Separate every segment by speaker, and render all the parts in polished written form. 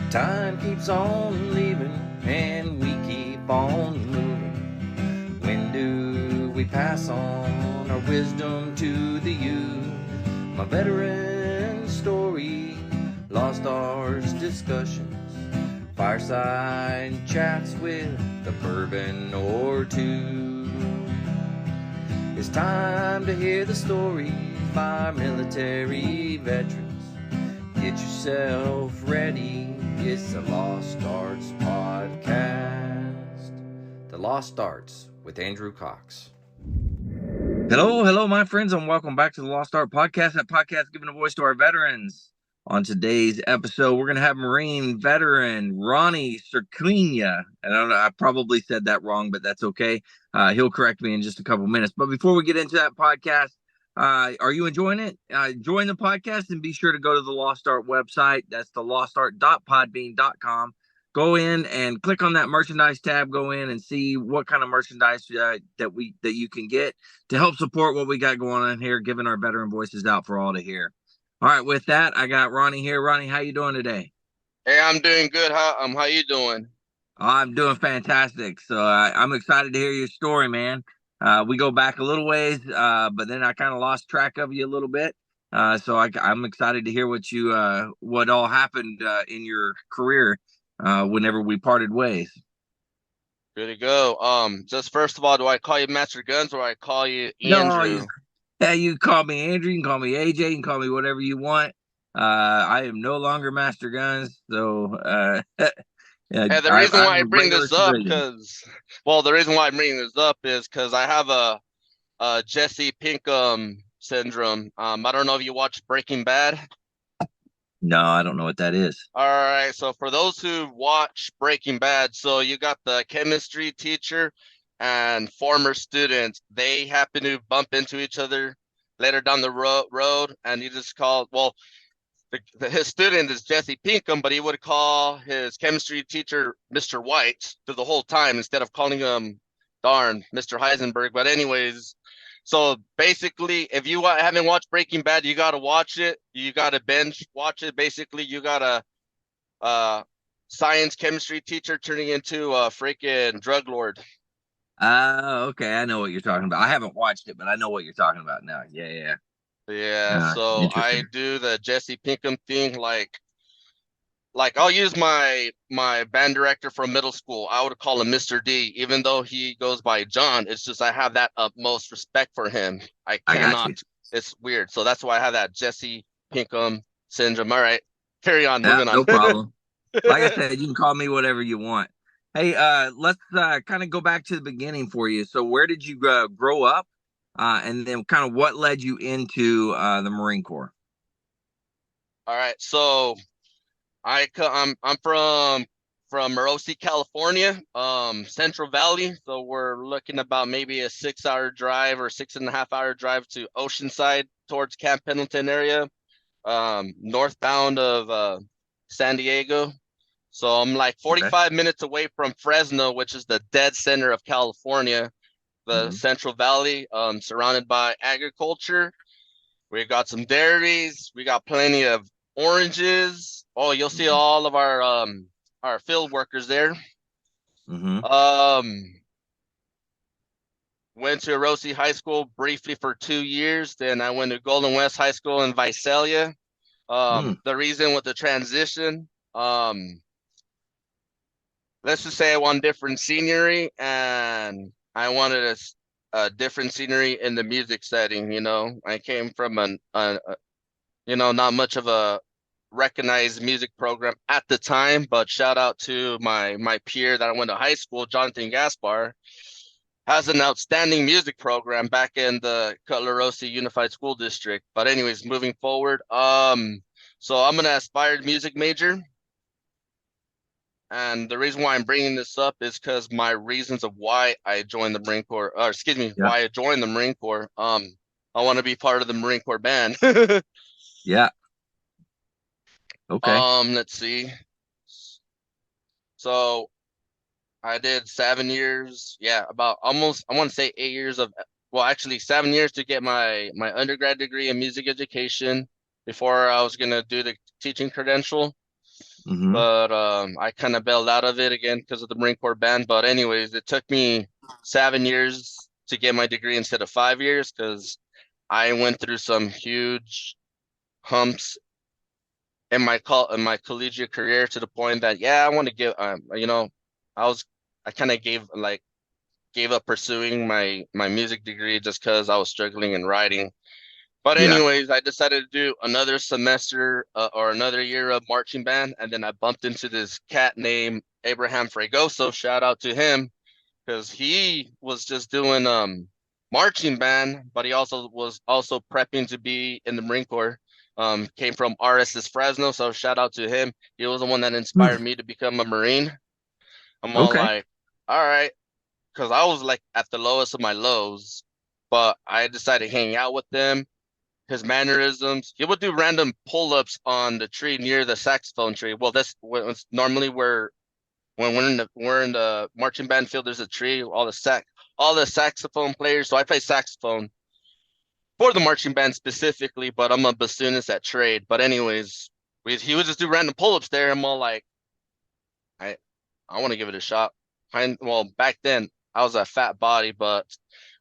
Speaker 1: Time keeps on leaving and we keep on moving. When do we pass on our wisdom to the youth? My veteran story, lost arts discussions, fireside chats with a bourbon or two. It's time to hear the stories by military veterans. Get yourself ready. It's the Lost Arts Podcast. The Lost Arts with Andrew Cox. Hello, my friends, and welcome back to the Lost Art Podcast. That podcast giving a voice to our veterans. On today's episode, we're going to have Marine veteran Ronnie Serquinia. And I don't know, I probably said that wrong, but that's okay. He'll correct me in just a couple minutes. But before we get into that podcast, are you enjoying it? Join the podcast and be sure to go to the Lost Art website. That's the lostart.podbean.com. Go in and click on that merchandise tab. Go in and see what kind of merchandise that you can get to help support what we got going on here, giving our veteran voices out for all to hear. All right, with that, I got Ronnie here. Ronnie, how you doing today?
Speaker 2: Hey, I'm doing good. How you doing?
Speaker 1: I'm doing fantastic. So I'm excited to hear your story, man. We go back a little ways, but then I kind of lost track of you a little bit. I'm excited to hear what all happened in your career whenever we parted ways.
Speaker 2: Good to go. Just first of all, do I call you Master Guns or I call you
Speaker 1: No,
Speaker 2: Andrew?
Speaker 1: you can call me Andrew, you can call me AJ, you can call me whatever you want. I am no longer Master Guns, so yeah,
Speaker 2: Hey, the reason
Speaker 1: I'm
Speaker 2: why I
Speaker 1: a
Speaker 2: bring
Speaker 1: regular
Speaker 2: this up,
Speaker 1: civilian.
Speaker 2: the reason why I'm bringing this up is because I have a Jesse Pinkham syndrome. I don't know if you watch Breaking Bad.
Speaker 1: No, I don't know what that is.
Speaker 2: All right, so for those who watch Breaking Bad, so you got the chemistry teacher and former students. They happen to bump into each other later down the road, and he just called, his student is Jesse Pinkham, but he would call his chemistry teacher Mr. White through the whole time instead of calling him, darn, Mr. Heisenberg. But anyways, so basically, if you haven't watched Breaking Bad, you got to watch it. You got to binge watch it. Basically, you got a science chemistry teacher turning into a freaking drug lord.
Speaker 1: Okay, I know what you're talking about. I haven't watched it, but I know what you're talking about now. Yeah.
Speaker 2: Yeah, so I
Speaker 1: Interesting.
Speaker 2: do the Jesse Pinkham thing, like I'll use my band director from middle school. I would call him Mr. D, even though he goes by John. It's just I have that utmost respect for him. I
Speaker 1: I got you.
Speaker 2: cannot. It's weird. So that's why I have that Jesse Pinkham syndrome. All right, carry on.
Speaker 1: Yeah,
Speaker 2: Moving on.
Speaker 1: no problem. Like I said, you can call me whatever you want. Hey, let's kind of go back to the beginning for you. So, where did you grow up, and then kind of what led you into the Marine Corps?
Speaker 2: All right, so I'm from Morosi, California, Central Valley. So we're looking about maybe a 6 hour drive or 6.5 hour drive to Oceanside towards Camp Pendleton area, northbound of San Diego. So I'm like
Speaker 1: Okay.
Speaker 2: 45 minutes away from Fresno, which is the dead center of California, the
Speaker 1: Hmm.
Speaker 2: Central Valley, surrounded by agriculture. We got some dairies. We got plenty of oranges. Oh, you'll see
Speaker 1: Hmm.
Speaker 2: all of our field workers there.
Speaker 1: Hmm.
Speaker 2: Um, Went to Rossi High School briefly for 2 years. Then I went to Golden West High School in Visalia.
Speaker 1: Mm.
Speaker 2: The reason with the transition, let's just say I want different scenery, and I wanted a different scenery in the music setting. I came from not much of a recognized music program at the time, but shout out to my peer that I went to high school, Jonathan Gaspar, has an outstanding music program back in the Cutler Rossi Unified School District. But anyways, moving forward, so I'm an aspired music major. And the reason why I'm bringing this up is because my reasons of why I joined the Marine Corps, or excuse me,
Speaker 1: Yeah.
Speaker 2: why I joined the Marine Corps. I want to be part of the Marine Corps band.
Speaker 1: Yeah. Okay.
Speaker 2: Let's see. So I did 7 years. Yeah, about almost, I want to say 8 years of, well, actually 7 years to get my undergrad degree in music education before I was gonna do the teaching credential.
Speaker 1: Mm-hmm.
Speaker 2: but I kind of bailed out of it again because of the Marine Corps band. But anyways, it took me 7 years to get my degree instead of 5 years because I went through some huge humps in my collegiate career to the point that yeah, I want to give I was I kind of gave up pursuing my music degree just because I was struggling in writing. But
Speaker 1: Yeah.
Speaker 2: anyways, I decided to do another semester or another year of marching band, and then I bumped into this cat named Abraham Fregoso. Shout out to him because he was just doing marching band, but he also was also prepping to be in the Marine Corps. Came from RS's Fresno, so shout out to him. He was the one that inspired me to become a Marine. I'm all
Speaker 1: Okay.
Speaker 2: like, all right, because I was like at the lowest of my lows, but I decided to hang out with them. His mannerisms, he would do random pull-ups on the tree near the saxophone tree. Well, that's was normally where when we're in the marching band field, there's a tree, all the saxophone players. So I play saxophone for the marching band specifically, but I'm a bassoonist at trade. But anyways, he would just do random pull-ups there. I'm all like, I I want to give it a shot. Well, back then I was a fat body, but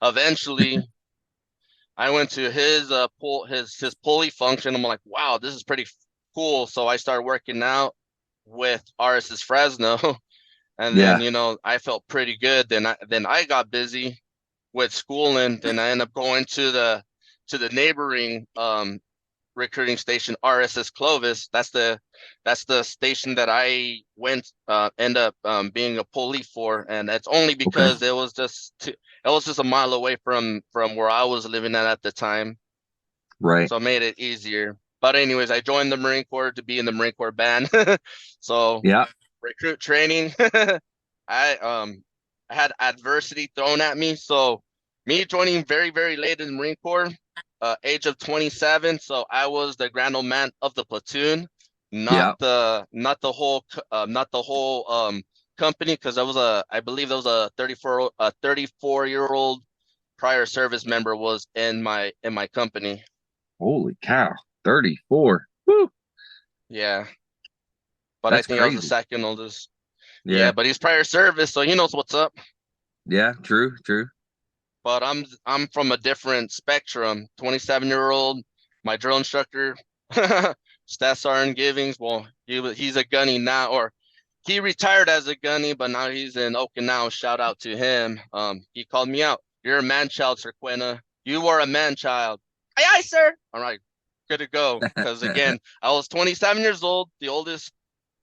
Speaker 2: eventually I went to his his pulley function. I'm like, wow, this is pretty cool. So I started working out with RS's Fresno, and then
Speaker 1: Yeah.
Speaker 2: I felt pretty good. Then I got busy with schooling. Then I ended up going to the neighboring recruiting station, RSS Clovis. That's the station that I went end up being a pulley for, and that's only
Speaker 1: Okay.
Speaker 2: because it was just a mile away from where I was living at the time,
Speaker 1: Right.
Speaker 2: so it made it easier. But anyways, I joined the Marine Corps to be in the Marine Corps band. So
Speaker 1: Yeah.
Speaker 2: recruit training, I I had adversity thrown at me. So me joining very late in the Marine Corps, age of 27. So I was the grand old man of the platoon,
Speaker 1: Yeah.
Speaker 2: not the whole company because I believe there was a 34-year old prior service member was in my company.
Speaker 1: Holy cow. 34. Woo.
Speaker 2: Yeah, but I
Speaker 1: That's
Speaker 2: think I was the
Speaker 1: crazy.
Speaker 2: second oldest. Yeah,
Speaker 1: Yeah.
Speaker 2: but he's prior service, so he knows what's up.
Speaker 1: Yeah. True. True.
Speaker 2: But I'm from a different spectrum. 27-year-old, my drill instructor, Stat Sergeant Givings. Well, he's a gunny now, or he retired as a gunny, but now he's in Okinawa. Shout out to him. He called me out. You're a man child, Serquinia. You are a man child. Aye, aye, sir. All right, good to go. Because again, I was 27 years old, the oldest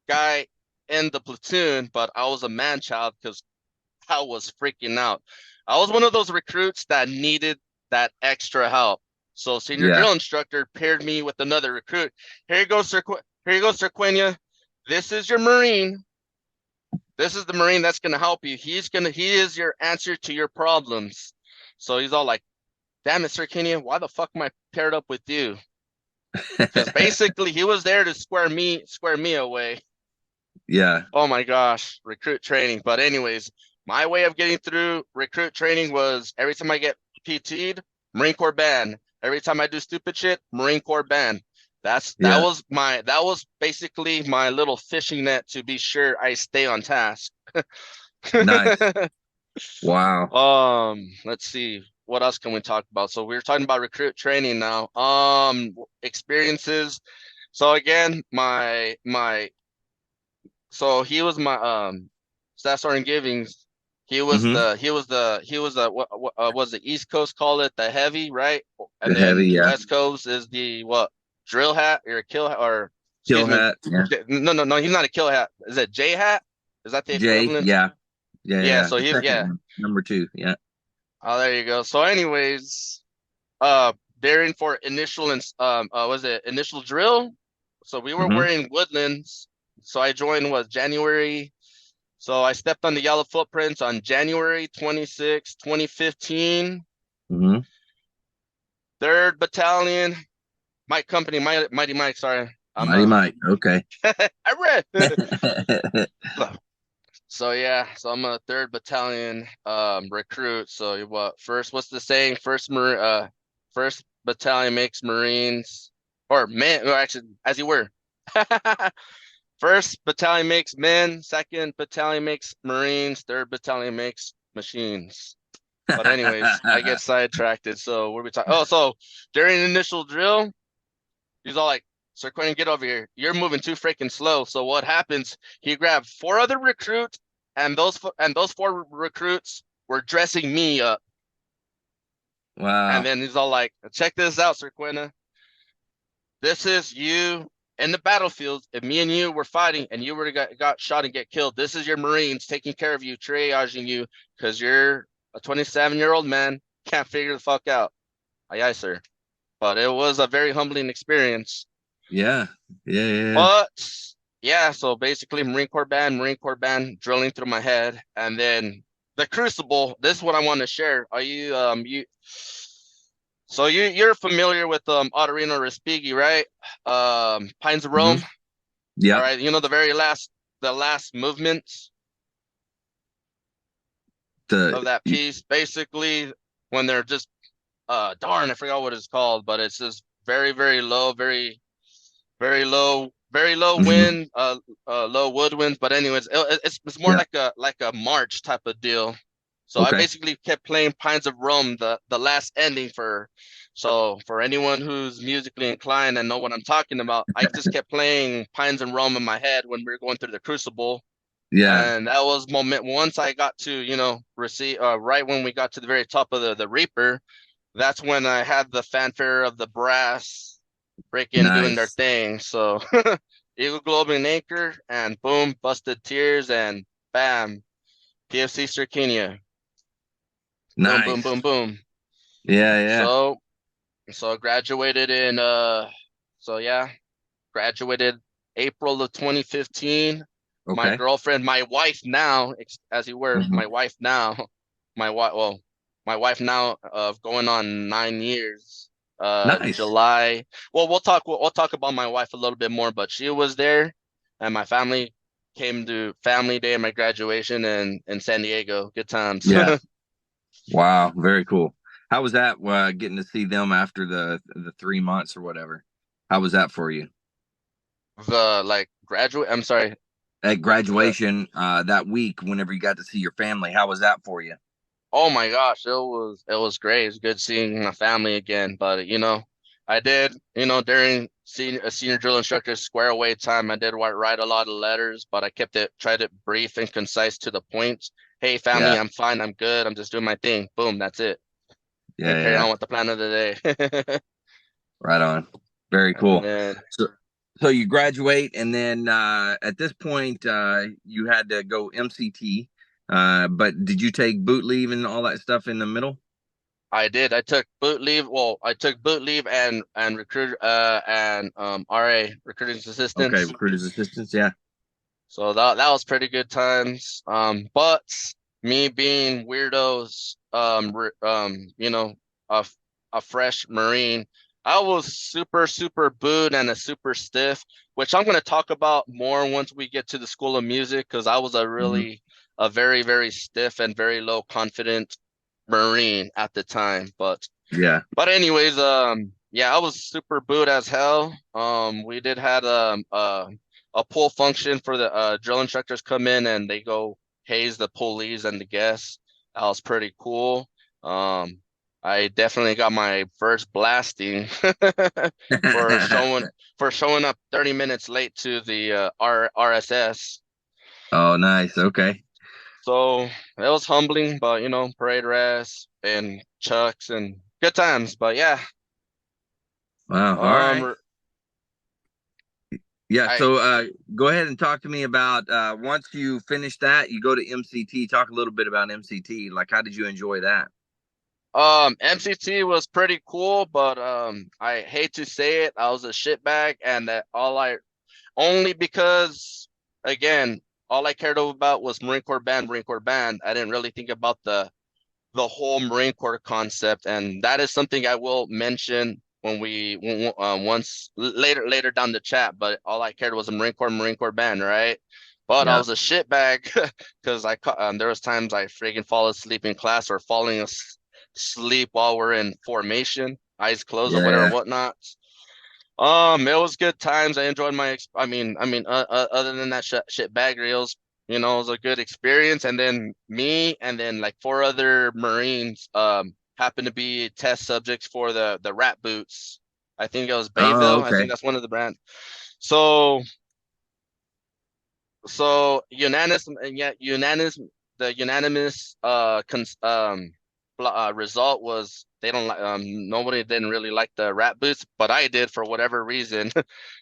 Speaker 2: guy in the platoon, but I was a man child because I was freaking out. I was one of those recruits that needed that extra help. So senior
Speaker 1: Yeah.
Speaker 2: drill instructor paired me with another recruit. Here you go, Sir. Here you go, Sir Quenya. This is your Marine. This is the Marine that's gonna help you. He is your answer to your problems. So he's all like, damn it, Sir Kenya, why the fuck am I paired up with you? Because basically he was there to square me away.
Speaker 1: Yeah.
Speaker 2: Oh my gosh, recruit training. But anyways, my way of getting through recruit training was every time I get PT'd, Marine Corps band. Every time I do stupid shit, Marine Corps band.
Speaker 1: Yeah.
Speaker 2: That was basically my little fishing net to be sure I stay on task.
Speaker 1: Nice. Wow.
Speaker 2: Let's see. What else can we talk about? So we are talking about recruit training now. Experiences. So again, so he was my Staff Sergeant Givings.
Speaker 1: Mm-hmm.
Speaker 2: He was the what was the East Coast call it the heavy, right?
Speaker 1: The
Speaker 2: And
Speaker 1: heavy.
Speaker 2: then
Speaker 1: Yeah.
Speaker 2: West Coast is the what, drill hat or kill hat, or
Speaker 1: Kill
Speaker 2: excuse me,
Speaker 1: hat. Yeah.
Speaker 2: no, he's not a kill hat. Is it J hat? Is that the
Speaker 1: J.
Speaker 2: equivalent?
Speaker 1: Yeah. Yeah.
Speaker 2: Yeah,
Speaker 1: Yeah.
Speaker 2: so
Speaker 1: The
Speaker 2: he
Speaker 1: second
Speaker 2: yeah.
Speaker 1: one. Number two. Yeah.
Speaker 2: Oh, there you go. So anyways, uh daring for initial and was it initial drill? So we were
Speaker 1: Mm-hmm.
Speaker 2: wearing Woodlands. So I joined was January. So I stepped on the yellow footprints on January 2015.
Speaker 1: Mm-hmm.
Speaker 2: 3rd Battalion, Mike Company, Mighty Mike, sorry. I'm
Speaker 1: Mighty Mike. Okay.
Speaker 2: I read. So yeah, so I'm a 3rd Battalion recruit. So what first what's the saying? First Battalion makes Marines or man or actually as you were. First battalion makes men, second battalion makes Marines, third battalion makes machines. But anyways, I get sidetracked. So what are we talking? Oh, so during the initial drill, he's all like, Serquinia, get over here. You're moving too freaking slow. So what happens? He grabbed four other recruits, and those four recruits were dressing me up. And
Speaker 1: Wow.
Speaker 2: then he's all like, check this out, Serquinia. This is you in the battlefield. If me and you were fighting and you were got shot and get killed, this is your Marines taking care of you, triaging you, because you're a 27-year-old man, can't figure the fuck out. Aye, aye, sir. But it was a very humbling experience.
Speaker 1: Yeah. Yeah. Yeah.
Speaker 2: But yeah, so basically Marine Corps band drilling through my head. And then the Crucible, this is what I want to share. Are you so you're familiar with Ottorino Respighi, right? Pines of
Speaker 1: Hmm.
Speaker 2: Rome. All
Speaker 1: Yep.
Speaker 2: right, you know the last movements
Speaker 1: The
Speaker 2: of that piece. Basically, when they're just darn, I forgot what it's called, but it's just very, very low, very low
Speaker 1: Mhm.
Speaker 2: wind, low woodwinds. But anyways, it's more
Speaker 1: Yeah.
Speaker 2: like a march type of deal. So I
Speaker 1: Okay.
Speaker 2: basically kept playing Pines of Rome, the last ending for. So for anyone who's musically inclined and know what I'm talking about, I just kept playing Pines and Rome in my head when we were going through the Crucible,
Speaker 1: Yeah.
Speaker 2: and that was moment once I got to receive right when we got to the very top of the Reaper. That's when I had the fanfare of the brass break in doing their
Speaker 1: Nice.
Speaker 2: thing. So Eagle Globe and Anchor, and boom, Busted Tears, and bam, PFC Serquinia. Boom, boom,
Speaker 1: Nice.
Speaker 2: boom, boom.
Speaker 1: Yeah. Yeah.
Speaker 2: So so graduated in so yeah, graduated April of 2015. My
Speaker 1: Okay.
Speaker 2: girlfriend, my wife now, as you were,
Speaker 1: Hmm.
Speaker 2: my wife now, my wife, well, my wife now of going on 9 years.
Speaker 1: Nice.
Speaker 2: July. Well, we'll talk about my wife a little bit more, but she was there, and my family came to family day of my graduation in San Diego. Good times.
Speaker 1: Yeah. Wow. Very cool. How was that getting to see them after the 3 months or whatever? How was that for you?
Speaker 2: The like graduate. I'm sorry.
Speaker 1: At
Speaker 2: The
Speaker 1: graduation, that week, whenever you got to see your family, how was that for you?
Speaker 2: Oh my gosh, it was great. It's good seeing my family again. But I did, during senior drill instructor square away time, I did write a lot of letters, but I tried it brief and concise to the point. Hey, family,
Speaker 1: Yeah.
Speaker 2: I'm fine, I'm good, I'm just doing my thing. Boom, that's it.
Speaker 1: Yeah.
Speaker 2: And carry
Speaker 1: Yeah.
Speaker 2: on with the plan of the day.
Speaker 1: Right on. Very
Speaker 2: And
Speaker 1: cool.
Speaker 2: then
Speaker 1: So, so you graduate, and then at this point, you had to go MCT. But did you take boot leave and all that stuff in the middle?
Speaker 2: I did. I took boot leave. Well, I took boot leave and recruit and RA recruiting
Speaker 1: Okay,
Speaker 2: assistance.
Speaker 1: recruiter's assistance. Yeah.
Speaker 2: So that was pretty good times. But me being weirdos, a a fresh Marine, I was super booed and a super stiff, which I'm gonna talk about more once we get to the School of Music, because I was
Speaker 1: Hmm.
Speaker 2: a very stiff and very low confident Marine at the time.
Speaker 1: Yeah.
Speaker 2: But anyways, yeah, I was super booed as hell. We did had a pool function for the drill instructors come in and they go haze the pulleys and the guests. That was pretty cool. Um, I definitely got my first blasting for showing up 30 minutes late to the RSS.
Speaker 1: Oh, nice. Okay.
Speaker 2: So it was humbling, but parade rest and chucks and good times. But yeah,
Speaker 1: Wow. All right.
Speaker 2: um,
Speaker 1: Yeah.
Speaker 2: I
Speaker 1: So go ahead and talk to me about once you finish that, you go to MCT. Talk a little bit about MCT. Like, how did you enjoy that?
Speaker 2: MCT was pretty cool, but I hate to say it, I was a shitbag, and that all I only because again, all I cared about was Marine Corps band, Marine Corps band. I didn't really think about the whole Marine Corps concept, and that is something I will mention when once later down the chat. But all I cared was a Marine Corps band, right? But I
Speaker 1: Yeah.
Speaker 2: was a shitbag because there was times I freaking fall asleep in class or asleep while we're in formation, eyes closed or
Speaker 1: Yeah.
Speaker 2: whatever
Speaker 1: Yeah.
Speaker 2: whatnot. It was good times. I enjoyed other than that shit bag reels, it was a good experience. And then me and then like four other Marines happened to be test subjects for the rat boots. I think it was
Speaker 1: Oh,
Speaker 2: Bayville. I
Speaker 1: okay.
Speaker 2: think that's one of the brands. So unanimous, and yet unanimous, the unanimous result was they don't like nobody didn't really like the rat boots, but I did for whatever reason.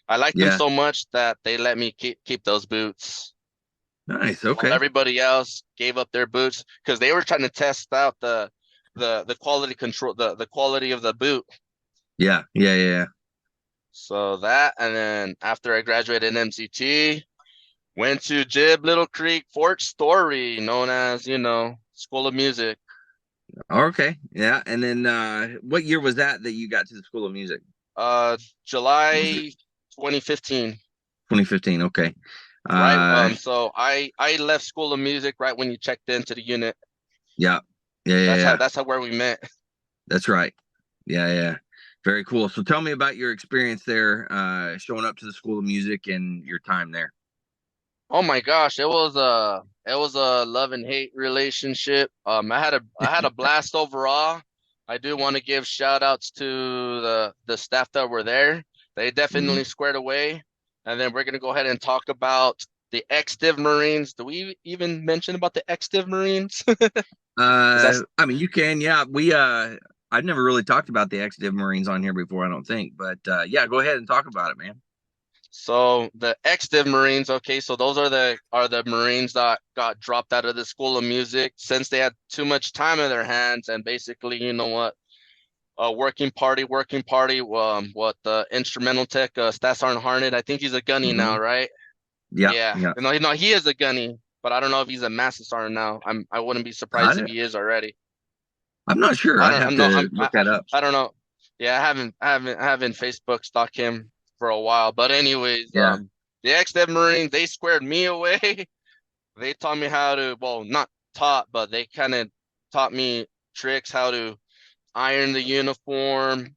Speaker 2: I liked them
Speaker 1: Yeah.
Speaker 2: so much that they let me keep those boots
Speaker 1: Nice.
Speaker 2: while
Speaker 1: Okay.
Speaker 2: everybody else gave up their boots because they were trying to test out the quality control, the quality of the boot.
Speaker 1: Yeah. Yeah. Yeah.
Speaker 2: So that, and then after I graduated MCT, went to Jib Little Creek Fort Story, known as, School of Music.
Speaker 1: Okay. Yeah. And then what year was that you got to the School of Music?
Speaker 2: Uh,
Speaker 1: Was it
Speaker 2: July 2015.
Speaker 1: 2015? Okay.
Speaker 2: Right.
Speaker 1: Uh
Speaker 2: So I left School of Music right when you checked into the unit.
Speaker 1: yeah. Yeah, yeah, yeah.
Speaker 2: That's how where we met.
Speaker 1: That's right. Yeah, yeah. Very cool. So tell me about your experience there, showing up to the School of Music and your time there.
Speaker 2: Oh my gosh, it was a love and hate relationship. I had a blast overall. I do want to give shout outs to the staff that were there. They
Speaker 1: Hmm.
Speaker 2: definitely squared away. And then we're gonna go ahead and talk about the ex-Div Marines. Do we even mention about the ex-Div Marines? Because that's
Speaker 1: I mean, you can, yeah. I've never really talked about the ex-Div Marines on here before, I don't think, but yeah, go ahead and talk about it, man.
Speaker 2: so the ex-Div Marines. Okay, so those are the Marines that got dropped out of the School of Music since they had too much time in their hands, and basically, you know what? Working party. What the instrumental tech, Stats aren't Harned. I think he's a gunny
Speaker 1: Hmm.
Speaker 2: now, right?
Speaker 1: Yeah,
Speaker 2: Yeah.
Speaker 1: yeah.
Speaker 2: No, no, he is a gunny, but I don't know if he's a master sergeant now. I wouldn't be surprised if
Speaker 1: I,
Speaker 2: he is already.
Speaker 1: I'm not sure.
Speaker 2: I
Speaker 1: I'd
Speaker 2: don't.
Speaker 1: have
Speaker 2: I'm no.
Speaker 1: to look that up.
Speaker 2: I don't know. Yeah, I haven't Facebook stalked him for a while. But anyways,
Speaker 1: Yeah.
Speaker 2: the ex-Dev Marines, they squared me away. They taught me how to, well, not taught, but they kind of taught me tricks how to iron the uniform.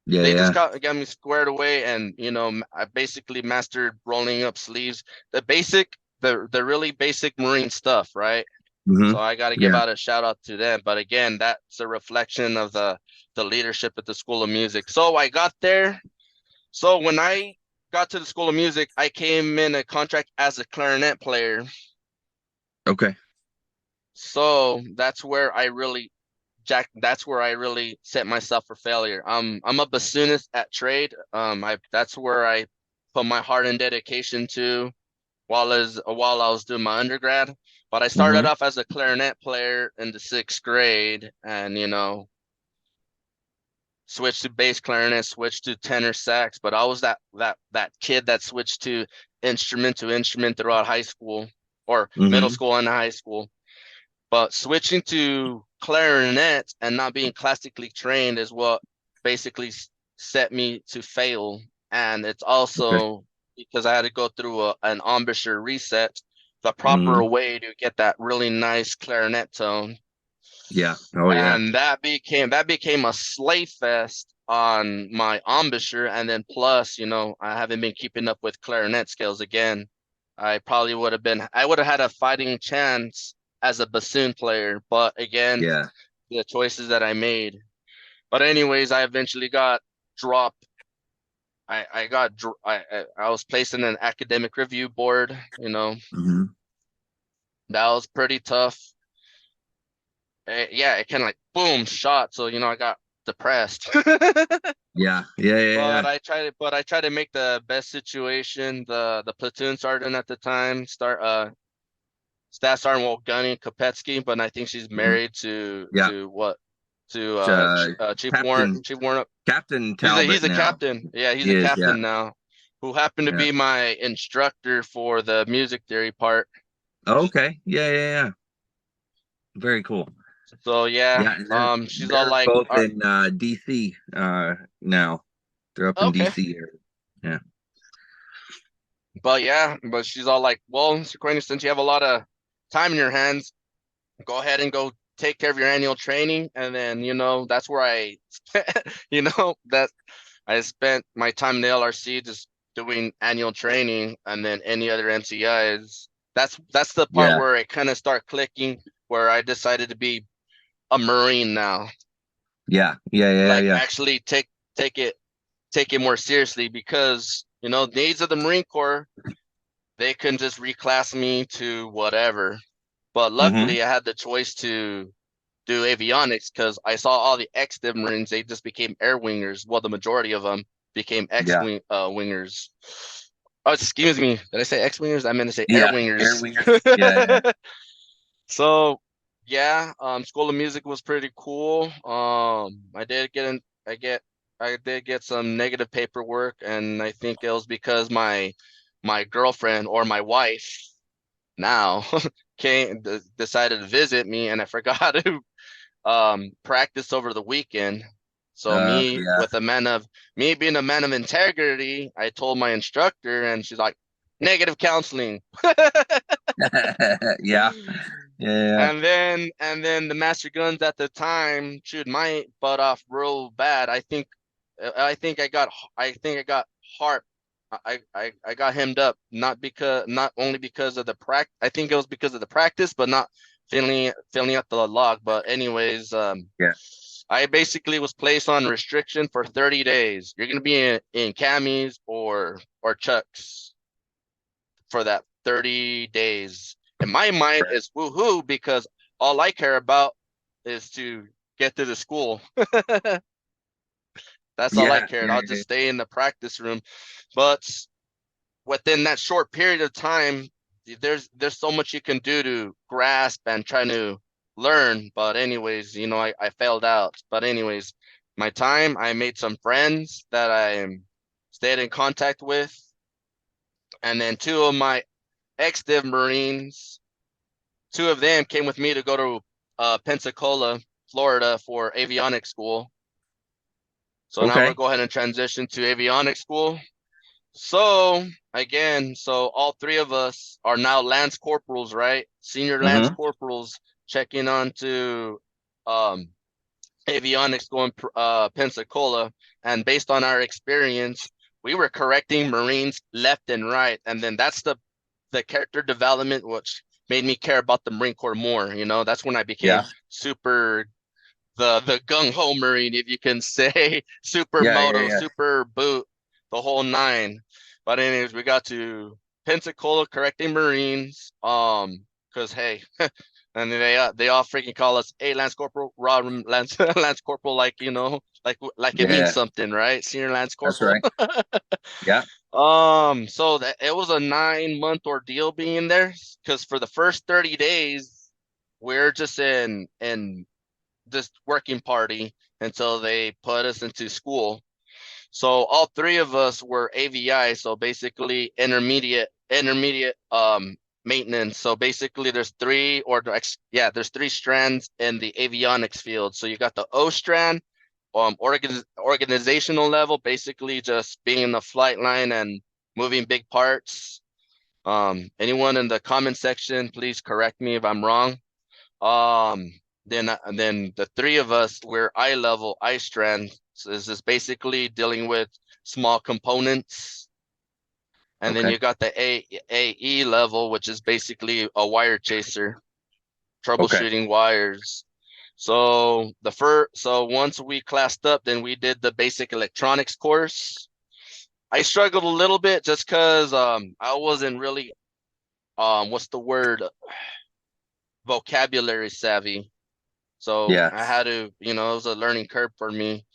Speaker 1: Yeah,
Speaker 2: They just
Speaker 1: yeah.
Speaker 2: got me squared away, and I basically mastered rolling up sleeves, the really basic Marine stuff, right?
Speaker 1: Hmm.
Speaker 2: So I got to give
Speaker 1: Yeah.
Speaker 2: out a shout out to them. But again, that's a reflection of the leadership at the School of Music. So I got there. So when I got to the School of Music, I came in a contract as a clarinet player.
Speaker 1: Okay.
Speaker 2: So that's where I really set myself for failure. I'm a bassoonist at trade. That's where I put my heart and dedication to while I was doing my undergrad. But I started
Speaker 1: Hmm.
Speaker 2: off as a clarinet player in the sixth grade, and switched to bass clarinet, switched to tenor sax. But I was that kid that switched to instrument throughout high school or middle
Speaker 1: Hmm.
Speaker 2: school and high school. But switching to clarinet and not being classically trained is what basically set me to fail. And it's
Speaker 1: Okay.
Speaker 2: also because I had to go through an embouchure reset, the proper
Speaker 1: Hmm.
Speaker 2: way to get that really nice clarinet tone.
Speaker 1: Yeah. Oh, yeah.
Speaker 2: And that became a slay fest on my embouchure. And then plus, I haven't been keeping up with clarinet scales again. I would have had a fighting chance as a bassoon player, but again,
Speaker 1: Yeah.
Speaker 2: the choices that I made. But anyways, I eventually got dropped. I was placed in an academic review board.
Speaker 1: Hmm.
Speaker 2: That was pretty tough. Yeah, it kind of like boom shot. So I got depressed.
Speaker 1: Yeah. Yeah. Yeah. Yeah.
Speaker 2: But I tried to make the best situation. The platoon sergeant at the time, staff sergeant, well, Gunny Kopetsky, but I think she's
Speaker 1: Hmm.
Speaker 2: married to
Speaker 1: Yeah.
Speaker 2: what to
Speaker 1: Uh,
Speaker 2: Chief Warrant.
Speaker 1: Captain
Speaker 2: Chief Warrant.
Speaker 1: Captain
Speaker 2: He's a
Speaker 1: Talbot
Speaker 2: he's a
Speaker 1: now.
Speaker 2: captain. Yeah, he's
Speaker 1: He
Speaker 2: a
Speaker 1: is. Yeah.
Speaker 2: captain now, who happened to
Speaker 1: Yeah.
Speaker 2: be my instructor for the music theory part.
Speaker 1: Oh, okay. Yeah. Yeah. Yeah. Very cool.
Speaker 2: So yeah,
Speaker 1: Yeah, and
Speaker 2: she's all
Speaker 1: they're
Speaker 2: like,
Speaker 1: both in DC now. They're up in
Speaker 2: okay,
Speaker 1: DC area. Yeah.
Speaker 2: but yeah, but she's all like, well, Serquinia, since you have a lot of time in your hands, go ahead and go take care of your annual training, and then that's where I, that I spent my time in the LRC just doing annual training and then any other MCIs. That's the part
Speaker 1: Yeah.
Speaker 2: where it kind of start clicking, where I decided to be a Marine now.
Speaker 1: Yeah. Yeah. Yeah.
Speaker 2: Like
Speaker 1: Yeah.
Speaker 2: actually take it take it more seriously because needs of the Marine Corps, they can just reclass me to whatever. But
Speaker 1: Mm-hmm.
Speaker 2: luckily I had the choice to do avionics because I saw all the ex-div Marines, they just became air wingers. Well, the majority of them became
Speaker 1: Yeah.
Speaker 2: ex-wing wingers. Oh, excuse me. Did I say ex-wingers? I meant to say air
Speaker 1: Yeah. Air
Speaker 2: wingers.
Speaker 1: wingers. Yeah. Yeah.
Speaker 2: So yeah, School of Music was pretty cool. I did get in, I did get some negative paperwork, and I think it was because my girlfriend or my wife now decided to visit me, and I forgot to practice over the weekend. So
Speaker 1: Yeah.
Speaker 2: me being a man of integrity, I told my instructor, and she's like, negative counseling.
Speaker 1: Yeah. Yeah.
Speaker 2: And then the master guns at the time chewed my butt off real bad. I think I got heart. I got hemmed up, not only because of the practice. I think it was because of the practice, but not filling out the log. But anyways,
Speaker 1: Yeah.
Speaker 2: I basically was placed on restriction for 30 days. You're gonna be in camis or chucks for that 30 days. And my mind
Speaker 1: Right.
Speaker 2: is woohoo because all I care about is to get to the school. That's all I
Speaker 1: Yeah.
Speaker 2: cared.
Speaker 1: Yeah.
Speaker 2: I'll just stay in the practice room. But within that short period of time, there's so much you can do to grasp and try to learn. But anyways, I failed out. But anyways, my time, I made some friends that I stayed in contact with. And then two of my ex-div Marines, two of them came with me to go to Pensacola, Florida for avionics school. So now we'll
Speaker 1: Okay.
Speaker 2: go ahead and transition to avionics school. So again, so all three of us are now Lance Corporals, right? Senior Lance
Speaker 1: Mm-hmm.
Speaker 2: Corporals checking on to um, avionics going Pensacola. And based on our experience, we were correcting Marines left and right. And then that's the character development, which made me care about the Marine Corps more. That's when I became
Speaker 1: Yeah.
Speaker 2: super the gung ho Marine, if you can say, super
Speaker 1: Yeah. Yeah.
Speaker 2: moto,
Speaker 1: Yeah.
Speaker 2: super boot, the whole nine. But anyways, we got to Pensacola correcting Marines. Because hey, and they all freaking call us, hey, Lance Corporal, Rod Lance Lance Corporal, like it means
Speaker 1: Yeah.
Speaker 2: something, right? Senior Lance
Speaker 1: That's
Speaker 2: Corporal.
Speaker 1: right. Yeah.
Speaker 2: So that it was a 9-month ordeal being there, because for the first 30 days, we're just in this working party until they put us into school. So all three of us were AVI, so basically intermediate maintenance. So basically there's three strands in the avionics field. So you got the O strand, organizational level, basically just being in the flight line and moving big parts. Anyone in the comment section, please correct me if I'm wrong. Um, then the three of us, we're eye level, eye strand. So this is basically dealing with small components. And then
Speaker 1: Okay.
Speaker 2: you got the AE level, which is basically a wire chaser,
Speaker 1: Okay.
Speaker 2: troubleshooting wires. So once we classed up, then we did the basic electronics course. I struggled a little bit just because I wasn't really what's the word, vocabulary savvy. So
Speaker 1: Yeah.
Speaker 2: I had to, it was a learning curve for me.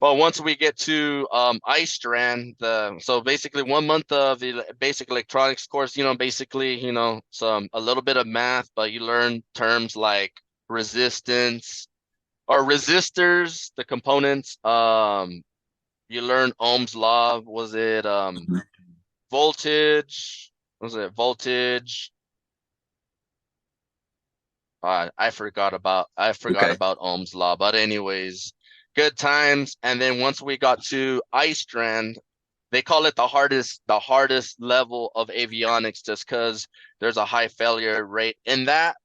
Speaker 2: But once we get to iStrand, so basically 1 month of the basic electronics course, basically, some a little bit of math, but you learn terms like resistance or resistors, the components. You learn Ohm's law. Was it
Speaker 1: Mhm.
Speaker 2: voltage? Was it voltage? I forgot
Speaker 1: Okay.
Speaker 2: about Ohm's law, but anyways, good times. And then once we got to iStrand, they call it the hardest level of avionics just because there's a high failure rate in that.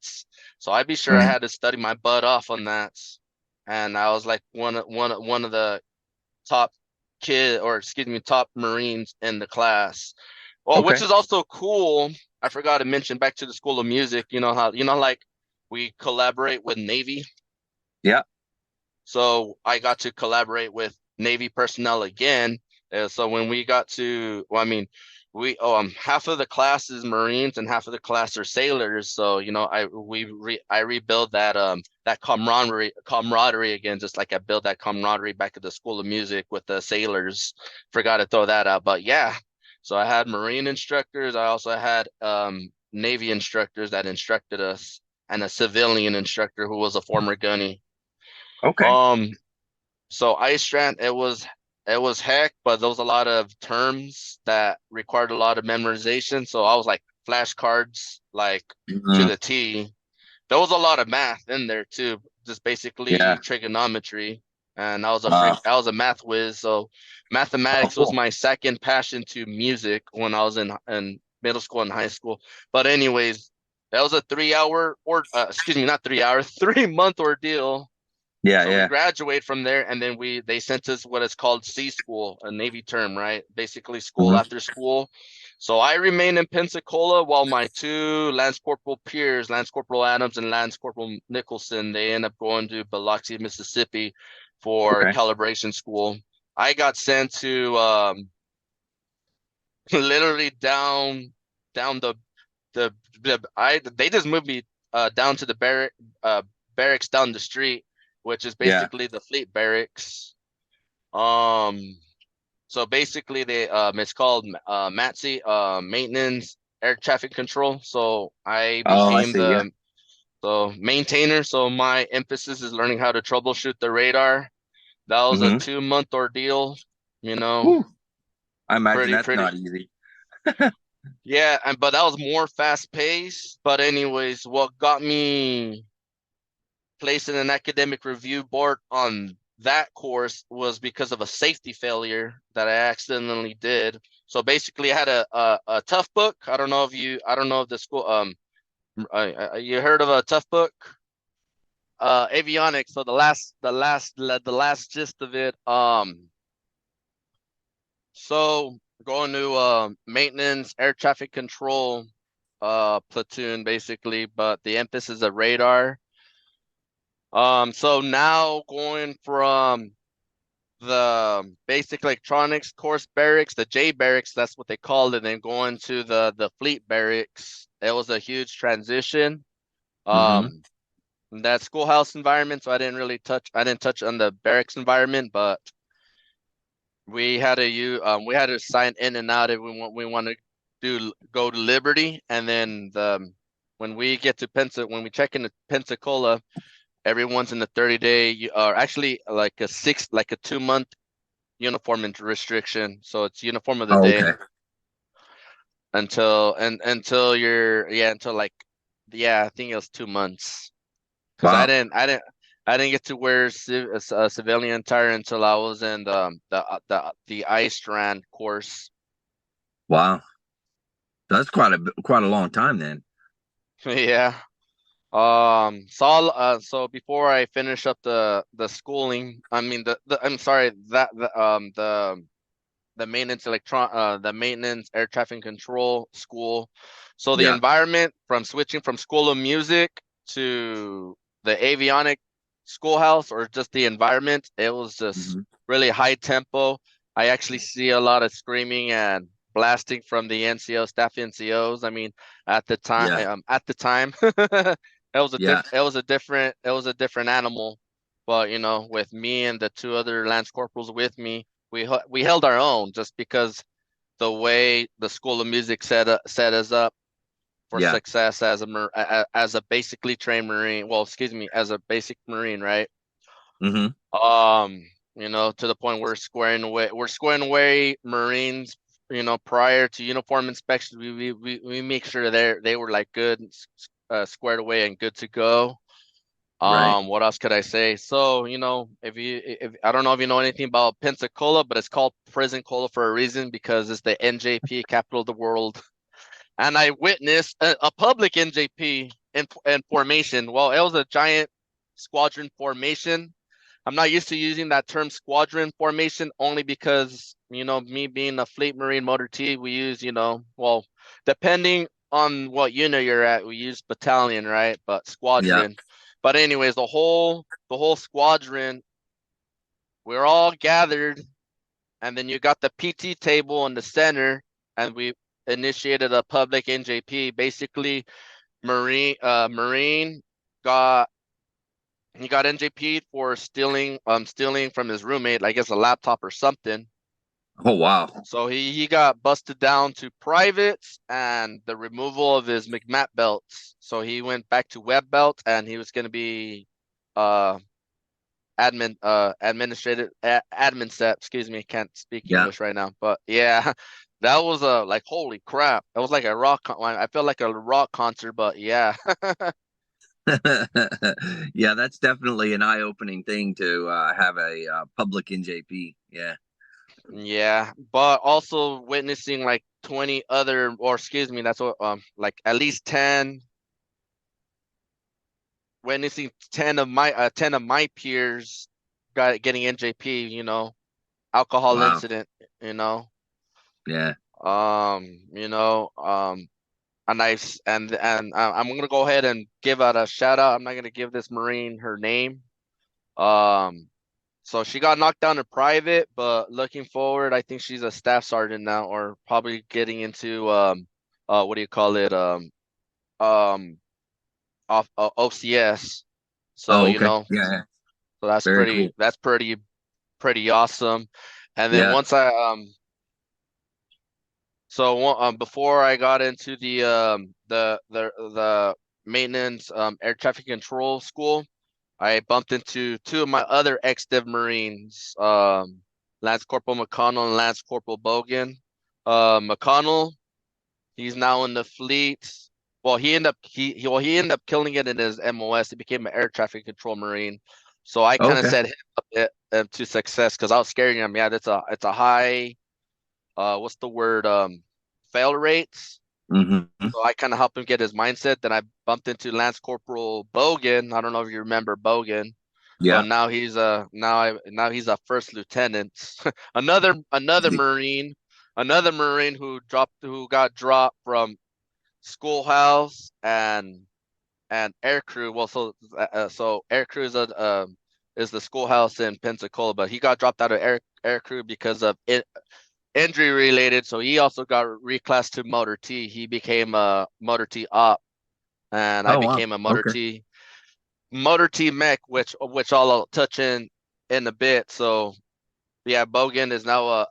Speaker 2: So I'd be sure I
Speaker 1: Mhm.
Speaker 2: had to study my butt off on that. And I was like one of the top top Marines in the class. Well, which
Speaker 1: Okay.
Speaker 2: is also cool. I forgot to mention back to the School of Music. You know how like we collaborate with Navy.
Speaker 1: Yeah.
Speaker 2: So I got to collaborate with Navy personnel again. So when we got to, well, I mean, we half of the class is Marines and half of the class are sailors. So I rebuild that camaraderie again, just like I built that camaraderie back at the School of Music with the sailors. Forgot to throw that out, but yeah. So I had Marine instructors. I also had Navy instructors that instructed us, and a civilian instructor who was a former gunny.
Speaker 1: Okay.
Speaker 2: Um, so Ice Strand, it was heck, but there was a lot of terms that required a lot of memorization. So I was like flashcards, like to
Speaker 1: Mhm.
Speaker 2: the T. There was a lot of math in there too, just basically
Speaker 1: Yeah.
Speaker 2: trigonometry. And
Speaker 1: Wow.
Speaker 2: I was a math whiz. So
Speaker 1: Oh,
Speaker 2: mathematics was
Speaker 1: cool.
Speaker 2: my second passion to music when I was in middle school and high school. But anyways, that was a 3 hour or excuse me, not 3 hour, 3 month ordeal.
Speaker 1: Yeah,
Speaker 2: So we
Speaker 1: yeah.
Speaker 2: graduate from there, and then they sent us what is called C school, a Navy term, right? Basically, school
Speaker 1: Mhm.
Speaker 2: after school. So I remain in Pensacola while my two Lance Corporal peers, Lance Corporal Adams and Lance Corporal Nicholson, they end up going to Biloxi, Mississippi, for
Speaker 1: Okay.
Speaker 2: calibration school. I got sent to literally down they just moved me down to the barracks down the street, which is
Speaker 1: Yeah.
Speaker 2: basically the fleet barracks. Um, so basically it's called MATSI, maintenance air traffic control. So I
Speaker 1: Oh, I
Speaker 2: became
Speaker 1: see. Yeah.
Speaker 2: the maintainer. So my emphasis is learning how to troubleshoot the radar. That was a
Speaker 1: Hmm.
Speaker 2: 2 month ordeal, you know,
Speaker 1: Whew. I imagine that's
Speaker 2: pretty
Speaker 1: not easy.
Speaker 2: yeah, but that was more fast paced. But anyways, what got me placed in an academic review board on that course was because of a safety failure that I accidentally did. So basically, I had a tough book. I don't know if the school you heard of a tough book, avionics. So the last gist of it. So going to maintenance air traffic control platoon basically, but the emphasis is a radar. So now going from the basic electronics course barracks, the J barracks, that's what they called it, and going to the fleet barracks, it was a huge transition.
Speaker 1: Hmm.
Speaker 2: Um, that schoolhouse environment, so I didn't touch on the barracks environment, but we had to sign in and out if we want to go to Liberty, and then when we get to when we check into Pensacola, everyone's in the 30-day, or actually like a 2 month uniform restriction. So it's uniform of the
Speaker 1: Oh,
Speaker 2: day
Speaker 1: okay.
Speaker 2: until you're until like I think it was 2 months because
Speaker 1: Wow.
Speaker 2: I didn't get to wear a civilian attire until I was in the ice strand course.
Speaker 1: Wow. That's quite a long time then.
Speaker 2: Yeah. So before I finish up the schooling, I mean I'm sorry that the maintenance air traffic control school. So the
Speaker 1: Yeah.
Speaker 2: environment from switching from School of Music to the avionic schoolhouse, or just the environment, it was just
Speaker 1: Hmm.
Speaker 2: really high tempo. I actually see a lot of screaming and blasting from the NCO staff NCOs. I mean,
Speaker 1: Yeah.
Speaker 2: at the time,
Speaker 1: Yeah.
Speaker 2: it was a different animal. But with me and the two other lance corporals with me, we held our own, just because the way the School of Music set us up for
Speaker 1: Yeah.
Speaker 2: success as a basically trained Marine. Well, excuse me, as a basic Marine, right?
Speaker 1: Hmm.
Speaker 2: To the point we're squaring away Marines. Prior to uniform inspection, we make sure they were like good, squared away and good to go.
Speaker 1: Right.
Speaker 2: What else could I say? So, if I don't know if you know anything about Pensacola, but it's called Prison Cola for a reason, because it's the NJP capital of the world. And I witnessed a public NJP in formation. Well, it was a giant squadron formation, I'm not used to using that term squadron formation only because, me being a Fleet Marine Motor T, we use, well, depending on what unit you're at, we use battalion, right? But
Speaker 1: Yeah.
Speaker 2: squadron. But anyways, the whole squadron, we're all gathered, and then you got the PT table in the center, and we initiated a public NJP. Basically, Marine got he got NJP'd for stealing from his roommate, I guess a laptop or something.
Speaker 1: Oh, wow.
Speaker 2: So he got busted down to privates and the removal of his McMat belts. So he went back to web belt, and he was gonna be uh admin set. Excuse me, can't speak
Speaker 1: Yeah.
Speaker 2: English right now. But yeah, that was like holy crap. That was like a I felt like a rock concert, but yeah.
Speaker 1: Yeah, that's definitely an eye-opening thing to have a public NJP. Yeah.
Speaker 2: Yeah, but also witnessing like 20 other, or excuse me, that's what like at least 10, witnessing 10 of my peers getting NJP, alcohol
Speaker 1: Wow.
Speaker 2: incident, you know.
Speaker 1: Yeah.
Speaker 2: Um, you know, um and I'm gonna go ahead and give out a shout out. I'm not gonna give this Marine her name. Um So she got knocked down to private, but looking forward, I think she's a staff sergeant now, or probably getting into what do you call it? Um off OCS. So,
Speaker 1: Oh, okay. Yeah, yeah.
Speaker 2: so that's
Speaker 1: Very
Speaker 2: pretty
Speaker 1: cool.
Speaker 2: that's pretty awesome. And then
Speaker 1: Yeah.
Speaker 2: once I before I got into the maintenance air traffic control school, I bumped into two of my other ex-Div Marines, Lance Corporal McConnell and Lance Corporal Bogan. McConnell, he's now in the fleet. Well, he ended up killing it in his MOS. He became an air traffic control Marine. So I kind of
Speaker 1: Okay.
Speaker 2: set him up to success because I was scaring him. Yeah, it's a high what's the word, fail rates.
Speaker 1: Hmm.
Speaker 2: So I kind of helped him get his mindset. Then I bumped into Lance Corporal Bogan. I don't know if you remember Bogan, but
Speaker 1: Yeah.
Speaker 2: now he's a first lieutenant. Another Marine who got dropped from schoolhouse and air crew. Well, so air crew is the schoolhouse in Pensacola, but he got dropped out of air crew because of injury related. So he also got reclassed to Motor T. He became a Motor T op, and I
Speaker 1: Oh, wow.
Speaker 2: became a
Speaker 1: Okay.
Speaker 2: Motor T mech, which I'll touch in a bit. So yeah, Bogan is now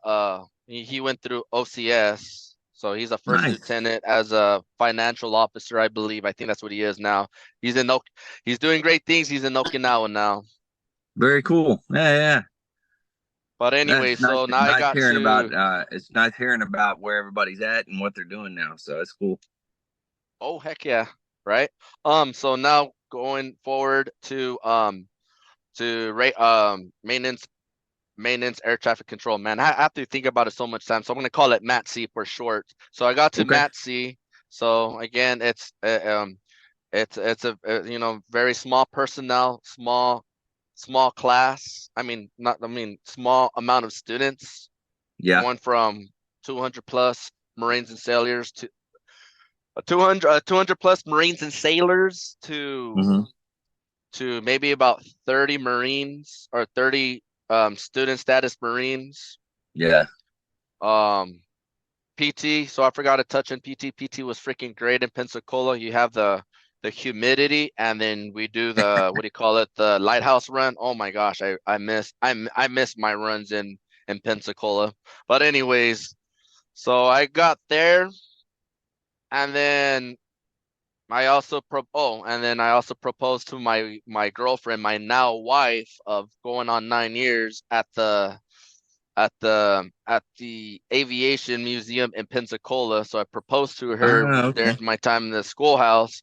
Speaker 2: he went through OCS. So he's a first
Speaker 1: Nice.
Speaker 2: lieutenant as a financial officer, I believe. I think that's what he is now. He's doing great things. He's in Okinawa now.
Speaker 1: Very cool. Yeah, yeah.
Speaker 2: But anyway,
Speaker 1: That's nice.
Speaker 2: so now I
Speaker 1: Nice
Speaker 2: got
Speaker 1: hearing about.
Speaker 2: to
Speaker 1: It's nice hearing about where everybody's at and what they're doing now. So it's cool.
Speaker 2: oh heck yeah, right? So now going forward to maintenance air traffic control, man. I have to think about it so much time. So I'm gonna call it MATC for short. So I got to
Speaker 1: Okay.
Speaker 2: MATC. So again, it's a very small personnel, small class. Small amount of students,
Speaker 1: Yeah.
Speaker 2: going from 200 plus Marines and sailors to 200 plus Marines and sailors
Speaker 1: Hmm.
Speaker 2: to maybe about 30 Marines or 30 student status Marines.
Speaker 1: Yeah.
Speaker 2: Um, PT. So I forgot to touch on PT. PT was freaking great in Pensacola. You have the humidity, and then we do the what do you call it? The lighthouse run. Oh my gosh, I miss my runs in Pensacola. But anyways, so I got there, and then I also proposed to my girlfriend, my now wife of going on 9 years, at the aviation museum in Pensacola. So I proposed to her
Speaker 1: Ah,
Speaker 2: during
Speaker 1: okay.
Speaker 2: my time in the schoolhouse,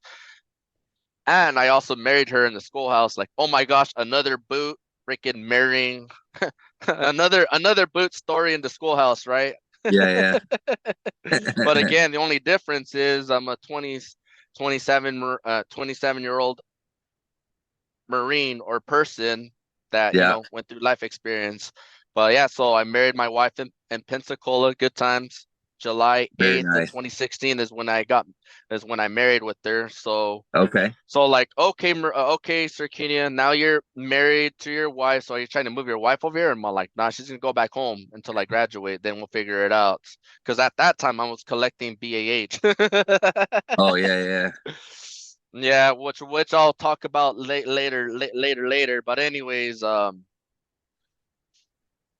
Speaker 2: and I also married her in the schoolhouse. Like, oh my gosh, another boot, freaking marrying another boot story in the schoolhouse, right?
Speaker 1: Yeah,
Speaker 2: But
Speaker 1: yeah.
Speaker 2: again, the only difference is I'm a 27-year-old Marine or person that,
Speaker 1: Yeah.
Speaker 2: went through life experience. But yeah, so I married my wife in Pensacola, good times. July
Speaker 1: Very
Speaker 2: 8th of
Speaker 1: nice.
Speaker 2: 2016 is when I married with her.
Speaker 1: Okay.
Speaker 2: So like, okay, okay, Serquinia, now you're married to your wife. So are you trying to move your wife over here? And I'm like, nah, she's gonna go back home until I graduate. Then we'll figure it out. Because at that time I was collecting BAH.
Speaker 1: Oh yeah, yeah.
Speaker 2: Yeah, which I'll talk about later. But anyways,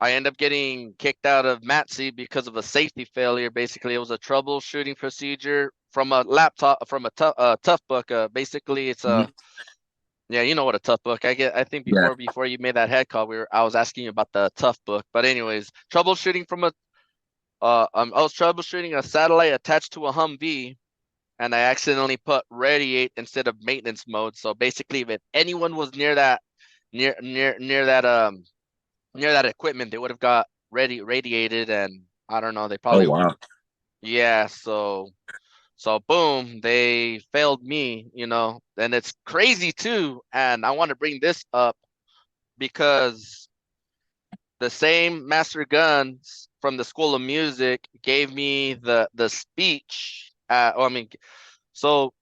Speaker 2: I end up getting kicked out of MATC because of a safety failure. Basically, it was a troubleshooting procedure from a laptop from a tough book. Basically, it's
Speaker 1: Mhm.
Speaker 2: a yeah, you know what a tough book. I think
Speaker 1: Yeah.
Speaker 2: before you made that head call, I was asking you about the tough book. But anyways, troubleshooting from a I was troubleshooting a satellite attached to a Humvee, and I accidentally put radiate instead of maintenance mode. So basically, if anyone was near that near that equipment, they would have got radiated, and I don't know, they
Speaker 1: Oh
Speaker 2: probably
Speaker 1: wow.
Speaker 2: yeah. So boom, they failed me, and it's crazy too. And I want to bring this up because the same master guns from the School of Music gave me the speech. I mean, so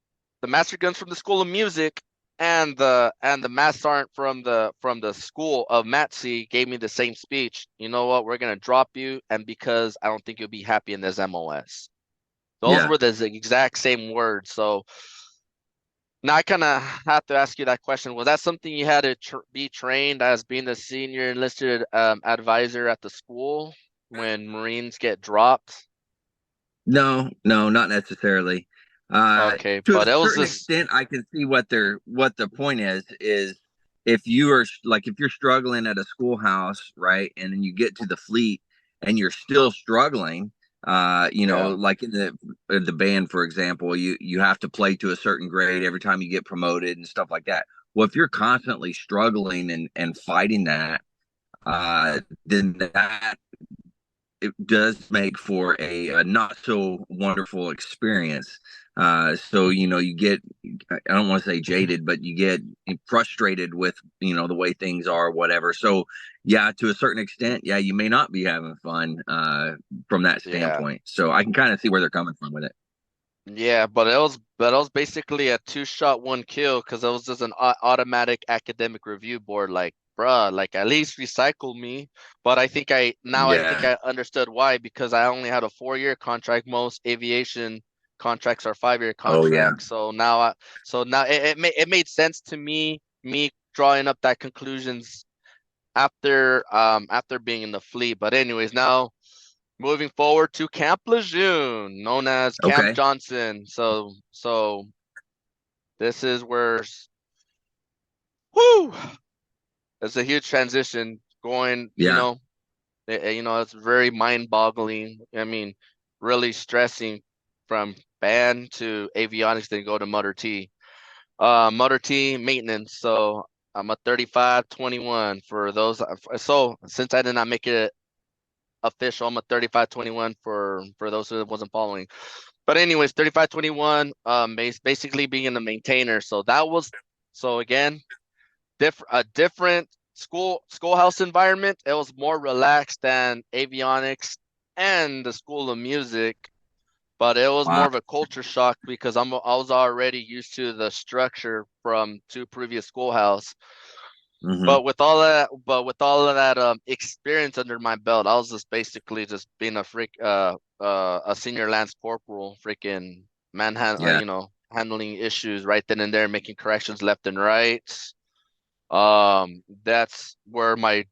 Speaker 2: the master guns from the School of Music and the mass sergeant from the School of Matsi gave me the same speech. You know what? We're gonna drop you, and because I don't think you'll be happy in this MOS. Those
Speaker 1: Yeah.
Speaker 2: were the exact same words. So now I kind of have to ask you that question. Was that something you had to be trained as being a senior enlisted advisor at the school when Marines get dropped?
Speaker 1: No, no, not necessarily.
Speaker 2: Okay,
Speaker 1: To a
Speaker 2: but it was
Speaker 1: certain
Speaker 2: just
Speaker 1: extent, I can see what the point is if you are like if you're struggling at a schoolhouse, right, and then you get to the fleet and you're still struggling,
Speaker 2: yeah,
Speaker 1: like in the band, for example, you have to play to a certain grade every time you get promoted and stuff like that. Well, if you're constantly struggling and fighting that, then that it does make for a not so wonderful experience. So you get I don't want to say jaded, but you get frustrated with the way things are, whatever. So yeah, to a certain extent, yeah, you may not be having fun from that
Speaker 2: yeah.
Speaker 1: standpoint. So I can kind of see where they're coming from with it.
Speaker 2: Yeah, but it was basically a two-shot, one kill because it was just an automatic academic review board. Like, bruh, like at least recycle me. But I think
Speaker 1: Yeah.
Speaker 2: I understood why because I only had a 4-year contract. Most aviation contracts are 5-year
Speaker 1: Oh yeah.
Speaker 2: contracts. So now it made sense to me drawing up that conclusions after being in the fleet. But anyways, now. Moving forward to Camp Lejeune, known as Camp
Speaker 1: Okay.
Speaker 2: Johnson. So this is where, whoo, it's a huge transition going,
Speaker 1: Yeah.
Speaker 2: it's very mind-boggling. I mean, really stressing from band to avionics, then go to Motor T. Motor T maintenance. So I'm a 3521 for those. So since I did not make it official, I'm a 3521 for those who wasn't following. But anyways, 3521, basically being a maintainer. So again, a different schoolhouse environment. It was more relaxed than avionics and the School of Music, but it was more
Speaker 1: Wow.
Speaker 2: of a culture shock because I was already used to the structure from two previous schoolhouse.
Speaker 1: Hmm.
Speaker 2: But with all of that experience under my belt, I was just basically just being a senior lance corporal, freaking
Speaker 1: Yeah.
Speaker 2: handling issues right then and there, making corrections left and right. That's where my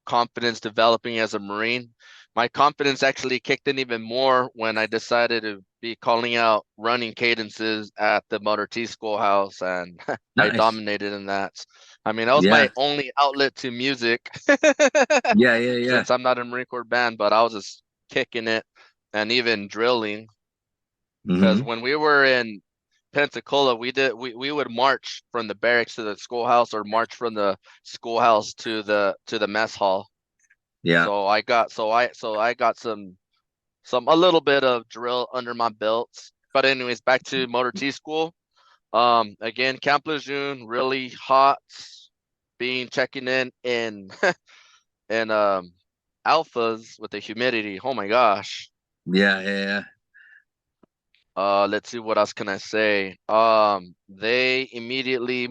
Speaker 2: confidence developing as a Marine. My confidence actually kicked in even more when I decided to be calling out running cadences at the Motor T schoolhouse, and I
Speaker 1: Nice.
Speaker 2: dominated in that. I mean, that was
Speaker 1: Yeah.
Speaker 2: my only outlet to music
Speaker 1: Yeah. Yeah. Yeah.
Speaker 2: since I'm not a Marine Corps band, but I was just kicking it and even drilling. Because
Speaker 1: Hmm.
Speaker 2: when we were in Pensacola, we would march from the barracks to the schoolhouse or march from the schoolhouse to the mess hall.
Speaker 1: Yeah.
Speaker 2: So I got some a little bit of drill under my belts. But anyways, back to Motor T school. Again, Camp Lejeune, really hot. being checking in and alphas with the humidity. Oh my gosh.
Speaker 1: Yeah, yeah,
Speaker 2: Let's see, what else can I say? They immediately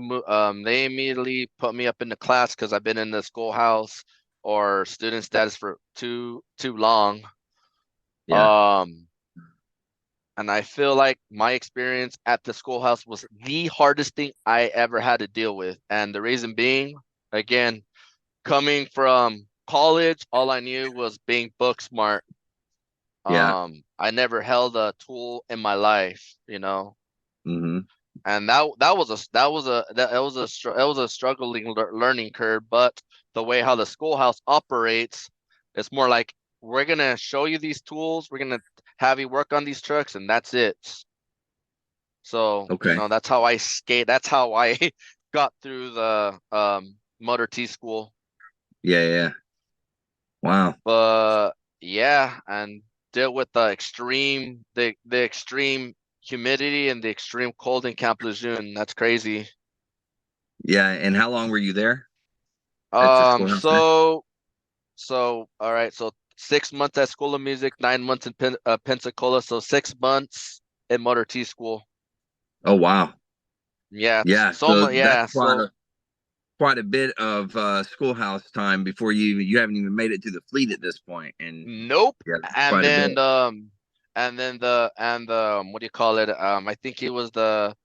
Speaker 2: put me up in the class because I've been in the schoolhouse or student status for too long.
Speaker 1: yeah.
Speaker 2: Um, and I feel like my experience at the schoolhouse was the hardest thing I ever had to deal with. And the reason being, again, coming from college, all I knew was being book smart.
Speaker 1: Yeah.
Speaker 2: I never held a tool in my life,
Speaker 1: Mm-hmm.
Speaker 2: and that was a struggling learning curve. But the way how the schoolhouse operates, it's more like we're gonna show you these tools, we're gonna have you work on these trucks, and that's it. So,
Speaker 1: Okay.
Speaker 2: that's how I skate. That's how I got through the Motor T school.
Speaker 1: Yeah, yeah. Wow.
Speaker 2: But yeah, and deal with the extreme humidity and the extreme cold in Camp Lejeune. That's crazy.
Speaker 1: Yeah. And how long were you there at the
Speaker 2: Um,
Speaker 1: schoolhouse there?
Speaker 2: so all right, so 6 months at School of Music, 9 months in Pensacola, so 6 months in Motor T school.
Speaker 1: Oh, wow.
Speaker 2: Yeah,
Speaker 1: Yeah. So that's
Speaker 2: yeah, so
Speaker 1: quite a bit of schoolhouse time before you haven't even made it to the fleet at this point, and
Speaker 2: nope.
Speaker 1: yeah,
Speaker 2: And
Speaker 1: quite a
Speaker 2: then
Speaker 1: bit.
Speaker 2: what do you call it? I think it was the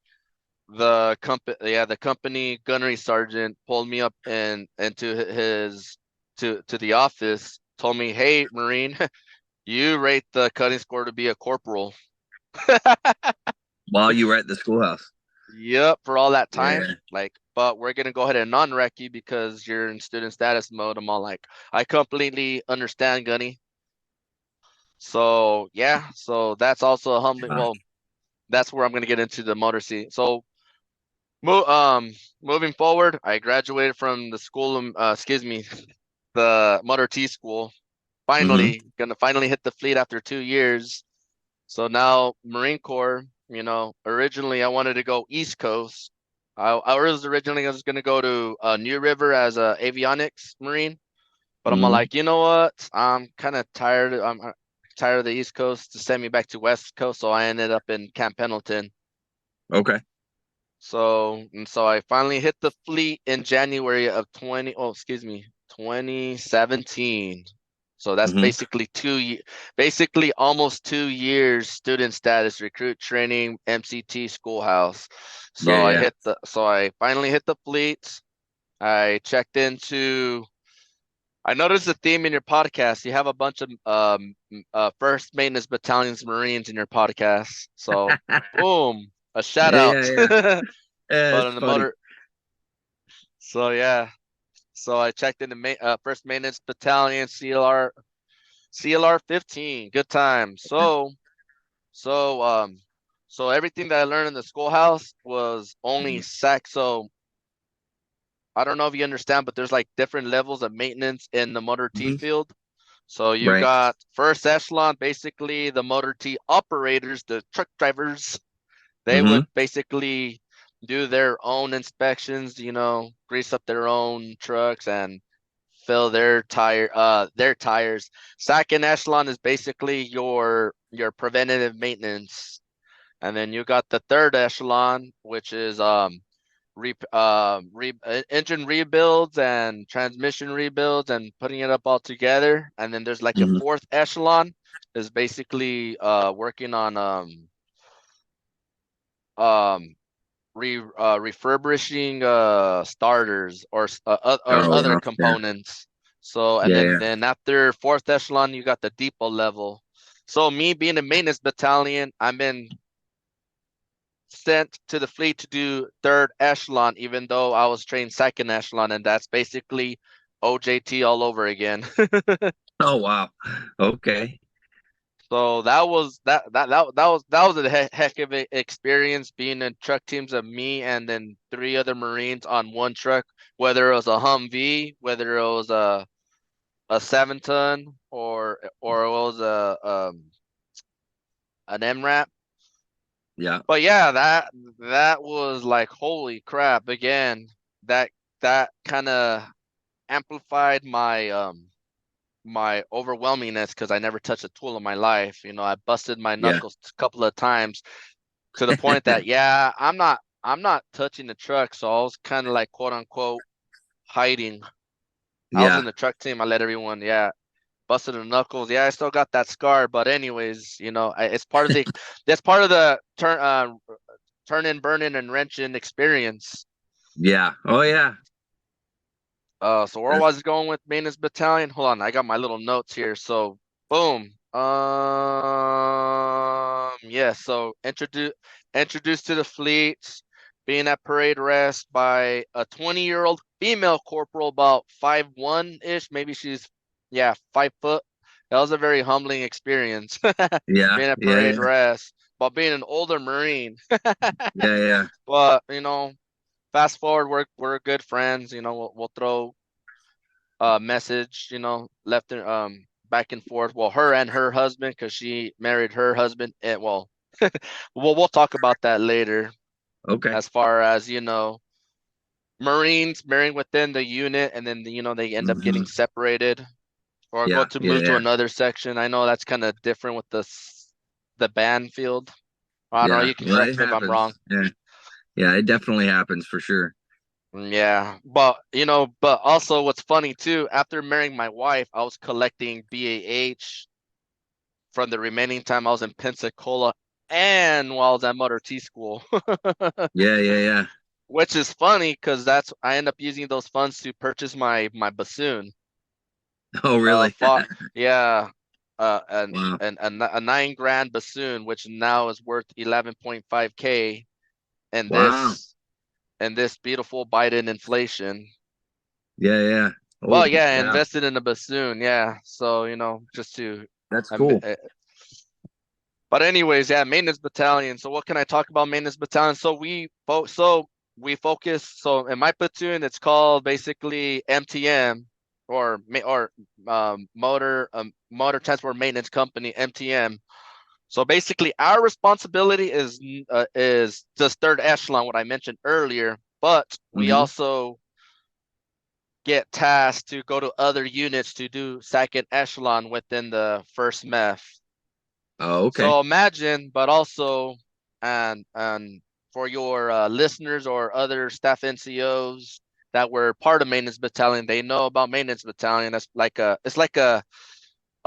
Speaker 2: company gunnery sergeant pulled me up and into his to the office, told me, "Hey, Marine, you rate the cutting score to be a corporal."
Speaker 1: While you were at the schoolhouse.
Speaker 2: Yep, for all that
Speaker 1: Yeah.
Speaker 2: time. Like, but we're gonna go ahead and non-rec you because you're in student status mode. I'm all like, I completely understand, Gunny. So yeah, so that's also a humbling.
Speaker 1: Wow.
Speaker 2: Well, that's where I'm gonna get into the motor seat. So Mo moving forward, I graduated from the school, excuse me, the Motor T school.
Speaker 1: Mm-hmm.
Speaker 2: Gonna finally hit the fleet after 2 years. So now Marine Corps, originally I wanted to go East Coast. I was gonna go to New River as a avionics Marine, but I'm
Speaker 1: Mm-hmm.
Speaker 2: like, you know what? I'm kind of tired. I'm tired of the East Coast to send me back to West Coast. So I ended up in Camp Pendleton.
Speaker 1: Okay.
Speaker 2: So I finally hit the fleet in January of 2017. So that's
Speaker 1: Mm-hmm.
Speaker 2: basically almost 2 years student status, recruit training, MCT schoolhouse.
Speaker 1: Yeah, yeah.
Speaker 2: So I finally hit the fleet. I checked into I noticed a theme in your podcast. You have a bunch of first maintenance battalions Marines in your podcast. So boom, a shout
Speaker 1: Yeah,
Speaker 2: out.
Speaker 1: yeah, yeah. Yeah,
Speaker 2: But
Speaker 1: it's
Speaker 2: on the
Speaker 1: funny.
Speaker 2: motor, so yeah. So I checked into First Maintenance Battalion, CLR 15. Good time. So so everything that I learned in the schoolhouse was only
Speaker 1: Mhm.
Speaker 2: SAC. So I don't know if you understand, but there's like different levels of maintenance in the motor T
Speaker 1: Mhm.
Speaker 2: field. So you
Speaker 1: Right.
Speaker 2: got first echelon, basically the motor T operators, the truck drivers. They
Speaker 1: Mm-hmm.
Speaker 2: would basically do their own inspections, grease up their own trucks and fill their tires. Second echelon is basically your preventative maintenance. And then you got the third echelon, which is engine rebuilds and transmission rebuilds and putting it up all together. And then there's like a
Speaker 1: Mm-hmm.
Speaker 2: fourth echelon is basically working on um refurbishing starters or
Speaker 1: Oh,
Speaker 2: other
Speaker 1: wow. Yeah.
Speaker 2: components. So and
Speaker 1: Yeah,
Speaker 2: then
Speaker 1: yeah.
Speaker 2: then after fourth echelon you got the depot level. So me being a maintenance battalion, I'm been sent to the fleet to do third echelon, even though I was trained second echelon, and that's basically OJT all over again.
Speaker 1: Oh, wow. Okay.
Speaker 2: So that was a heck of an experience being in truck teams of me and then three other Marines on one truck, whether it was a Humvee, whether it was a 7 ton or it was an MRAP.
Speaker 1: Yeah.
Speaker 2: But yeah, that was like holy crap. Again, that that kind of amplified my overwhelmingness because I never touched a tool in my life. I busted my
Speaker 1: Yeah.
Speaker 2: knuckles a couple of times to the point that yeah, I'm not touching the truck. So I was kind of like quote unquote hiding. I was
Speaker 1: Yeah.
Speaker 2: in the truck team. I let everyone, yeah, busted the knuckles. Yeah, I still got that scar, but anyways, it's part of the that's part of the turning, burning, and wrenching experience.
Speaker 1: Yeah. Oh yeah.
Speaker 2: So where
Speaker 1: That's
Speaker 2: was going with maintenance battalion? Hold on, I got my little notes here. So boom. Yeah, so introduced to the fleet, being at parade rest by a 20-year-old female corporal, about 5'1" ish, maybe she's, yeah, 5 foot. That was a very humbling experience,
Speaker 1: yeah.
Speaker 2: being at
Speaker 1: Yeah.
Speaker 2: parade
Speaker 1: Yeah.
Speaker 2: rest, but being an older Marine.
Speaker 1: Yeah. Yeah.
Speaker 2: But fast forward, we're good friends. We'll throw message, left and back and forth. Well, her and her husband, because she married her husband. And well, we'll talk about that later.
Speaker 1: Okay.
Speaker 2: As far as Marines marrying within the unit, and then they end up getting
Speaker 1: Hmm.
Speaker 2: separated or go
Speaker 1: Yeah.
Speaker 2: to
Speaker 1: Yeah.
Speaker 2: move to
Speaker 1: Yeah.
Speaker 2: another section. I know that's kind of different with the band field. I don't know.
Speaker 1: Yeah.
Speaker 2: You can
Speaker 1: Well,
Speaker 2: correct
Speaker 1: it
Speaker 2: me if I'm wrong.
Speaker 1: happens. Yeah. Yeah. It definitely happens for sure.
Speaker 2: Yeah, but also what's funny too, after marrying my wife, I was collecting BAH from the remaining time I was in Pensacola and while I was at Motor T school,
Speaker 1: Yeah. Yeah. Yeah.
Speaker 2: which is funny because I end up using those funds to purchase my bassoon.
Speaker 1: Oh, really?
Speaker 2: Fought, yeah, an,
Speaker 1: Wow.
Speaker 2: an a 9 grand bassoon, which now is worth 11.5K, and
Speaker 1: Wow.
Speaker 2: this beautiful Biden inflation.
Speaker 1: Yeah. Yeah.
Speaker 2: Well,
Speaker 1: Holy
Speaker 2: yeah, I
Speaker 1: cow.
Speaker 2: invested in a bassoon, yeah. So just to
Speaker 1: That's
Speaker 2: um,
Speaker 1: cool.
Speaker 2: uh, But anyways, yeah, maintenance battalion. So what can I talk about maintenance battalion? So we focus. So in my platoon, it's called basically MTM or motor transport maintenance company MTM. So basically, our responsibility is just third echelon, what I mentioned earlier. But we
Speaker 1: Hmm.
Speaker 2: also get tasked to go to other units to do second echelon within the first MEF.
Speaker 1: Oh, okay.
Speaker 2: So imagine, but also, and for your listeners or other staff NCOs that were part of maintenance battalion, they know about maintenance battalion. It's like a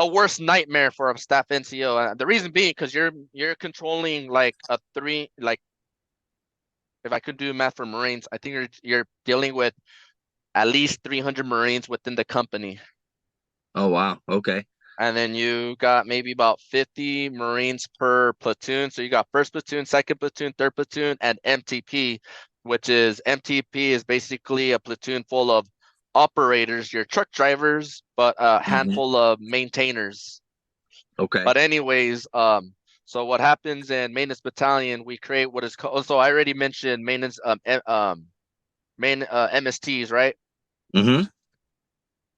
Speaker 2: worst nightmare for a staff NCO. The reason being because you're controlling like a three, like if I could do math for Marines, I think you're dealing with at least 300 Marines within the company.
Speaker 1: Oh, wow. Okay.
Speaker 2: And then you got maybe about 50 Marines per platoon. So you got first platoon, second platoon, third platoon, and MTP, which is MTP is basically a platoon full of operators, your truck drivers, but a
Speaker 1: Hmm.
Speaker 2: handful of maintainers.
Speaker 1: Okay.
Speaker 2: But anyways, so what happens in maintenance battalion, we create what is called. So I already mentioned maintenance, main MSTs, right?
Speaker 1: Hmm.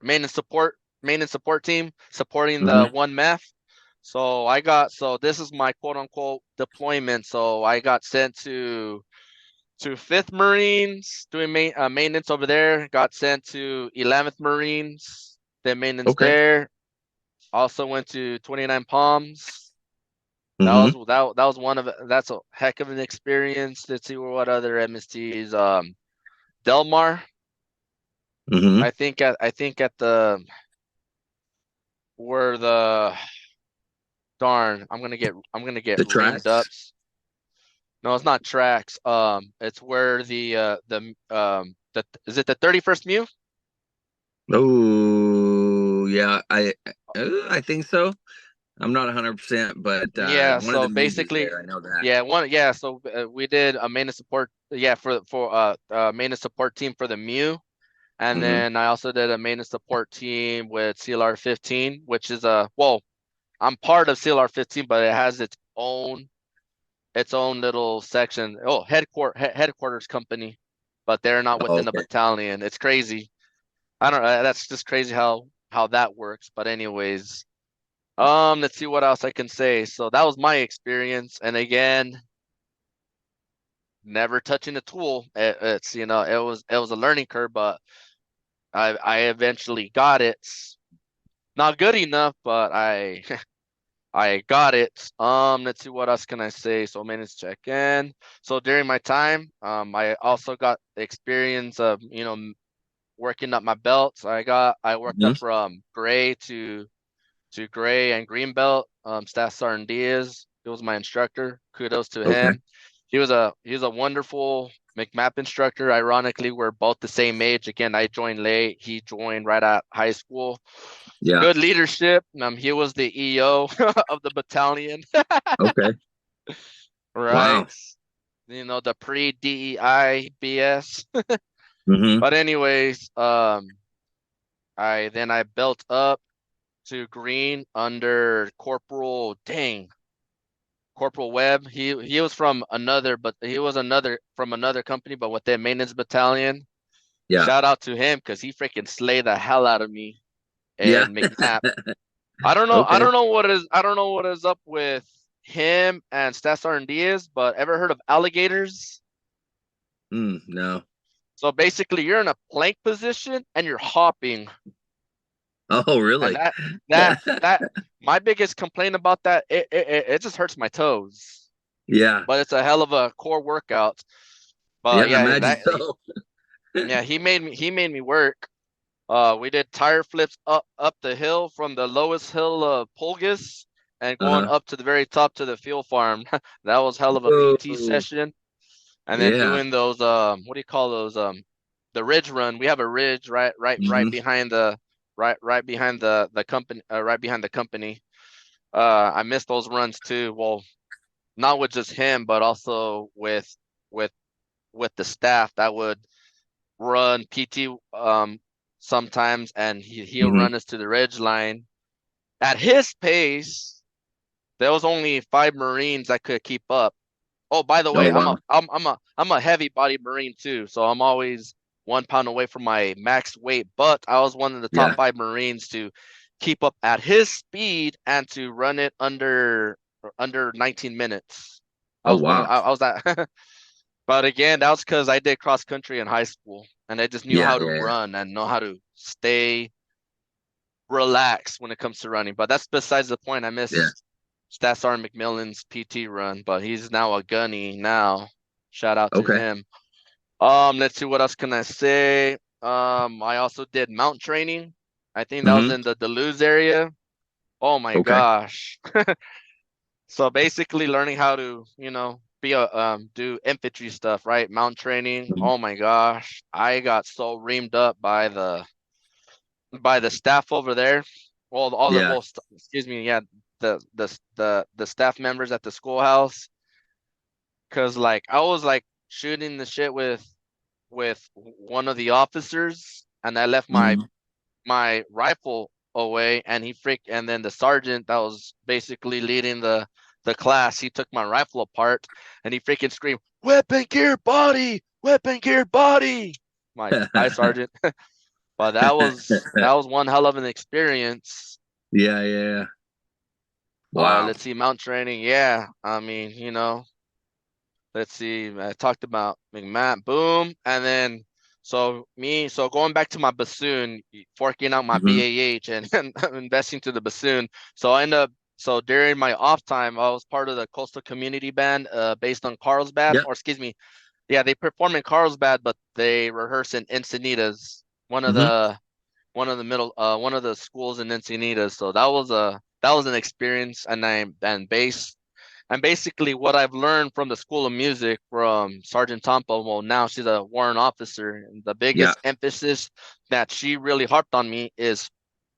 Speaker 2: Maintenance support team supporting the
Speaker 1: Hmm.
Speaker 2: one MEF. So this is my quote unquote deployment. So I got sent to 5th Marines doing maintenance over there. Got sent to 11th Marines, then maintenance
Speaker 1: Okay.
Speaker 2: there. Also went to 29 Palms.
Speaker 1: Hmm.
Speaker 2: That was that's a heck of an experience. Let's see what other MSTs. Delmar.
Speaker 1: Hmm.
Speaker 2: I think at the where the darn, I'm gonna get
Speaker 1: The
Speaker 2: ringed up.
Speaker 1: tracks.
Speaker 2: No, it's not tracks. It's where the is it the 31st Mew?
Speaker 1: Oh, yeah. I think so. I'm not 100%, but
Speaker 2: Yeah.
Speaker 1: one of the
Speaker 2: So
Speaker 1: mews is
Speaker 2: basically,
Speaker 1: there. I know that.
Speaker 2: yeah, one, yeah. So we did a maintenance support, yeah, for maintenance support team for the Mew, and
Speaker 1: Hmm.
Speaker 2: then I also did a maintenance support team with CLR 15, which is a well, I'm part of CLR 15, but it has its own little section. Oh, headquarters company, but they're not
Speaker 1: Oh,
Speaker 2: within the
Speaker 1: okay.
Speaker 2: battalion. It's crazy. I don't know. That's just crazy how that works. But anyways, let's see what else I can say. So that was my experience, and again, never touching a tool. It's it was a learning curve, but I eventually got it. Not good enough, but I I got it. Let's see, what else can I say? So minutes check in. So during my time, I also got the experience of working up my belts. I worked
Speaker 1: Hmm.
Speaker 2: up from gray to gray and green belt. Staff Sergeant Diaz, he was my instructor. Kudos to
Speaker 1: Okay.
Speaker 2: him. He was a wonderful McMap instructor. Ironically, we're both the same age. Again, I joined late. He joined right at high school.
Speaker 1: Yeah.
Speaker 2: Good leadership. He was the EO of the battalion,
Speaker 1: Okay.
Speaker 2: right?
Speaker 1: Wow.
Speaker 2: The pre-DEI BS.
Speaker 1: Hmm.
Speaker 2: But anyways, I built up to green under Corporal Webb. He was from another, but he was another from another company, but with their maintenance battalion.
Speaker 1: Yeah.
Speaker 2: Shout out to him because he freaking slayed the hell out of me
Speaker 1: Yeah.
Speaker 2: in McMap. I don't know. I
Speaker 1: Okay.
Speaker 2: don't know what is. I don't know what is up with him and Stats Diaz. But ever heard of alligators?
Speaker 1: No.
Speaker 2: So basically, you're in a plank position and you're hopping,
Speaker 1: Oh,
Speaker 2: and
Speaker 1: really?
Speaker 2: that my biggest complaint about that, it just hurts my toes.
Speaker 1: Yeah.
Speaker 2: But it's a hell of a core workout.
Speaker 1: Yeah,
Speaker 2: But
Speaker 1: I
Speaker 2: yeah,
Speaker 1: imagine so.
Speaker 2: yeah, he made me work. We did tire flips up the hill from the lowest hill of Pulgus and going
Speaker 1: Uh-huh.
Speaker 2: up to the very top to the fuel farm. That was hell of a PT
Speaker 1: Whoa.
Speaker 2: session. And then
Speaker 1: Yeah.
Speaker 2: doing those what do you call those the ridge run. We have a ridge right
Speaker 1: Hmm.
Speaker 2: behind right behind the company right behind the company. I missed those runs too. Well, not with just him, but also with with the staff that would run PT sometimes, and he'll
Speaker 1: Hmm.
Speaker 2: run us to the ridge line at his pace. There was only 5 Marines that could keep up. Oh, by the
Speaker 1: Oh,
Speaker 2: way,
Speaker 1: wow.
Speaker 2: I'm a heavy body Marine too, so I'm always 1 pound away from my max weight. But I was one of the top
Speaker 1: Yeah.
Speaker 2: 5 Marines to keep up at his speed and to run it under 19 minutes. I
Speaker 1: Oh,
Speaker 2: was one of
Speaker 1: wow.
Speaker 2: I was that. But again, that was because I did cross country in high school, and I just knew
Speaker 1: Yeah,
Speaker 2: how to
Speaker 1: yeah, yeah.
Speaker 2: run and know how to stay relaxed when it comes to running. But that's besides the point. I
Speaker 1: Yeah.
Speaker 2: miss Stats R McMillan's PT run, but he's now a gunny now. Shout out to
Speaker 1: Okay.
Speaker 2: him. Let's see, what else can I say? I also did mount training. I think that was
Speaker 1: Hmm.
Speaker 2: in the Duluth area. Oh my
Speaker 1: Okay.
Speaker 2: gosh. So basically learning how to, be a do infantry stuff, right? Mount training.
Speaker 1: Mhm.
Speaker 2: Oh my gosh. I got so reamed up by the staff over there. Well,
Speaker 1: Yeah.
Speaker 2: excuse me, yeah, the staff members at the schoolhouse. Cause like I was like shooting the shit with one of the officers, and I left my
Speaker 1: Hmm.
Speaker 2: my rifle away, and and then the sergeant that was basically leading the class, he took my rifle apart, and he freaking screamed, "Weapon gear body, weapon gear body!" I'm like, "Hi, sergeant." But that was one hell of an experience.
Speaker 1: Yeah, yeah. Wow.
Speaker 2: Let's see, mount training. Yeah, I mean, let's see. I talked about McMahon, boom, and then so going back to my bassoon, forking out my
Speaker 1: Hmm.
Speaker 2: BAH and investing to the bassoon. So I end up so during my off time, I was part of the Coastal Community Band, based on Carlsbad,
Speaker 1: Yep.
Speaker 2: or excuse me, yeah, they perform in Carlsbad, but they rehearse in Encinitas, one of
Speaker 1: Hmm.
Speaker 2: the one of the schools in Encinitas. So that was an experience, and basically what I've learned from the School of Music from Sergeant Tompa. Well, now she's a warrant officer, and the
Speaker 1: Yeah.
Speaker 2: biggest emphasis that she really harped on me is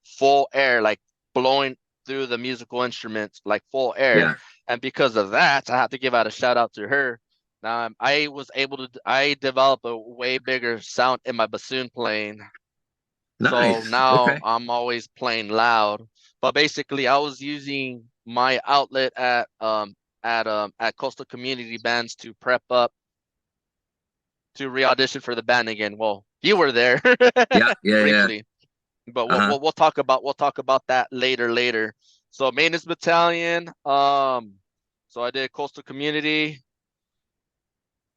Speaker 2: full air, like blowing through the musical instruments, like full air.
Speaker 1: Yeah.
Speaker 2: And because of that, I have to give out a shout out to her. I developed a way bigger sound in my bassoon playing. So
Speaker 1: Nice.
Speaker 2: now
Speaker 1: Okay.
Speaker 2: I'm always playing loud. But basically, I was using my outlet at Coastal Community Bands to prep up to re-audition for the band again. Well, you were there
Speaker 1: Yeah, yeah, yeah.
Speaker 2: briefly, but we'll,
Speaker 1: Uh-huh.
Speaker 2: we'll we'll talk about that later. So maintenance battalion. So I did Coastal Community.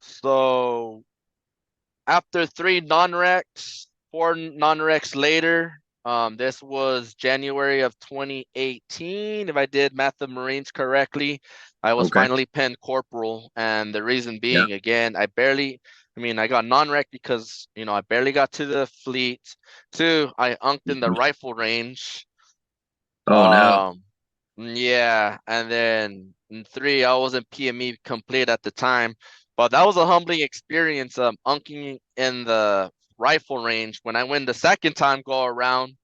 Speaker 2: So after three non-recs, four non-recs later, this was January of 2018. If I did Math of Marines correctly, I was
Speaker 1: Okay.
Speaker 2: finally penned corporal. And the reason
Speaker 1: Yeah.
Speaker 2: being, again, I got non-rec because, I barely got to the fleet. Two, I unked in the
Speaker 1: Mhm.
Speaker 2: rifle range.
Speaker 1: Oh no.
Speaker 2: Um, yeah, and then three, I wasn't PME complete at the time, but that was a humbling experience. Unking in the rifle range. When I went the second time go around,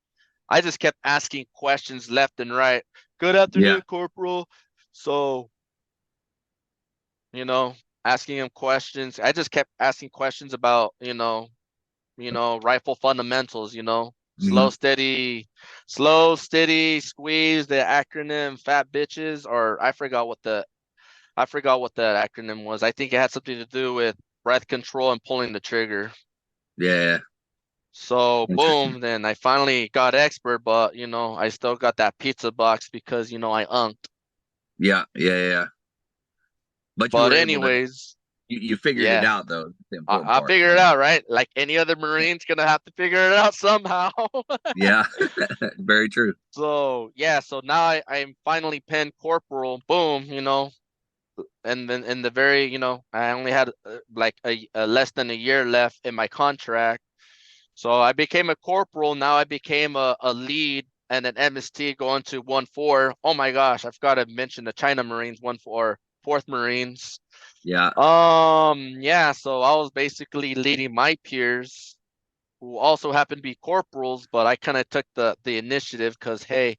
Speaker 2: I just kept asking questions left and right. Good
Speaker 1: Yeah.
Speaker 2: afternoon, Corporal. So, you know, asking him questions. I just kept asking questions about, rifle fundamentals,
Speaker 1: Hmm.
Speaker 2: slow, steady, squeeze, the acronym fat bitches, or I forgot what that acronym was. I think it had something to do with breath control and pulling the trigger.
Speaker 1: Yeah.
Speaker 2: So
Speaker 1: Interesting.
Speaker 2: boom, then I finally got expert, but I still got that pizza box because I unked.
Speaker 1: Yeah. Yeah. Yeah. But you
Speaker 2: But
Speaker 1: were able to.
Speaker 2: anyways,
Speaker 1: You figured it
Speaker 2: yeah,
Speaker 1: out though. That's the important
Speaker 2: I
Speaker 1: part.
Speaker 2: figured it out, right? Like any other Marine's gonna have to figure it out somehow.
Speaker 1: Yeah. Very true.
Speaker 2: So yeah, so now I'm finally penned corporal. Boom, and then in the very, I only had like a less than a year left in my contract. So I became a corporal. Now I became a lead and an MST going to 1-4. Oh my gosh, I forgot to mention the China Marines 1-4, 4th Marines.
Speaker 1: Yeah.
Speaker 2: Yeah, so I was basically leading my peers who also happened to be corporals, but I kind of took the initiative because hey,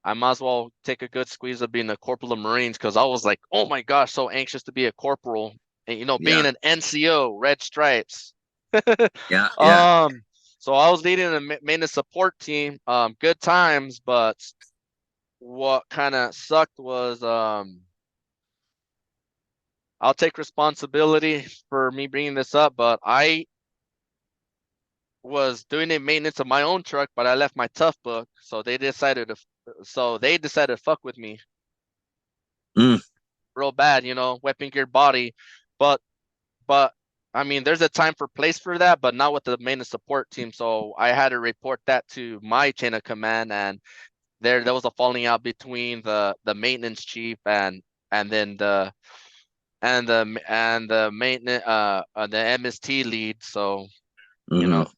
Speaker 2: I might as well take a good squeeze of being a corporal of Marines because I was like, oh my gosh, so anxious to be a corporal. And being
Speaker 1: Yeah.
Speaker 2: an NCO, red stripes.
Speaker 1: Yeah. Yeah.
Speaker 2: Um, so I was leading a maintenance support team. Good times, but what kind of sucked was I'll take responsibility for me bringing this up, but I was doing the maintenance of my own truck, but I left my tough book, so they decided to fuck with me
Speaker 1: Mm.
Speaker 2: real bad, weapon geared body, but but I mean, there's a time for place for that, but not with the maintenance support team. So I had to report that to my chain of command, and there was a falling out between the maintenance chief and then the maintenance the MST lead. So you
Speaker 1: Hmm.
Speaker 2: know,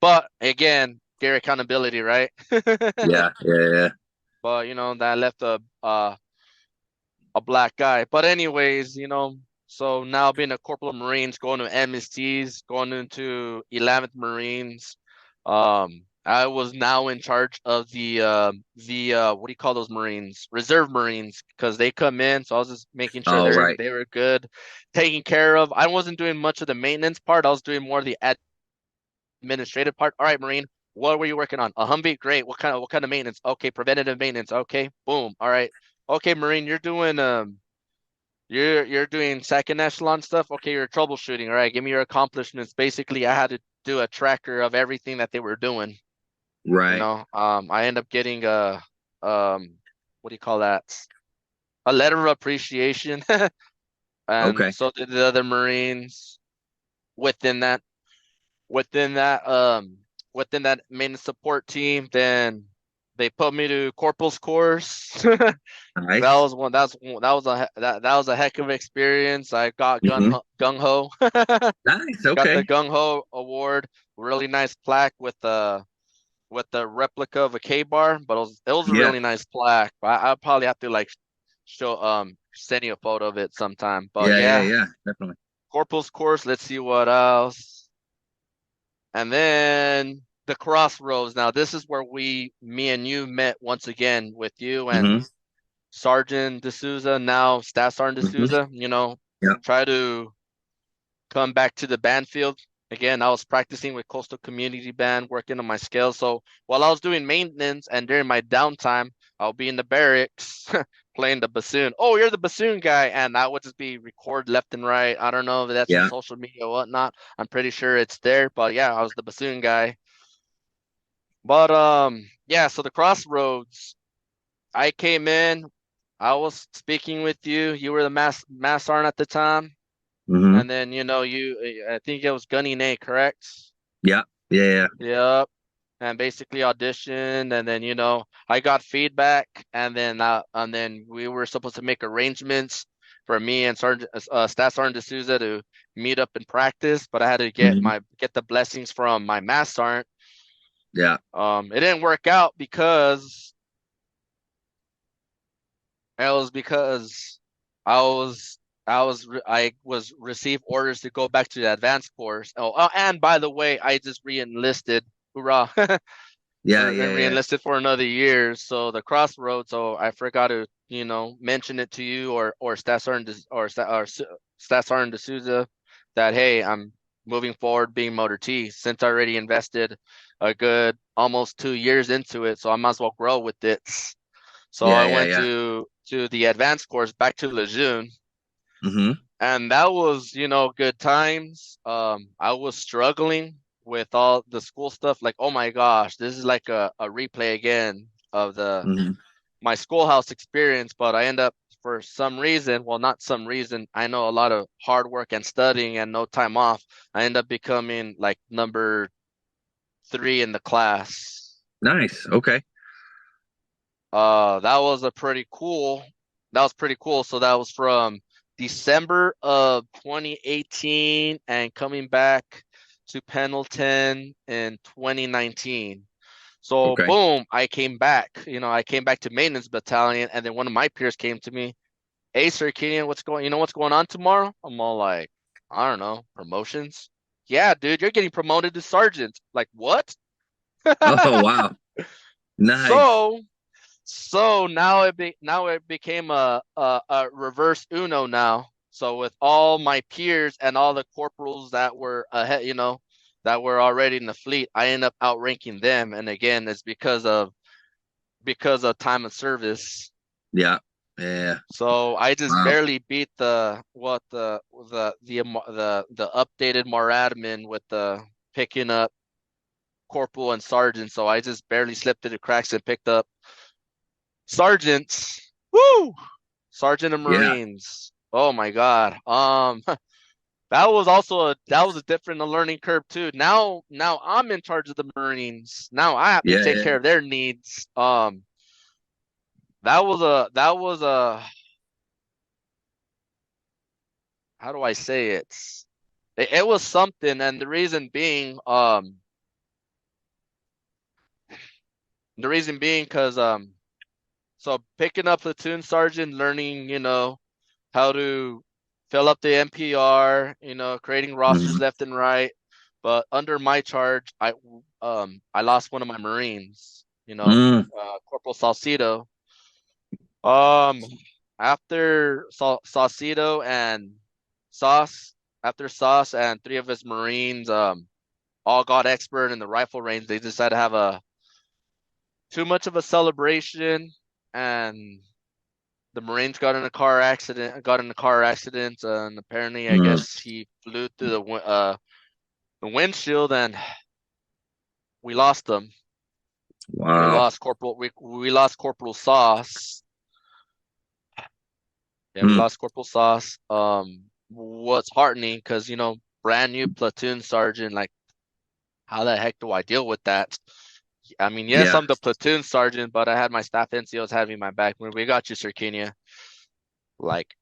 Speaker 2: but again, gear accountability, right?
Speaker 1: Yeah. Yeah. Yeah.
Speaker 2: But that left a black guy. But anyways, so now being a corporal of Marines, going to MSTs, going into 11th Marines, I was now in charge of the what do you call those Marines? Reserve Marines, because they come in. So I was just making sure
Speaker 1: Oh,
Speaker 2: they
Speaker 1: right.
Speaker 2: they were good, taken care of. I wasn't doing much of the maintenance part. I was doing more of the administrative part. All right, Marine, what were you working on? A Humvee, great. What kind of maintenance? Okay, preventative maintenance. Okay, boom. All right. Okay, Marine, you're doing second echelon stuff. Okay, you're troubleshooting. All right, give me your accomplishments. Basically, I had to do a tracker of everything that they were doing.
Speaker 1: Right.
Speaker 2: I end up getting what do you call that? A letter of appreciation, and
Speaker 1: Okay.
Speaker 2: so did the other Marines within that within that um within that main support team. Then they put me to corporal's course. That
Speaker 1: Nice.
Speaker 2: was one. That was a heck of an experience. I got
Speaker 1: Hmm.
Speaker 2: gung ho.
Speaker 1: Nice.
Speaker 2: Got the
Speaker 1: Okay.
Speaker 2: gung ho award. Really nice plaque with the replica of a K bar, but it was a
Speaker 1: Yeah.
Speaker 2: really nice plaque. I'll probably have to like show send you a photo of it sometime. But
Speaker 1: Yeah. Yeah.
Speaker 2: yeah,
Speaker 1: Yeah. Definitely.
Speaker 2: corporal's course. Let's see what else. And then the crossroads. Now this is where me and you met once again with you and
Speaker 1: Hmm.
Speaker 2: Sergeant D'Souza, now Staff Sergeant
Speaker 1: Hmm.
Speaker 2: D'Souza,
Speaker 1: Yeah.
Speaker 2: try to come back to the band field. Again, I was practicing with Coastal Community Band, working on my skills. So while I was doing maintenance and during my downtime, I'll be in the barracks playing the bassoon. Oh, you're the bassoon guy. And I would just be recorded left and right. I don't know if that's on
Speaker 1: Yeah.
Speaker 2: social media or whatnot. I'm pretty sure it's there. But yeah, I was the bassoon guy. But yeah, so the crossroads, I came in, I was speaking with you. You were the mass sergeant at the time.
Speaker 1: Mm-hmm.
Speaker 2: and then I think it was Gunny Nay, correct?
Speaker 1: Yeah. Yeah. Yeah.
Speaker 2: Yep. And basically auditioned, and then I got feedback, and then we were supposed to make arrangements for me and Staff Sergeant D'Souza to meet up and practice, but I had to
Speaker 1: Mm-hmm.
Speaker 2: get the blessings from my master sergeant.
Speaker 1: Yeah.
Speaker 2: It didn't work out because I was received orders to go back to the advanced course. And by the way, I just re-enlisted. Hoorah!
Speaker 1: Yeah.
Speaker 2: And
Speaker 1: Yeah. Yeah.
Speaker 2: re-enlisted for another year. So the crossroads. So I forgot to mention it to you or Staff Sergeant Staff Sergeant D'Souza that hey, I'm moving forward being Motor T since I already invested a good almost 2 years into it. So I might as well grow with it. So
Speaker 1: Yeah.
Speaker 2: I
Speaker 1: Yeah.
Speaker 2: went
Speaker 1: Yeah.
Speaker 2: to the advanced course back to Lejeune,
Speaker 1: Mm-hmm.
Speaker 2: and that was, good times. I was struggling with all the school stuff. Like, oh my gosh, this is like a replay again of the
Speaker 1: Mm-hmm.
Speaker 2: my schoolhouse experience. But I end up for some reason, well, not some reason, I know a lot of hard work and studying and no time off. I end up becoming like number 3 in the class.
Speaker 1: Nice. Okay.
Speaker 2: That was a pretty cool. That was pretty cool. So that was from December of 2018 and coming back to Pendleton in 2019. So
Speaker 1: Okay.
Speaker 2: boom, I came back. I came back to maintenance battalion, and then one of my peers came to me, "Hey, Serquinia, what's going on tomorrow?" I'm all like, "I don't know, promotions." "Yeah, dude, you're getting promoted to sergeant." Like, what?
Speaker 1: Oh wow. Nice.
Speaker 2: So now it became a reverse Uno now. So with all my peers and all the corporals that were ahead, that were already in the fleet, I end up outranking them. And again, it's because of time of service.
Speaker 1: Yeah. Yeah.
Speaker 2: So I just
Speaker 1: Wow.
Speaker 2: barely beat the updated Moradmin with the picking up corporal and sergeant. So I just barely slipped through the cracks and picked up sergeants. Woo! Sergeant of
Speaker 1: Yeah.
Speaker 2: Marines. Oh my God. That was a different learning curve too. Now I'm in charge of the Marines. Now I have to
Speaker 1: Yeah.
Speaker 2: take
Speaker 1: Yeah.
Speaker 2: care of their needs. That was a how do I say it? It was something, and the reason being because so picking up platoon sergeant, learning how to fill up the NPR, creating rosters
Speaker 1: Mm-hmm.
Speaker 2: left and right. But under my charge, I lost one of my Marines,
Speaker 1: Mm.
Speaker 2: Corporal Salcido. Um, after Salcido and Sauce, after Sauce and 3 of his Marines, all got expert in the rifle range, they decided to have a too much of a celebration, and the Marines got in a car accident, and apparently, I
Speaker 1: Mm.
Speaker 2: guess he flew through the windshield, and we lost them.
Speaker 1: Wow.
Speaker 2: We lost Corporal Sauce. Yeah, we
Speaker 1: Mm.
Speaker 2: lost Corporal Sauce. What's heartening because brand new platoon sergeant. Like, how the heck do I deal with that? I mean, yes,
Speaker 1: Yeah.
Speaker 2: I'm the platoon sergeant, but I had my staff NCOs having my back. We got you, Serquinia. Like,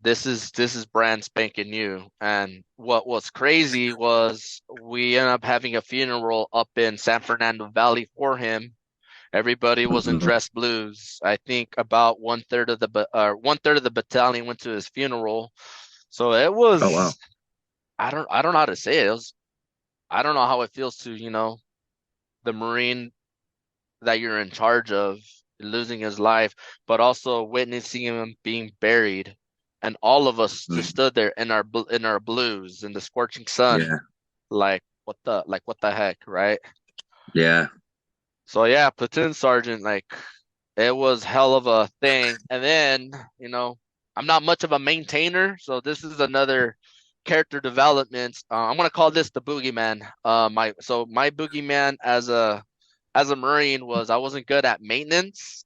Speaker 2: this is brand spanking new. And what was crazy was we ended up having a funeral up in San Fernando Valley for him. Everybody was in
Speaker 1: Mhm.
Speaker 2: dress blues. I think about 1/3 of the battalion went to his funeral. So it
Speaker 1: Oh wow.
Speaker 2: was I don't know how to say it. I don't know how it feels to, the Marine that you're in charge of losing his life, but also witnessing him being buried, and all of us just
Speaker 1: Mm.
Speaker 2: stood there in our blues in the scorching sun,
Speaker 1: Yeah.
Speaker 2: like what the heck, right?
Speaker 1: Yeah.
Speaker 2: So yeah, platoon sergeant, like it was hell of a thing. And then, I'm not much of a maintainer, so this is another character development. I'm gonna call this the boogeyman. My boogeyman as a Marine was I wasn't good at maintenance.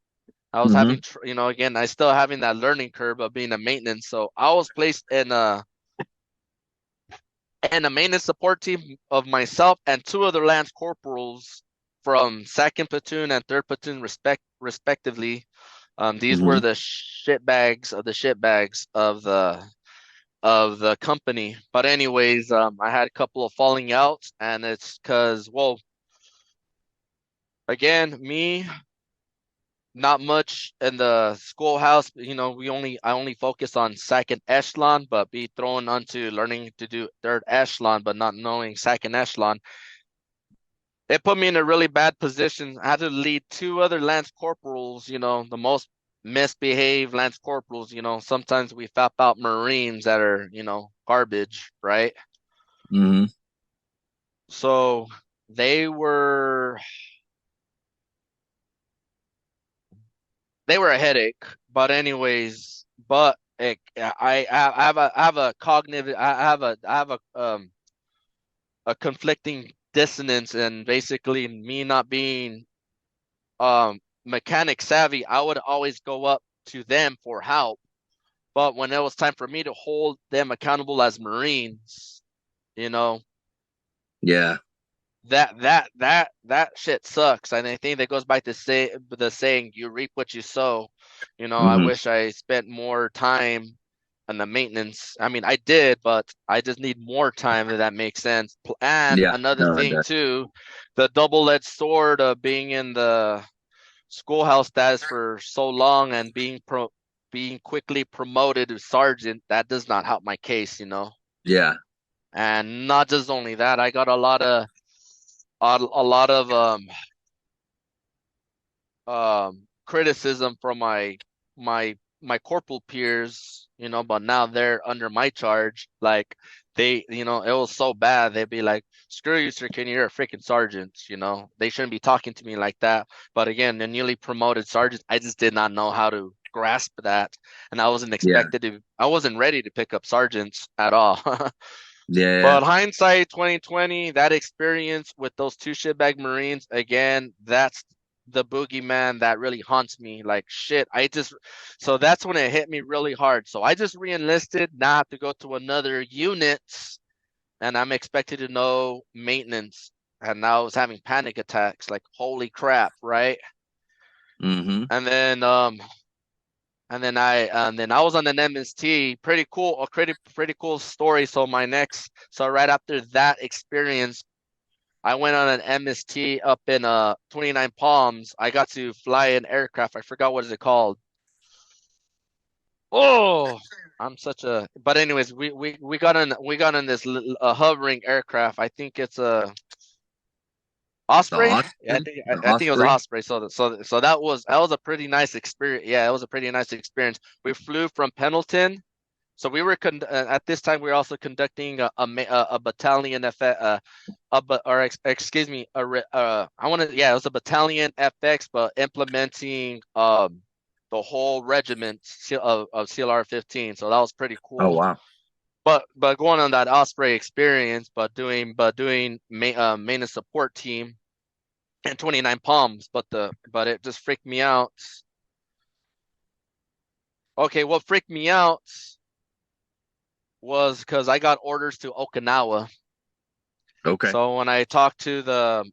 Speaker 2: I was
Speaker 1: Mm-hmm.
Speaker 2: having, again, I still having that learning curve of being a maintenance. So I was placed in and a maintenance support team of myself and two other lance corporals from second platoon and third platoon respectively. These were
Speaker 1: Hmm.
Speaker 2: the shitbags of the shitbags of the company. But anyways, I had a couple of falling outs, and it's because, well, again, me not much in the schoolhouse. I only focus on second echelon, but be thrown onto learning to do third echelon, but not knowing second echelon. It put me in a really bad position. I had to lead two other lance corporals, the most misbehaved lance corporals. Sometimes we fap out Marines that are, garbage, right?
Speaker 1: Hmm.
Speaker 2: So they were they were a headache. But anyways, I have a cognitive I have a conflicting dissonance, and basically me not being mechanic savvy, I would always go up to them for help. But when it was time for me to hold them accountable as Marines, you know,
Speaker 1: Yeah.
Speaker 2: that shit sucks. And I think that goes back to the saying, you reap what you sow. I
Speaker 1: Hmm.
Speaker 2: wish I spent more time on the maintenance. I mean, I did, but I just need more time, if that makes sense. And
Speaker 1: Yeah.
Speaker 2: another
Speaker 1: No, it
Speaker 2: thing
Speaker 1: does.
Speaker 2: too, the double-edged sword of being in the schoolhouse status for so long and being quickly promoted to sergeant, that does not help my case.
Speaker 1: Yeah.
Speaker 2: And not just only that, I got a lot of criticism from my corporal peers, but now they're under my charge. Like, it was so bad. They'd be like, "Screw you, Serquinia, you're a freaking sergeant." They shouldn't be talking to me like that. But again, the newly promoted sergeant, I just did not know how to grasp that, and
Speaker 1: Yeah.
Speaker 2: I wasn't ready to pick up sergeants at all.
Speaker 1: Yeah.
Speaker 2: But hindsight 2020, that experience with those two shitbag Marines, again, that's the boogeyman that really haunts me. Like, shit, so that's when it hit me really hard. So I just re-enlisted, now have to go to another unit, and I'm expected to know maintenance. And now I was having panic attacks, like, holy crap, right?
Speaker 1: Hmm.
Speaker 2: And then I was on an MST. Pretty cool, a pretty cool story. So right after that experience, I went on an MST up in 29 Palms. I got to fly an aircraft. I forgot what is it called. Oh, but anyways, we got on this hovering aircraft. I think it's a
Speaker 1: The
Speaker 2: Osprey. Yeah,
Speaker 1: Osprey. The
Speaker 2: I think it was a
Speaker 1: Osprey.
Speaker 2: Osprey. So that was a pretty nice experience. Yeah, it was a pretty nice experience. We flew from Pendleton. So at this time we were also conducting a battalion excuse me, it was a battalion FX, but implementing the whole regiment of CLR 15. So that was pretty
Speaker 1: Oh
Speaker 2: cool.
Speaker 1: wow.
Speaker 2: But going on that Osprey experience, but doing maintenance support team and 29 Palms, but it just freaked me out. Okay, what freaked me out was because I got orders to Okinawa.
Speaker 1: Okay.
Speaker 2: So when I talked to the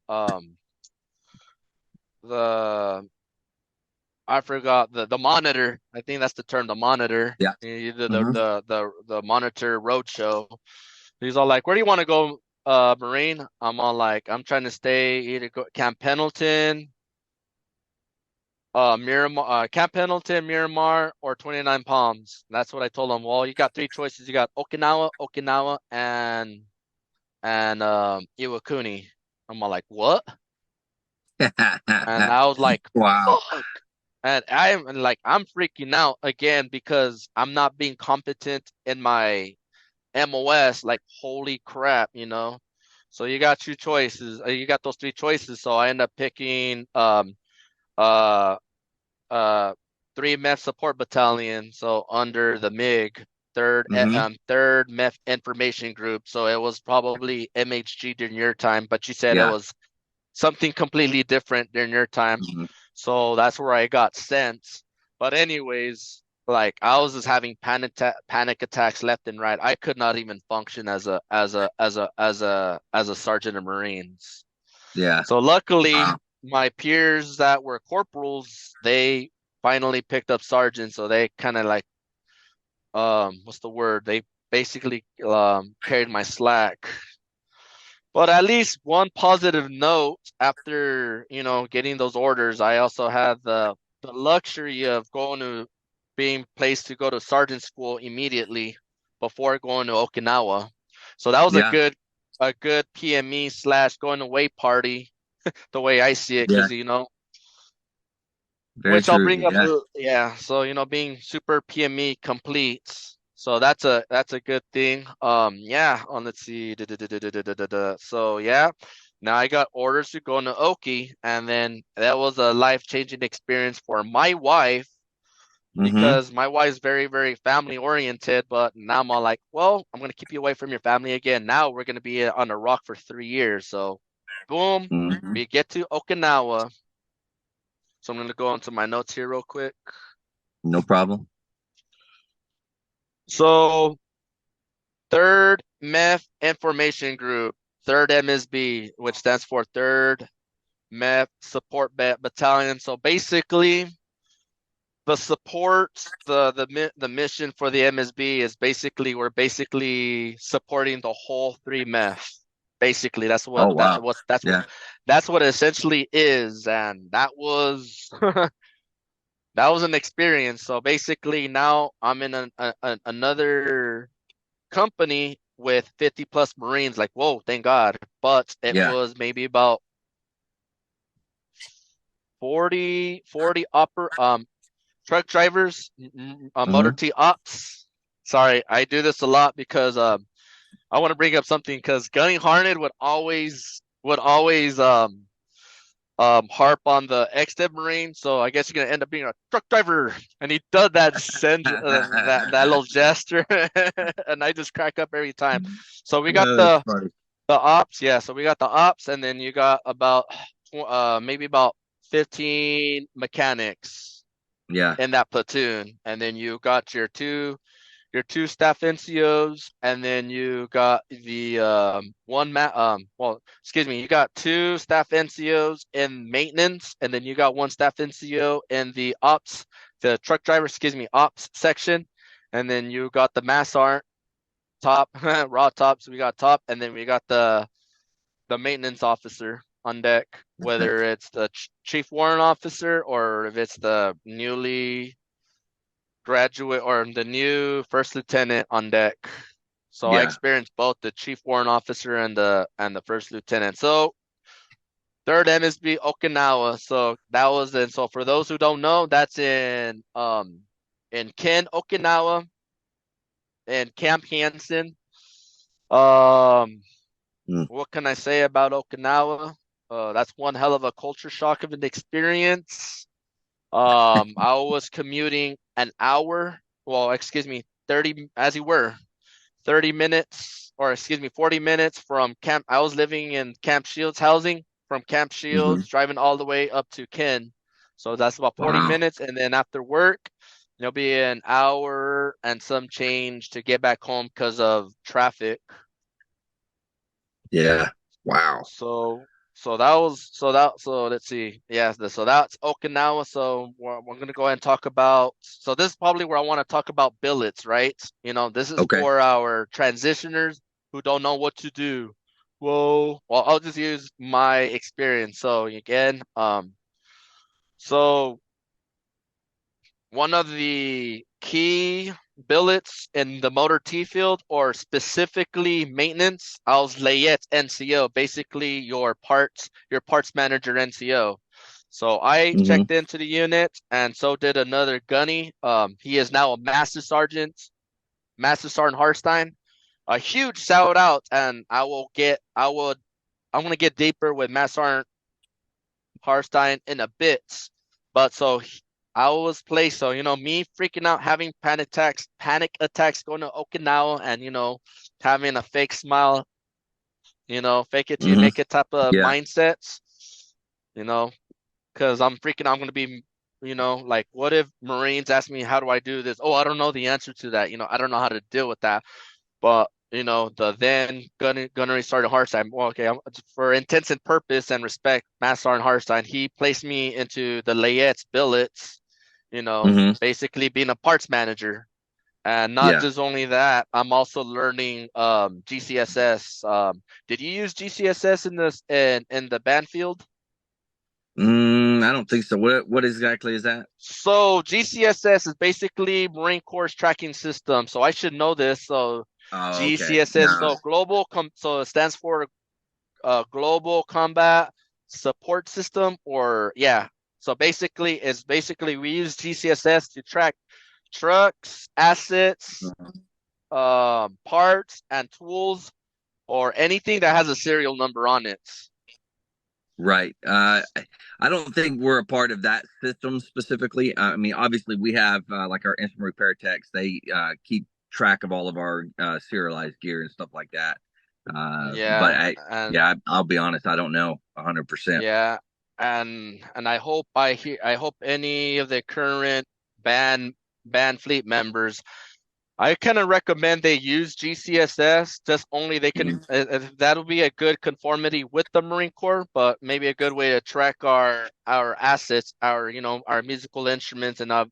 Speaker 2: I forgot the monitor. I think that's the term, the monitor.
Speaker 1: Yeah. Hmm.
Speaker 2: The monitor roadshow. He's all like, "Where do you want to go, Marine?" I'm all like, "I'm trying to stay either Camp Pendleton, Camp Pendleton, Miramar, or 29 Palms." That's what I told him. Well, you got three choices. You got Okinawa, and Iwakuni. I'm all like, "What?" And I was like,
Speaker 1: Wow.
Speaker 2: "Fuck." And I'm freaking out again because I'm not being competent in my MOS. Like, holy crap. So you got two choices. You got those three choices. So I end up picking uh uh 3 MEF support battalion. So under the MiG,
Speaker 1: Hmm.
Speaker 2: third MEF information group. So it was probably MHG during your time, but you said it
Speaker 1: Yeah.
Speaker 2: was something completely different during your time.
Speaker 1: Hmm.
Speaker 2: So that's where I got sent. But anyways, like I was just having panic attacks left and right. I could not even function as a sergeant of Marines.
Speaker 1: Yeah.
Speaker 2: So luckily,
Speaker 1: Wow.
Speaker 2: my peers that were corporals, they finally picked up sergeants, so they kind of like what's the word? They basically carried my slack. But at least one positive note after, getting those orders, I also had the luxury of going to being placed to go to sergeant school immediately before going to Okinawa. So that was
Speaker 1: Yeah.
Speaker 2: a good PME slash going away party, the way I see it,
Speaker 1: Yeah.
Speaker 2: because
Speaker 1: Very
Speaker 2: which I'll
Speaker 1: true.
Speaker 2: bring up.
Speaker 1: Yeah.
Speaker 2: Yeah, so being super PME complete, so that's a good thing. Yeah, let's see. So yeah, now I got orders to go to Oki, and then that was a life-changing experience for my wife
Speaker 1: Mm-hmm.
Speaker 2: because my wife's very, very family oriented. But now I'm all like, well, I'm gonna keep you away from your family again. Now we're gonna be on a rock for 3 years. So, boom,
Speaker 1: Mm-hmm.
Speaker 2: we get to Okinawa. So I'm gonna go into my notes here real quick.
Speaker 1: No problem.
Speaker 2: So third MEF Information Group, third MSB, which stands for Third MEF Support Battalion. So basically, the support, the mission for the MSB is basically we're basically supporting the whole three MEF. Basically, that's
Speaker 1: Oh,
Speaker 2: what that
Speaker 1: wow.
Speaker 2: what
Speaker 1: Yeah.
Speaker 2: that's what it essentially is, and that was that was an experience. So basically, now I'm in another company with 50 plus Marines. Like, whoa, thank God. But it
Speaker 1: Yeah.
Speaker 2: was maybe about 40 truck drivers, motor
Speaker 1: Mm-hmm.
Speaker 2: T ops. Sorry, I do this a lot because I want to bring up something because Gunny Harned would always harp on the ex-dev Marine, so I guess you're gonna end up being a truck driver. And he does that that little gesture, and I just crack up every time. So we got
Speaker 1: That's
Speaker 2: the
Speaker 1: funny.
Speaker 2: the ops, yeah. So we got the ops, and then you got about maybe about 15 mechanics
Speaker 1: Yeah.
Speaker 2: in that platoon, and then you got your two staff NCOs, and then you got the well, excuse me, you got two staff NCOs in maintenance, and then you got one staff NCO in the ops, the truck driver, excuse me, ops section, and then you got the mass art top, raw top. So we got top, and then we got the maintenance officer on deck, whether it's the chief warrant officer or if it's the newly graduate or the new first lieutenant on deck. So I
Speaker 1: Yeah.
Speaker 2: experienced both the chief warrant officer and the first lieutenant. So third MSB Okinawa. So that was in. So for those who don't know, that's in Ken, Okinawa, and Camp Hansen. Um,
Speaker 1: Mm.
Speaker 2: what can I say about Okinawa? That's one hell of a culture shock of an experience. I was commuting an hour, well, excuse me, 30 as you were, 30 minutes, or excuse me, 40 minutes from camp. I was living in Camp Shields housing, from Camp
Speaker 1: Mm-hmm.
Speaker 2: Shields, driving all the way up to Ken. So that's about 40
Speaker 1: Wow.
Speaker 2: minutes. And then after work, it'll be an hour and some change to get back home because of traffic.
Speaker 1: Yeah. Wow.
Speaker 2: So let's see. Yeah, so that's Okinawa. So we're gonna go ahead and talk about. So this is probably where I want to talk about billets, right? This is
Speaker 1: Okay.
Speaker 2: for our transitioners who don't know what to do. Whoa. Well, I'll just use my experience. So again, so one of the key billets in the motor T field, or specifically maintenance, I was Layette NCO, basically your parts manager NCO. So I
Speaker 1: Mm-hmm.
Speaker 2: checked into the unit, and so did another gunny. He is now a Master Sergeant Harstein. A huge shout out, and I'm gonna get deeper with Master Sergeant Harstein in a bit. But so I was placed. So, me freaking out, having panic attacks going to Okinawa, and, having a fake smile, fake it till you
Speaker 1: Mm-hmm.
Speaker 2: make it type of
Speaker 1: Yeah.
Speaker 2: mindsets, you know, because I'm freaking out. I'm going to be, like what if Marines ask me, how do I do this? Oh, I don't know the answer to that. I don't know how to deal with that. But the then gunnery sergeant Harstein, well, okay, for intents and purpose and respect, Master Sergeant Harstein, he placed me into the Layette's billets,
Speaker 1: Hmm.
Speaker 2: basically being a parts manager. And not
Speaker 1: Yeah.
Speaker 2: just only that, I'm also learning GCSS. Did you use GCSS in the band field?
Speaker 1: I don't think so. What exactly is that?
Speaker 2: So GCSS is basically Marine Corps tracking system. So I should know this. So
Speaker 1: Oh, okay.
Speaker 2: GCSS,
Speaker 1: No.
Speaker 2: so it stands for Global Combat Support System, or yeah. So basically we use GCSS to track trucks, assets, parts, and tools, or anything that has a serial number on it.
Speaker 1: Right. I don't think we're a part of that system specifically. I mean, obviously, we have like our instrument repair techs. They keep track of all of our serialized gear and stuff like that. But
Speaker 2: Yeah, and
Speaker 1: yeah, I'll be honest, I don't know 100%.
Speaker 2: yeah, and I hope any of the current band fleet members, I kind of recommend they use GCSS. Just only they can.
Speaker 1: Mhm.
Speaker 2: That'll be a good conformity with the Marine Corps, but maybe a good way to track our assets, our musical instruments, and our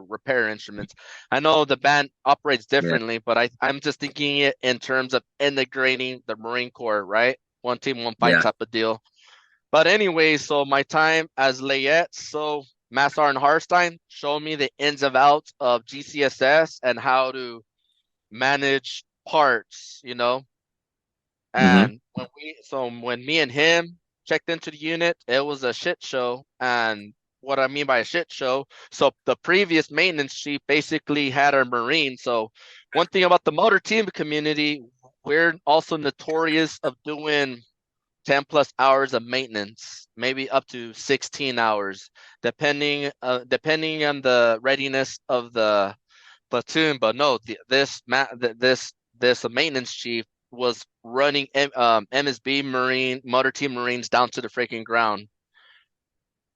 Speaker 2: repair instruments. I know the band operates
Speaker 1: Yeah.
Speaker 2: differently, but I'm just thinking it in terms of integrating the Marine Corps, right? One team, one fight
Speaker 1: Yeah.
Speaker 2: type of deal. But anyway, so my time as Layette, so Master and Harstein showed me the ins and outs of GCSS and how to manage parts.
Speaker 1: Hmm.
Speaker 2: And when me and him checked into the unit, it was a shit show. And what I mean by a shit show, so the previous maintenance chief basically had our Marine. So one thing about the motor team community, we're also notorious of doing 10 plus hours of maintenance, maybe up to 16 hours, depending on the readiness of the platoon. But no, this maintenance chief was running MSB Marine motor team Marines down to the freaking ground.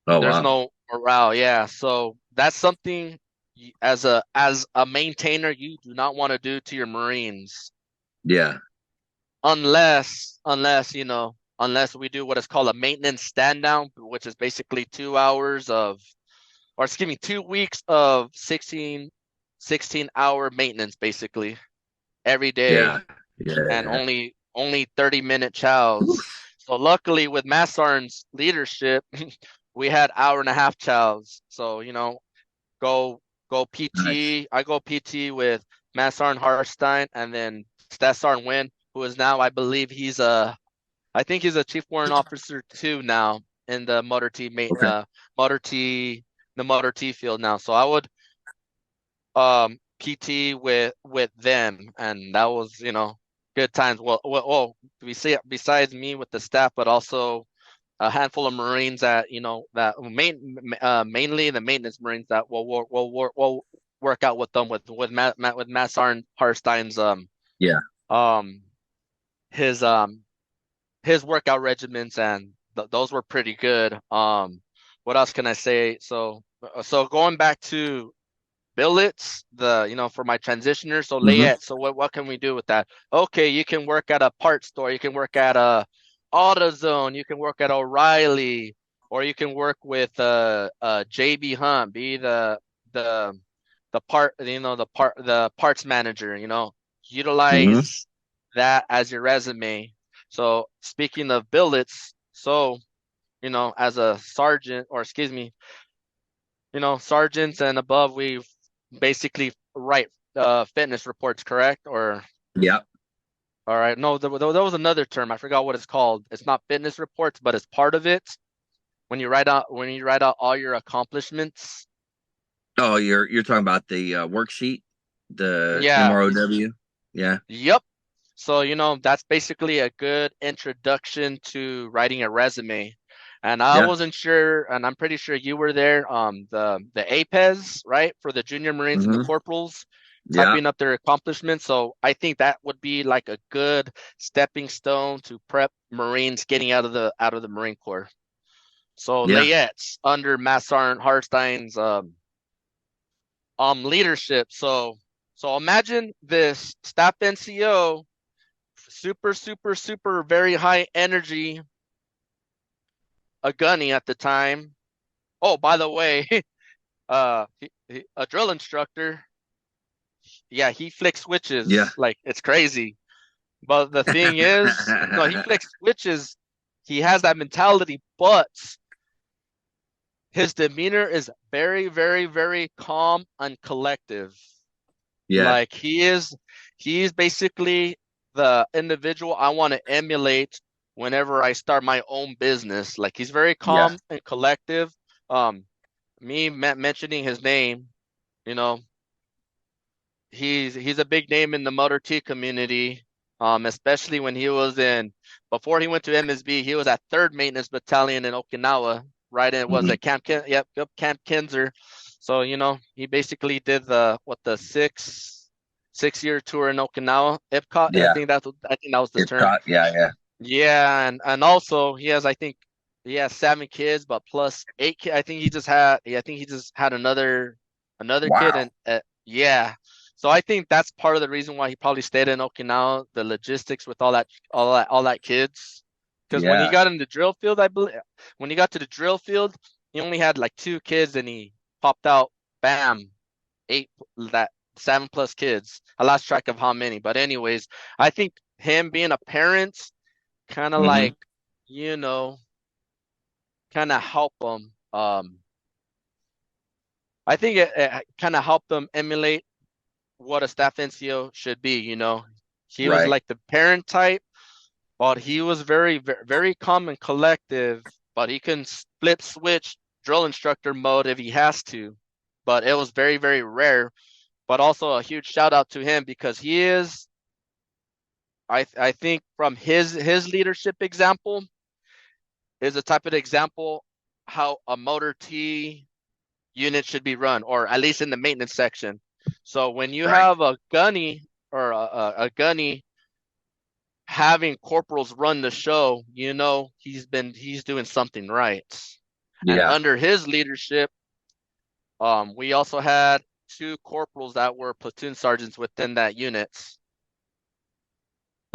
Speaker 1: Oh,
Speaker 2: There's
Speaker 1: wow.
Speaker 2: no morale. Yeah, so that's something as a maintainer you do not want to do to your Marines,
Speaker 1: Yeah.
Speaker 2: unless we do what is called a maintenance stand down, which is basically 2 hours of, or excuse me, 2 weeks of 16-hour maintenance, basically every day,
Speaker 1: Yeah.
Speaker 2: and
Speaker 1: Yeah.
Speaker 2: only 30-minute chows.
Speaker 1: Oof.
Speaker 2: So luckily with Massarn's leadership, we had hour and a half chows. So go go
Speaker 1: Nice.
Speaker 2: PT. I go PT with Massarn Harstein, and then Stassarn Win, who is now, I believe I think he's a chief warrant officer too now in the
Speaker 1: Okay.
Speaker 2: motor T the motor T field now. So I would PT with them, and that was good times. Well, we see besides me with the staff, but also a handful of Marines that mainly the maintenance Marines that will work out with them with Matt Harstein's
Speaker 1: Yeah.
Speaker 2: um his um his workout regimens, and those were pretty good. What else can I say? So going back to billets, for my transitioner, so
Speaker 1: Hmm.
Speaker 2: layette. So what can we do with that? Okay, you can work at a part store, you can work at a AutoZone, you can work at O'Reilly, or you can work with JB Hunt, be the the parts manager,
Speaker 1: Hmm.
Speaker 2: utilize that as your resume. So speaking of billets, so as a sergeant, or excuse me, sergeants and above, we basically write fitness reports, correct? Or
Speaker 1: Yeah.
Speaker 2: all right, no, there was another term. I forgot what it's called. It's not fitness reports, but it's part of it. When you write out all your accomplishments.
Speaker 1: Oh, you're talking about the worksheet, the
Speaker 2: Yeah.
Speaker 1: MROW. Yeah.
Speaker 2: Yep. So, that's basically a good introduction to writing a resume. And I
Speaker 1: Yeah.
Speaker 2: wasn't sure, and I'm pretty sure you were there, the APES, right? For the junior Marines and the
Speaker 1: Hmm.
Speaker 2: corporals,
Speaker 1: Yeah.
Speaker 2: typing up their accomplishments. So I think that would be like a good stepping stone to prep Marines getting out of the Marine Corps. So
Speaker 1: Yeah.
Speaker 2: Layette's under Matt Harstein's leadership. So imagine this staff NCO, super very high energy, a gunny at the time. Oh, by the way, a drill instructor. Yeah, he flicks
Speaker 1: Yeah.
Speaker 2: switches like it's crazy. But the thing is, no, he flicks switches. He has that mentality, but his demeanor is very calm and collective.
Speaker 1: Yeah.
Speaker 2: Like he's basically the individual I want to emulate whenever I start my own business. Like he's very
Speaker 1: Yeah.
Speaker 2: calm and collective. Um, me mentioning his name, you know, he's a big name in the Motor T community. Especially when he was in before he went to MSB, he was at Third Maintenance Battalion in Okinawa. Right, and it was
Speaker 1: Mhm.
Speaker 2: at yep, Camp Kinzer. So he basically did the 6 year tour in Okinawa. Epcot,
Speaker 1: Yeah.
Speaker 2: I think that was the
Speaker 1: It's
Speaker 2: term.
Speaker 1: got, yeah, yeah.
Speaker 2: Yeah, and also he has 7 kids, but plus 8 kids. I think he just had another kid,
Speaker 1: Wow.
Speaker 2: and yeah. So I think that's part of the reason why he probably stayed in Okinawa, the logistics with all that kids. Because when he
Speaker 1: Yeah.
Speaker 2: got in the drill field, I believe when he got to the drill field, he only had like 2 kids, and he popped out, bam, eight that 7 plus kids. I lost track of how many, but anyways, I think him being a parent kind of
Speaker 1: Hmm.
Speaker 2: like, you know, kind of help them. I think it kind of helped them emulate what a staff NCO should be. He was
Speaker 1: Right.
Speaker 2: like the parent type, but he was very calm and collective. But he can flip switch drill instructor mode if he has to. But it was very rare. But also a huge shout out to him because he is. I think from his leadership example is a type of example how a motor T unit should be run, or at least in the maintenance section. So when you
Speaker 1: Right.
Speaker 2: have a gunny or a gunny having corporals run the show, he's doing something right. And
Speaker 1: Yeah.
Speaker 2: under his leadership, we also had 2 corporals that were platoon sergeants within that unit,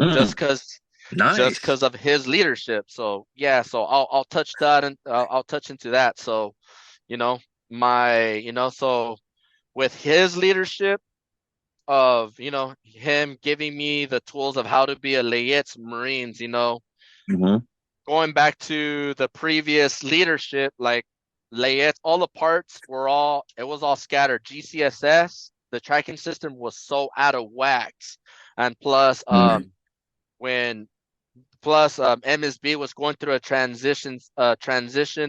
Speaker 2: just
Speaker 1: Mm.
Speaker 2: because just
Speaker 1: Nice.
Speaker 2: because of his leadership. So yeah, so I'll touch that and I'll touch into that. So you know my so with his leadership of him giving me the tools of how to be a Layette's Marines,
Speaker 1: Hmm.
Speaker 2: going back to the previous leadership, like Layette, all the parts it was all scattered. GCSS, the tracking system was so out of whack, and plus
Speaker 1: Hmm.
Speaker 2: when MSB was going through a transition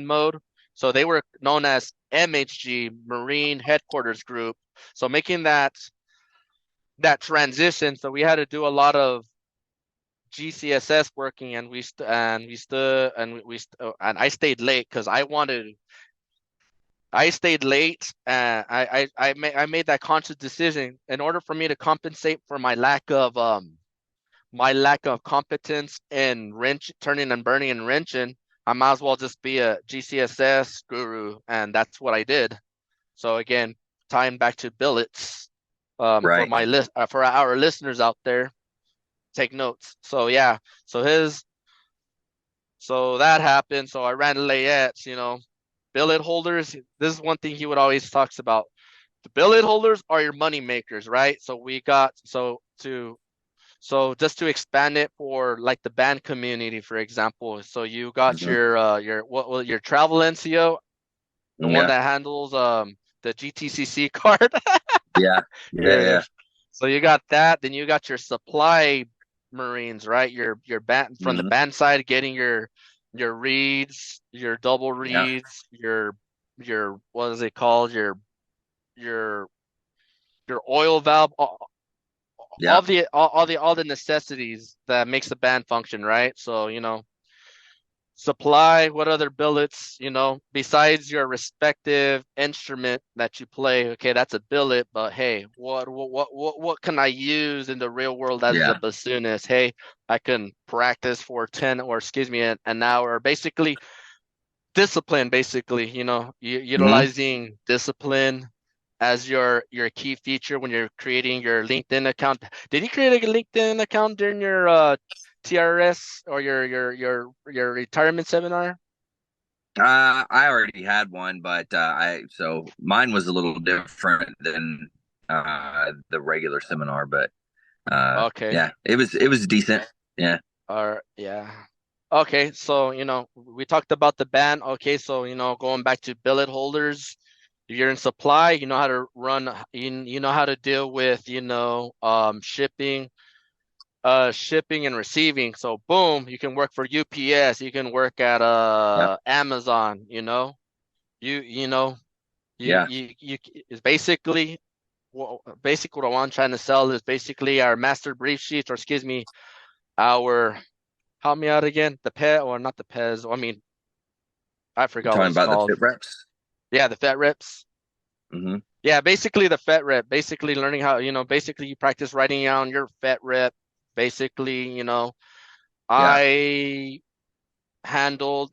Speaker 2: mode. So they were known as MHG, Marine Headquarters Group. So making that transition, so we had to do a lot of GCSS working, and we st- and we stood and we st- and I stayed late because I stayed late, and I made that conscious decision in order for me to compensate for my lack of competence in turning and burning and wrenching. I might as well just be a GCSS guru, and that's what I did. So again, tying back to billets,
Speaker 1: Right.
Speaker 2: for our listeners out there, take notes. So yeah, so his so that happened. So I ran Layette's, billet holders. This is one thing he would always talks about. The billet holders are your money makers, right? So we got so just to expand it for like the band community, for example. So you got
Speaker 1: Hmm.
Speaker 2: your travel NCO, the one
Speaker 1: Yeah.
Speaker 2: that handles the GTCC card.
Speaker 1: Yeah. Yeah.
Speaker 2: Yeah.
Speaker 1: Yeah.
Speaker 2: So you got that. Then you got your supply Marines, right? Your band from the
Speaker 1: Hmm.
Speaker 2: band side, getting your reeds, your double
Speaker 1: Yeah.
Speaker 2: reeds, your what is it called? Your your oil valve,
Speaker 1: Yeah.
Speaker 2: all the necessities that makes the band function, right? So supply, what other billets, besides your respective instrument that you play. Okay, that's a billet, but hey, what can I use in the real world as a
Speaker 1: Yeah.
Speaker 2: bassoonist? Hey, I can practice for 10, or excuse me, an hour. Basically, discipline, basically,
Speaker 1: Hmm.
Speaker 2: utilizing discipline as your key feature when you're creating your LinkedIn account. Did you create a LinkedIn account during your TRS or your retirement seminar?
Speaker 1: I already had one, but so mine was a little different than the regular seminar, but
Speaker 2: Okay.
Speaker 1: yeah, it was decent. Yeah,
Speaker 2: Or yeah. Okay, so we talked about the ban. Okay, so going back to billet holders, you're in supply, you know how to run, you know how to deal with, shipping and receiving. So boom, you can work for UPS, you can work at
Speaker 1: yeah,
Speaker 2: Amazon, you know,
Speaker 1: yeah.
Speaker 2: you it's basically what I'm trying to sell is basically our master brief sheets, or excuse me, our help me out again, the pet or not the pez. I mean, I
Speaker 1: You're
Speaker 2: forgot what
Speaker 1: talking
Speaker 2: it's
Speaker 1: about the
Speaker 2: called.
Speaker 1: fit reps.
Speaker 2: Yeah, the Fat Reps.
Speaker 1: Hmm.
Speaker 2: Yeah, basically the Fat Rep. Basically learning how, basically you practice writing down your Fat Rep. Basically,
Speaker 1: Yeah,
Speaker 2: I handled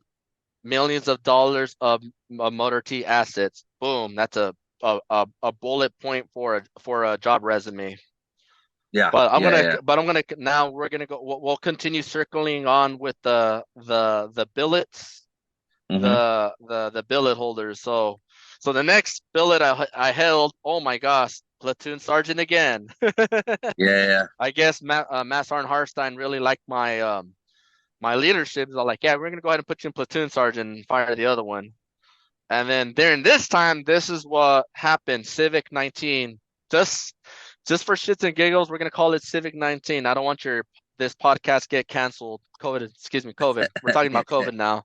Speaker 2: millions of dollars of Motor T assets. Boom, that's a bullet point for a job resume.
Speaker 1: yeah,
Speaker 2: But
Speaker 1: yeah, yeah.
Speaker 2: I'm gonna now we're gonna go. We'll continue circling on with the billets,
Speaker 1: Hmm.
Speaker 2: the billet holders. So the next billet I held, oh my gosh, platoon sergeant again.
Speaker 1: Yeah, yeah,
Speaker 2: I guess Mass Arn Harstein really liked my leadership. So like, yeah, we're gonna go ahead and put you in platoon sergeant and fire the other one. And then during this time, this is what happened. Civic 19. Just just for shits and giggles, we're gonna call it Civic 19. I don't want this podcast get canceled. COVID, excuse me, COVID. We're talking about COVID now.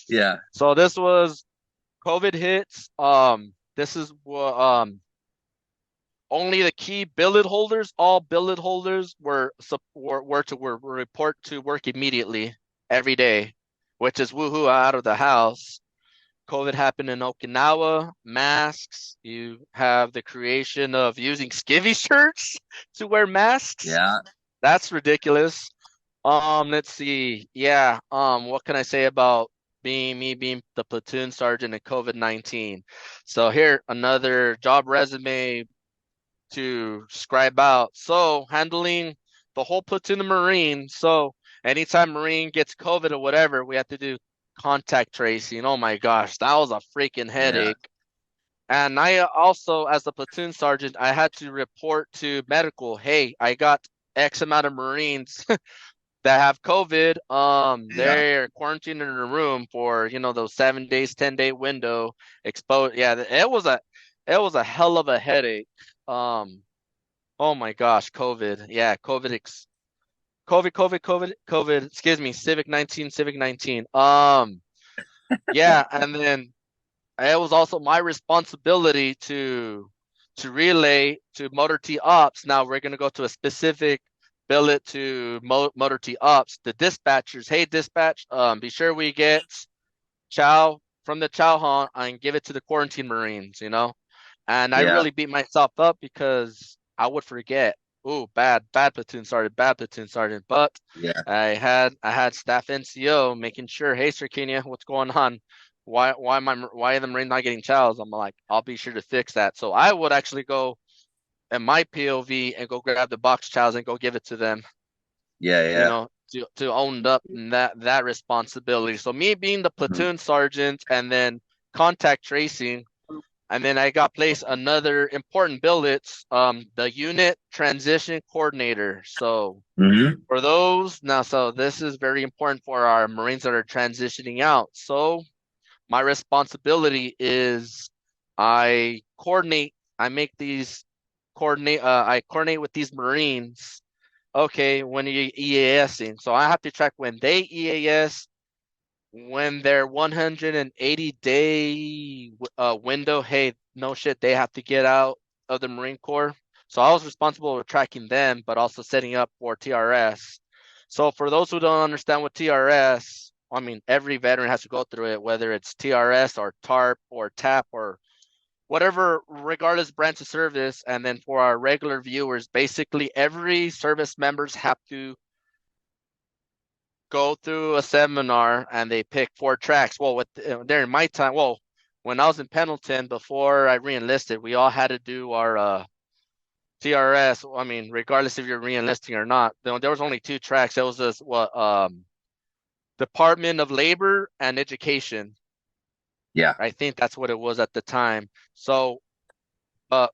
Speaker 1: yeah,
Speaker 2: So this was COVID hits. This is what only the key billet holders, all billet holders were report to work immediately every day, which is woohoo out of the house. COVID happened in Okinawa, masks. You have the creation of using skivvy shirts to wear masks.
Speaker 1: yeah,
Speaker 2: That's ridiculous. Let's see. Yeah. What can I say about being the platoon sergeant in COVID-19? So here, another job resume to scribe out. So handling the whole platoon of Marines. So anytime Marine gets COVID or whatever, we have to do contact tracing. Oh my gosh, that was a freaking
Speaker 1: yeah,
Speaker 2: headache. And I also, as the platoon sergeant, I had to report to medical, hey, I got X amount of Marines that have COVID.
Speaker 1: yeah,
Speaker 2: They're quarantined in a room for, those 7 days, 10-day window exposed. Yeah, it was a hell of a headache. Um, Oh my gosh, COVID. Yeah, COVID. Excuse me, Civic 19, Civic 19. Yeah, and then it was also my responsibility to relay to Motor T Ops. Now we're gonna go to a specific billet to Motor T Ops, the dispatchers. Hey, dispatch, be sure we get chow from the chow hall and give it to the quarantine Marines. And I
Speaker 1: yeah,
Speaker 2: really beat myself up because I would forget. Ooh, bad platoon sergeant, bad platoon sergeant. But
Speaker 1: yeah,
Speaker 2: I had staff NCO making sure, hey Serquinia, what's going on? Why are the Marines not getting chows? I'm like, I'll be sure to fix that. So I would actually go in my POV and go grab the box chows and go give it to them,
Speaker 1: yeah, yeah.
Speaker 2: to own up in that responsibility. So me being the
Speaker 1: Mhm.
Speaker 2: platoon sergeant and then contact tracing, and then I got placed another important billet, the unit transition coordinator. So
Speaker 1: Mhm.
Speaker 2: for those now, so this is very important for our Marines that are transitioning out. So my responsibility is I make these I coordinate with these Marines. Okay, when you EASing, so I have to track when they EAS, when their 180-day window, hey, no shit, they have to get out of the Marine Corps. So I was responsible for tracking them, but also setting up for TRS. So for those who don't understand what TRS, I mean, every veteran has to go through it, whether it's TRS or TARP or TAP or whatever, regardless branch of service. And then for our regular viewers, basically every service members have to
Speaker 3: go through a seminar and they pick 4 tracks. Well, during my time, well, when I was in Pendleton before I re-enlisted, we all had to do our TRS. I mean, regardless if you're re-enlisting or not, there was only 2 tracks. It was this Department of Labor and Education.
Speaker 1: Yeah.
Speaker 3: I think that's what it was at the time. So, uh,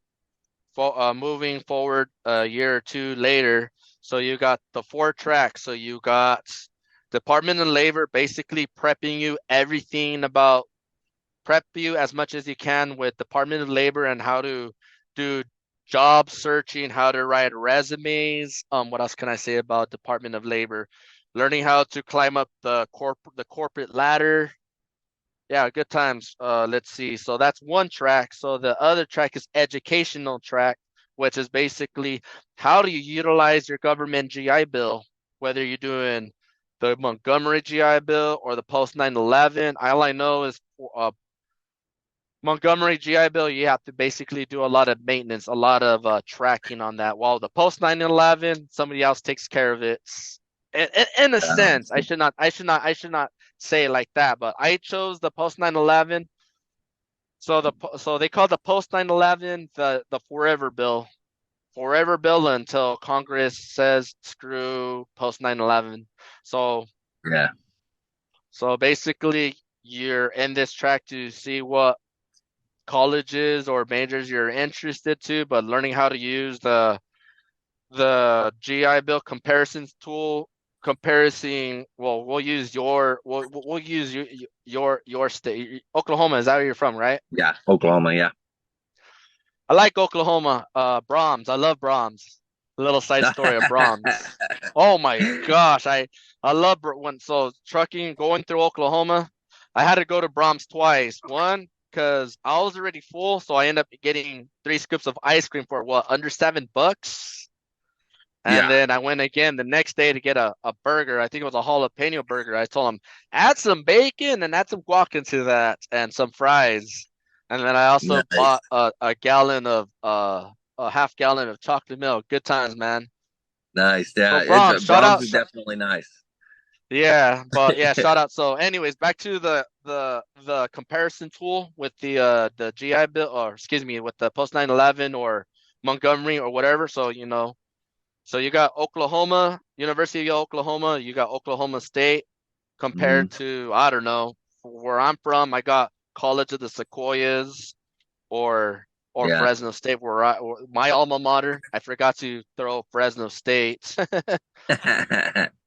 Speaker 3: moving forward a year or two later, so you got the 4 tracks. So you got Department of Labor basically prepping you everything about prep you as much as you can with Department of Labor and how to do job searching, how to write resumes. What else can I say about Department of Labor? Learning how to climb up the corporate ladder. Yeah, good times. Let's see. So that's 1 track. So the other track is educational track, which is basically how do you utilize your government GI Bill, whether you're doing the Montgomery GI Bill or the post 9/11. All I know is Montgomery GI Bill, you have to basically do a lot of maintenance, a lot of tracking on that. While the post 9/11, somebody else takes care of it. In a sense, I should not say it like that, but I chose the post 9/11. So they call the post 9/11 the forever bill until Congress says screw post 9/11. So
Speaker 1: Yeah.
Speaker 3: so basically, you're in this track to see what colleges or majors you're interested to, but learning how to use the GI Bill comparisons tool, comparison. Well, we'll use your state, Oklahoma. Is that where you're from, right?
Speaker 1: Yeah. Oklahoma. Yeah.
Speaker 3: I like Oklahoma. Brahms. I love Brahms. A little side story of Brahms. Oh my gosh, I love when so trucking going through Oklahoma. I had to go to Brahms twice. One because I was already full, so I ended up getting 3 scoops of ice cream for what under $7. And
Speaker 1: Yeah.
Speaker 3: then I went again the next day to get a burger. I think it was a jalapeno burger. I told him, add some bacon and add some guac into that and some fries. And then I also bought
Speaker 1: Nice.
Speaker 3: a half gallon of chocolate milk. Good times, man.
Speaker 1: Nice.
Speaker 3: So
Speaker 1: Yeah. It's
Speaker 3: Brahms, shout
Speaker 1: Brahms
Speaker 3: out.
Speaker 1: is definitely nice.
Speaker 3: Yeah, but yeah, shout out. So anyways, back to the comparison tool with the GI Bill, or excuse me, with the post 9/11 or Montgomery or whatever. So so you got Oklahoma, University of Oklahoma, you got Oklahoma State
Speaker 1: Hmm.
Speaker 3: compared to, I don't know, where I'm from, I got College of the Sequoias or
Speaker 1: Yeah.
Speaker 3: Fresno State my alma mater. I forgot to throw Fresno State.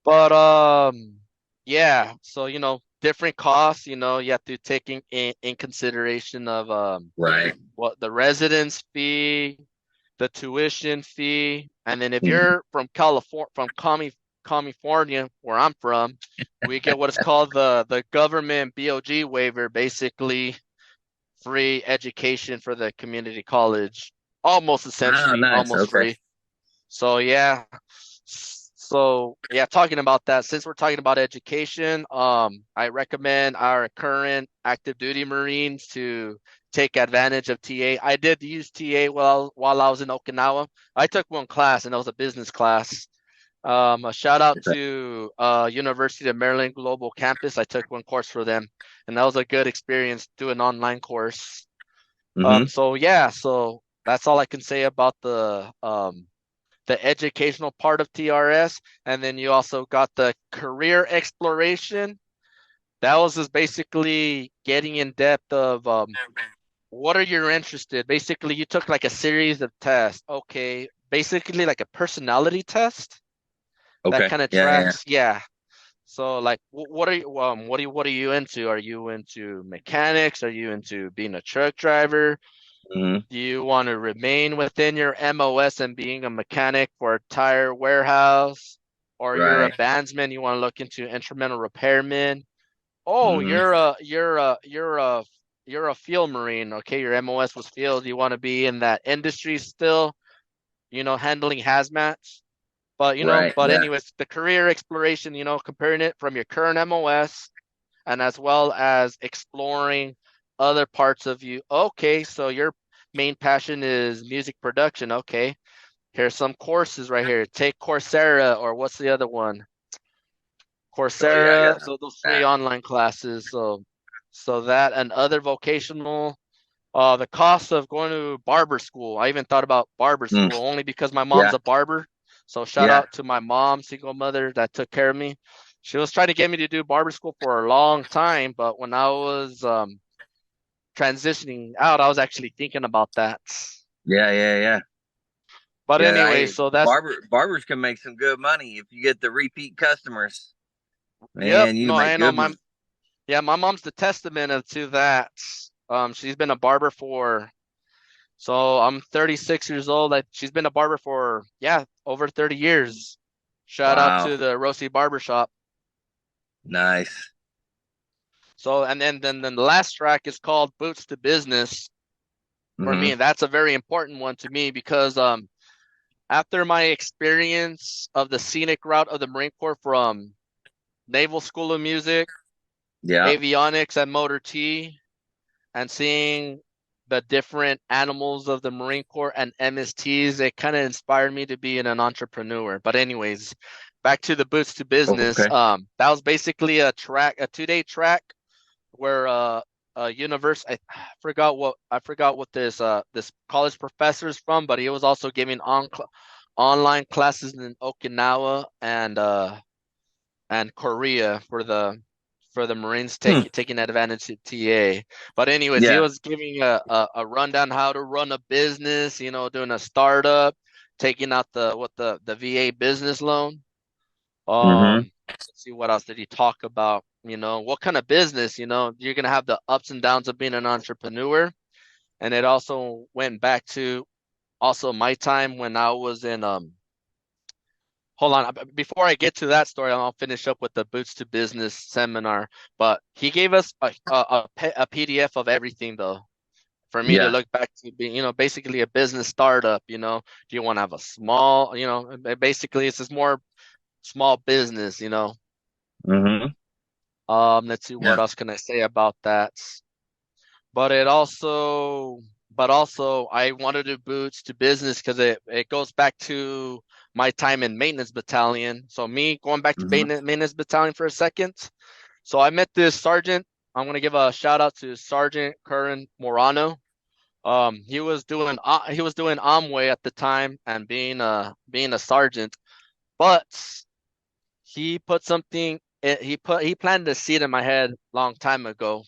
Speaker 3: But yeah, so different costs, you have to take in consideration of
Speaker 1: Right.
Speaker 3: what the residence fee, the tuition fee, and then if
Speaker 1: Mhm.
Speaker 3: you're from California, where I'm from, we get what is called the government BOG waiver, basically free education for the community college, almost
Speaker 1: Oh,
Speaker 3: essentially
Speaker 1: nice.
Speaker 3: almost
Speaker 1: Okay.
Speaker 3: free. So yeah, so yeah, talking about that, since we're talking about education, I recommend our current active duty Marines to take advantage of TA. I did use TA while I was in Okinawa. I took one class and it was a business class. A shout out to University of Maryland Global Campus. I took one course for them, and that was a good experience doing an online course.
Speaker 1: Hmm.
Speaker 3: So yeah, so that's all I can say about the educational part of TRS. And then you also got the career exploration. That was just basically getting in depth of what are you interested. Basically, you took like a series of tests. Okay, basically like a personality test that
Speaker 1: Okay.
Speaker 3: kind of
Speaker 1: Yeah. Yeah.
Speaker 3: tracks. Yeah. So like, what are you into? Are you into mechanics? Are you into being a truck driver?
Speaker 1: Hmm.
Speaker 3: Do you want to remain within your MOS and being a mechanic for a tire warehouse? Or you're a
Speaker 1: Right.
Speaker 3: bandsman, you want to look into instrumental repairman? Oh,
Speaker 1: Hmm.
Speaker 3: you're a field marine. Okay, your MOS was field. You want to be in that industry still, handling hazmats. But
Speaker 1: Right. Yeah.
Speaker 3: anyways, the career exploration, comparing it from your current MOS and as well as exploring other parts of you. Okay, so your main passion is music production. Okay, here's some courses right here. Take Coursera, or what's the other one?
Speaker 1: Oh yeah, I
Speaker 3: Coursera,
Speaker 1: got
Speaker 3: so those free
Speaker 1: that.
Speaker 3: online classes. So that and other vocational. The cost of going to barber school. I even thought about barber
Speaker 1: Mm,
Speaker 3: school only because my mom's
Speaker 1: yeah,
Speaker 3: a barber. So shout
Speaker 1: yeah,
Speaker 3: out to my mom, single mother that took care of me. She was trying to get me to do barber school for a long time, but when I was transitioning out, I was actually thinking about that.
Speaker 1: yeah.
Speaker 3: But
Speaker 1: Yeah,
Speaker 3: anyway, so that's
Speaker 1: barbers can make some good money if you get the repeat customers.
Speaker 3: yep.
Speaker 1: Man, you
Speaker 3: No,
Speaker 1: make
Speaker 3: I know
Speaker 1: good money.
Speaker 3: my mom's the testament to that. She's been a barber for so I'm 36 years old. She's been a barber for over 30 years. Shout out
Speaker 1: Wow,
Speaker 3: to the Rosie Barber Shop.
Speaker 1: nice.
Speaker 3: So and then the last track is called Boots to Business for me.
Speaker 1: Hmm.
Speaker 3: And that's a very important one to me because after my experience of the scenic route of the Marine Corps from Naval School of Music,
Speaker 1: Yeah.
Speaker 3: avionics at Motor T, and seeing the different animals of the Marine Corps and MSTs, it kind of inspired me to be an entrepreneur. But anyways, back to the Boots to Business.
Speaker 1: Okay.
Speaker 3: That was basically a 2-day track where a universe I forgot what this college professor is from, but he was also giving online classes in Okinawa and Korea for the Marines
Speaker 1: Hmm.
Speaker 3: taking advantage of TA. But anyways, he
Speaker 1: Yeah.
Speaker 3: was giving a rundown how to run a business, doing a startup, taking out the VA business loan.
Speaker 1: Hmm.
Speaker 3: Let's see what else did he talk about? What kind of business, you're gonna have the ups and downs of being an entrepreneur. And it also went back to also my time when I was in hold on. Before I get to that story, I'll finish up with the Boots to Business seminar. But he gave us a PDF of everything, though, for me to
Speaker 1: Yeah.
Speaker 3: look back to be, basically a business startup. Do you want to have a small, basically it's just more small business.
Speaker 1: Hmm.
Speaker 3: Let's see what
Speaker 1: Yeah.
Speaker 3: else can I say about that. But it also, but also, I wanted to Boots to Business because it goes back to my time in maintenance battalion. So me going back to
Speaker 1: Hmm.
Speaker 3: maintenance battalion for a second. So I met this sergeant. I'm gonna give a shout out to Sergeant Curran Morano. He was doing Amway at the time and being a sergeant, but he put something he planted a seed in my head long time ago.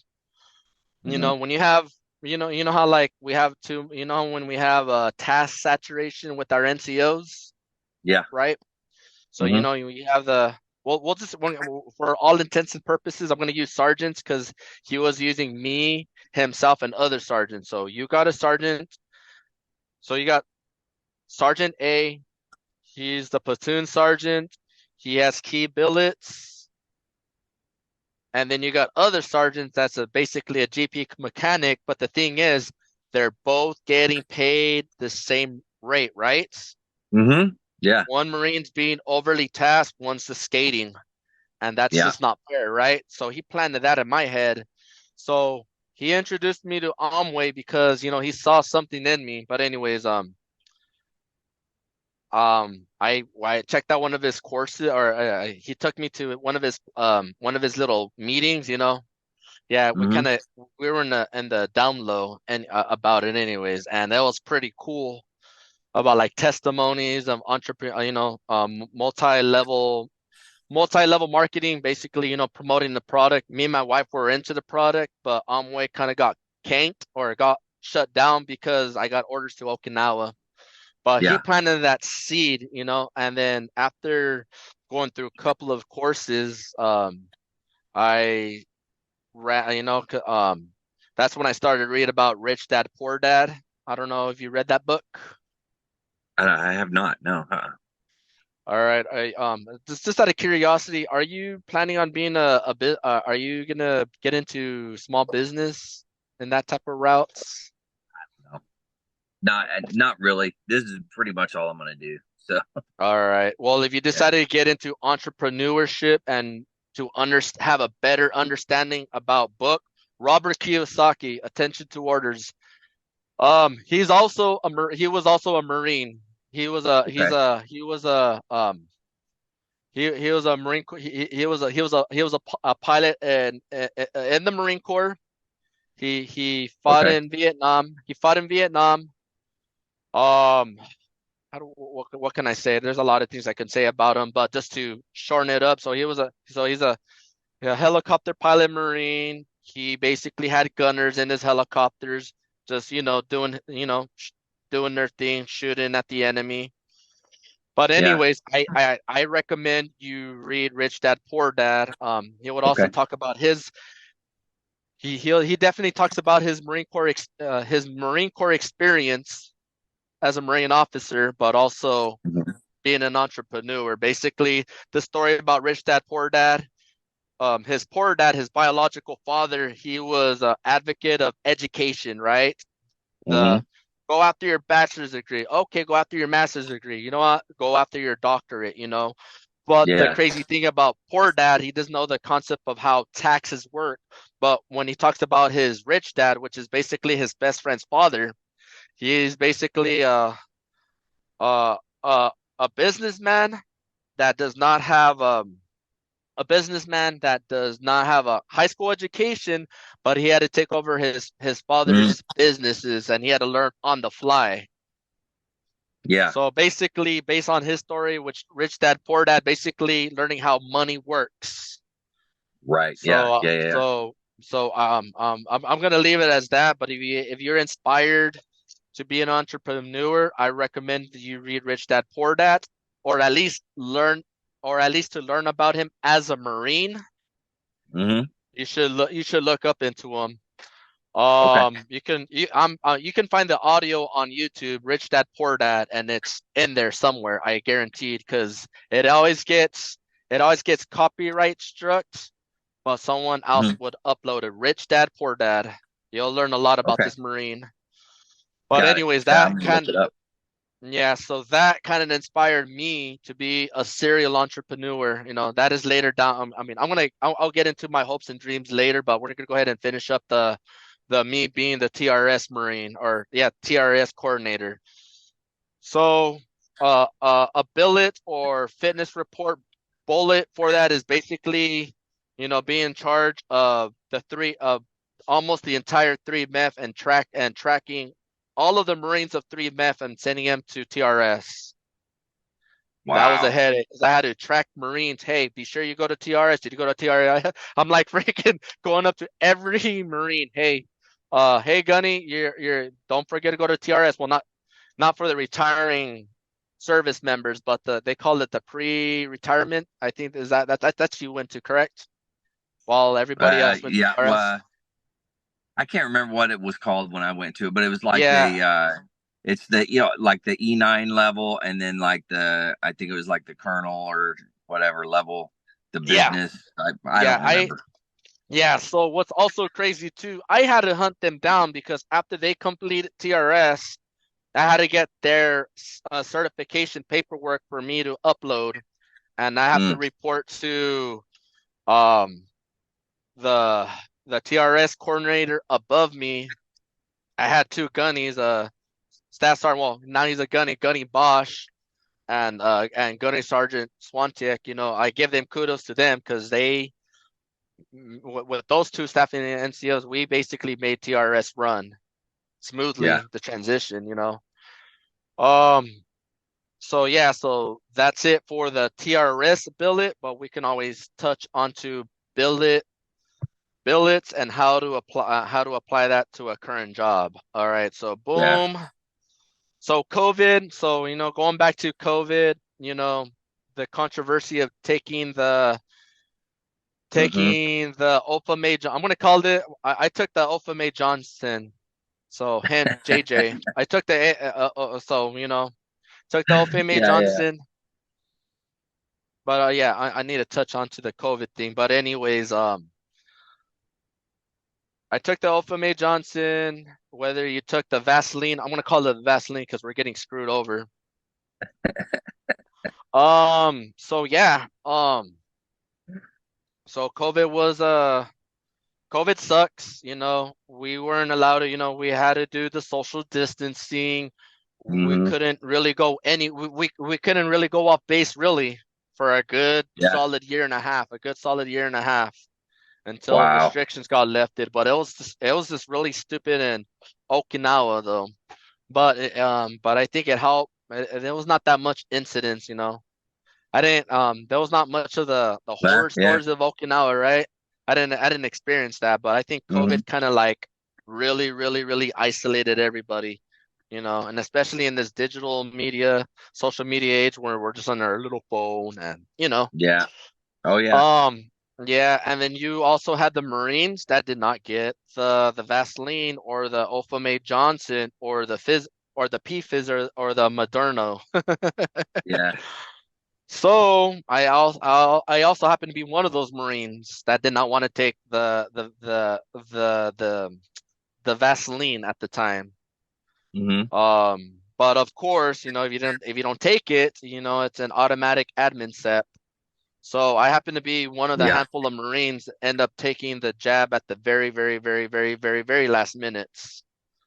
Speaker 1: Hmm.
Speaker 3: When you have how like we have to when we have task saturation with our NCOs,
Speaker 1: Yeah.
Speaker 3: right? So
Speaker 1: Hmm.
Speaker 3: you have the we'll just for all intents and purposes, I'm going to use sergeants because he was using me, himself, and other sergeants. So you got a sergeant. So you got Sergeant A. He's the platoon sergeant. He has key billets. And then you got other sergeants that's basically a GP mechanic. But the thing is, they're both getting paid the same rate, right?
Speaker 1: Hmm. Yeah.
Speaker 3: One Marine's being overly tasked, one's just skating. And that's
Speaker 1: Yeah.
Speaker 3: just not fair, right? So he planted that in my head. So he introduced me to Amway because, he saw something in me. But anyways, I checked out one of his courses, or he took me to one of his little meetings. Yeah,
Speaker 1: Hmm.
Speaker 3: we were in the down low and about it anyways, and that was pretty cool about like testimonies of entrepreneur, multi-level marketing, basically, promoting the product. Me and my wife were into the product, but Amway kind of got canked or got shut down because I got orders to Okinawa. But he
Speaker 1: Yeah.
Speaker 3: planted that seed, and then after going through a couple of courses, I ran, that's when I started to read about Rich Dad Poor Dad. I don't know if you read that book.
Speaker 1: I have not. No.
Speaker 3: All right. Just out of curiosity, are you planning on being a bit? Are you gonna get into small business in that type of routes?
Speaker 1: No. Not really. This is pretty much all I'm gonna do. So
Speaker 3: All right. Well, if you
Speaker 1: yeah.
Speaker 3: decided to get into entrepreneurship and to have a better understanding about book, Robert Kiyosaki, Attention to Orders. He was also a Marine. He was a
Speaker 1: Okay.
Speaker 3: he was a He was a Marine Corps. He was a pilot in the Marine Corps. He fought
Speaker 1: Okay.
Speaker 3: in Vietnam. He fought in Vietnam. Um, what can I say? There's a lot of things I can say about him, but just to shorten it up, he's a helicopter pilot Marine. He basically had gunners in his helicopters, just doing their thing, shooting at the enemy. But
Speaker 1: Yeah.
Speaker 3: anyways, I recommend you read Rich Dad Poor Dad. He would also
Speaker 1: Okay.
Speaker 3: talk about he definitely talks about his Marine Corps experience as a Marine officer, but also
Speaker 1: Mhm.
Speaker 3: being an entrepreneur. Basically, the story about Rich Dad Poor Dad. His poor dad, his biological father, he was an advocate of education, right? The
Speaker 1: Mhm.
Speaker 3: Go after your bachelor's degree. Okay, go after your master's degree. You know what? Go after your doctorate, you know. But the
Speaker 1: Yeah.
Speaker 3: crazy thing about poor dad, he doesn't know the concept of how taxes work. But when he talks about his rich dad, which is basically his best friend's father, he is basically a a businessman that does not have a businessman that does not have a high school education, but he had to take over his
Speaker 1: Mhm.
Speaker 3: father's businesses and he had to learn on the fly.
Speaker 1: Yeah.
Speaker 3: So basically, based on his story, which Rich Dad Poor Dad, basically learning how money works.
Speaker 1: Right. Yeah.
Speaker 3: So
Speaker 1: Yeah. Yeah.
Speaker 3: I'm gonna leave it as that. But if you're inspired to be an entrepreneur, I recommend that you read Rich Dad Poor Dad, or at least learn, or at least to learn about him as a Marine.
Speaker 1: Mhm.
Speaker 3: You should look up into him.
Speaker 1: Okay.
Speaker 3: You can find the audio on YouTube, Rich Dad Poor Dad, and it's in there somewhere, I guaranteed, because it always gets copyright struck, but someone else
Speaker 1: Mhm.
Speaker 3: would upload it. Rich Dad Poor Dad. You'll learn a lot about
Speaker 1: Okay.
Speaker 3: this Marine. But
Speaker 1: Got it.
Speaker 3: anyways,
Speaker 1: Okay. I'm gonna look it up.
Speaker 3: yeah, so that kind of inspired me to be a serial entrepreneur. You know, that is later down. I mean, I'll get into my hopes and dreams later, but we're gonna go ahead and finish up the me being the TRS Marine, or yeah, TRS coordinator. So, a billet or fitness report bullet for that is basically, being in charge of the three of almost the entire 3MEF and tracking all of the Marines of 3MEF and sending them to TRS. That was a
Speaker 1: Wow.
Speaker 3: headache 'cause I had to track Marines. Hey, be sure you go to TRS. Did you go to TRS? I'm like freaking going up to every Marine. Hey, hey Gunny, you're don't forget to go to TRS. Well, not for the retiring service members, but they call it the pre-retirement. I think is that's you went to, correct? While everybody else went to
Speaker 1: Yeah.
Speaker 3: TRS.
Speaker 1: Well, I can't remember what it was called when I went to it, but it was like
Speaker 3: Yeah,
Speaker 1: it's the like the E9 level, and then like I think it was like the colonel or whatever level, the
Speaker 3: yeah,
Speaker 1: business. I
Speaker 3: yeah.
Speaker 1: don't remember.
Speaker 3: Yeah. So what's also crazy too, I had to hunt them down because after they completed TRS, I had to get their certification paperwork for me to upload, and I have to
Speaker 1: Mm,
Speaker 3: report to um the the TRS coordinator above me. I had two gunnies, staff sergeant. Well, now he's a gunny Bosch, and gunny sergeant Swantiek. You know, I give them kudos to them because with those two staffing NCOs, we basically made TRS run
Speaker 1: yeah.
Speaker 3: smoothly the transition. Um. So yeah, so that's it for the TRS billet, but we can always touch onto billets and how to apply that to a current job. All right, so
Speaker 1: Yeah.
Speaker 3: boom. So COVID, so going back to COVID, the controversy of
Speaker 1: Mm-hmm.
Speaker 3: taking the Alpha Major. I'm gonna call it. I took the Alpha May Johnson. So him, JJ. I took the took the Alpha May
Speaker 1: Yeah. Yeah.
Speaker 3: Johnson. But yeah, I need to touch on to the COVID thing. But anyways, I took the Alpha May Johnson. Whether you took the Vaseline, I'm gonna call it the Vaseline because we're getting screwed over. So yeah, so COVID sucks. We weren't allowed to. We had to do the social distancing. We
Speaker 1: Mm-hmm.
Speaker 3: couldn't really go we couldn't really go off base really for a good
Speaker 1: Yeah.
Speaker 3: solid year and a half, until
Speaker 1: Wow.
Speaker 3: restrictions got lifted. But it was just really stupid in Okinawa though. But I think it helped. There was not that much incidents, you know. I didn't there was not much of the
Speaker 1: Yeah.
Speaker 3: horror
Speaker 1: Yeah.
Speaker 3: stories of Okinawa, right? I didn't experience that, but I think
Speaker 1: Hmm.
Speaker 3: COVID kind of like really isolated everybody, you know, and especially in this digital media, social media age where we're just on our little phone and you know.
Speaker 1: Yeah. Oh yeah.
Speaker 3: Um yeah, and then you also had the Marines that did not get the Vaseline or the Ofame Johnson or the Fizz or the P Fizz or the Moderno.
Speaker 1: Yeah.
Speaker 3: So I also happen to be one of those Marines that did not want to take the Vaseline at the time.
Speaker 1: Hmm.
Speaker 3: But of course, you know, if you don't take it, you know, it's an automatic admin set. So I happen to be one of the
Speaker 1: Yeah.
Speaker 3: handful of Marines that end up taking the jab at the very last minutes.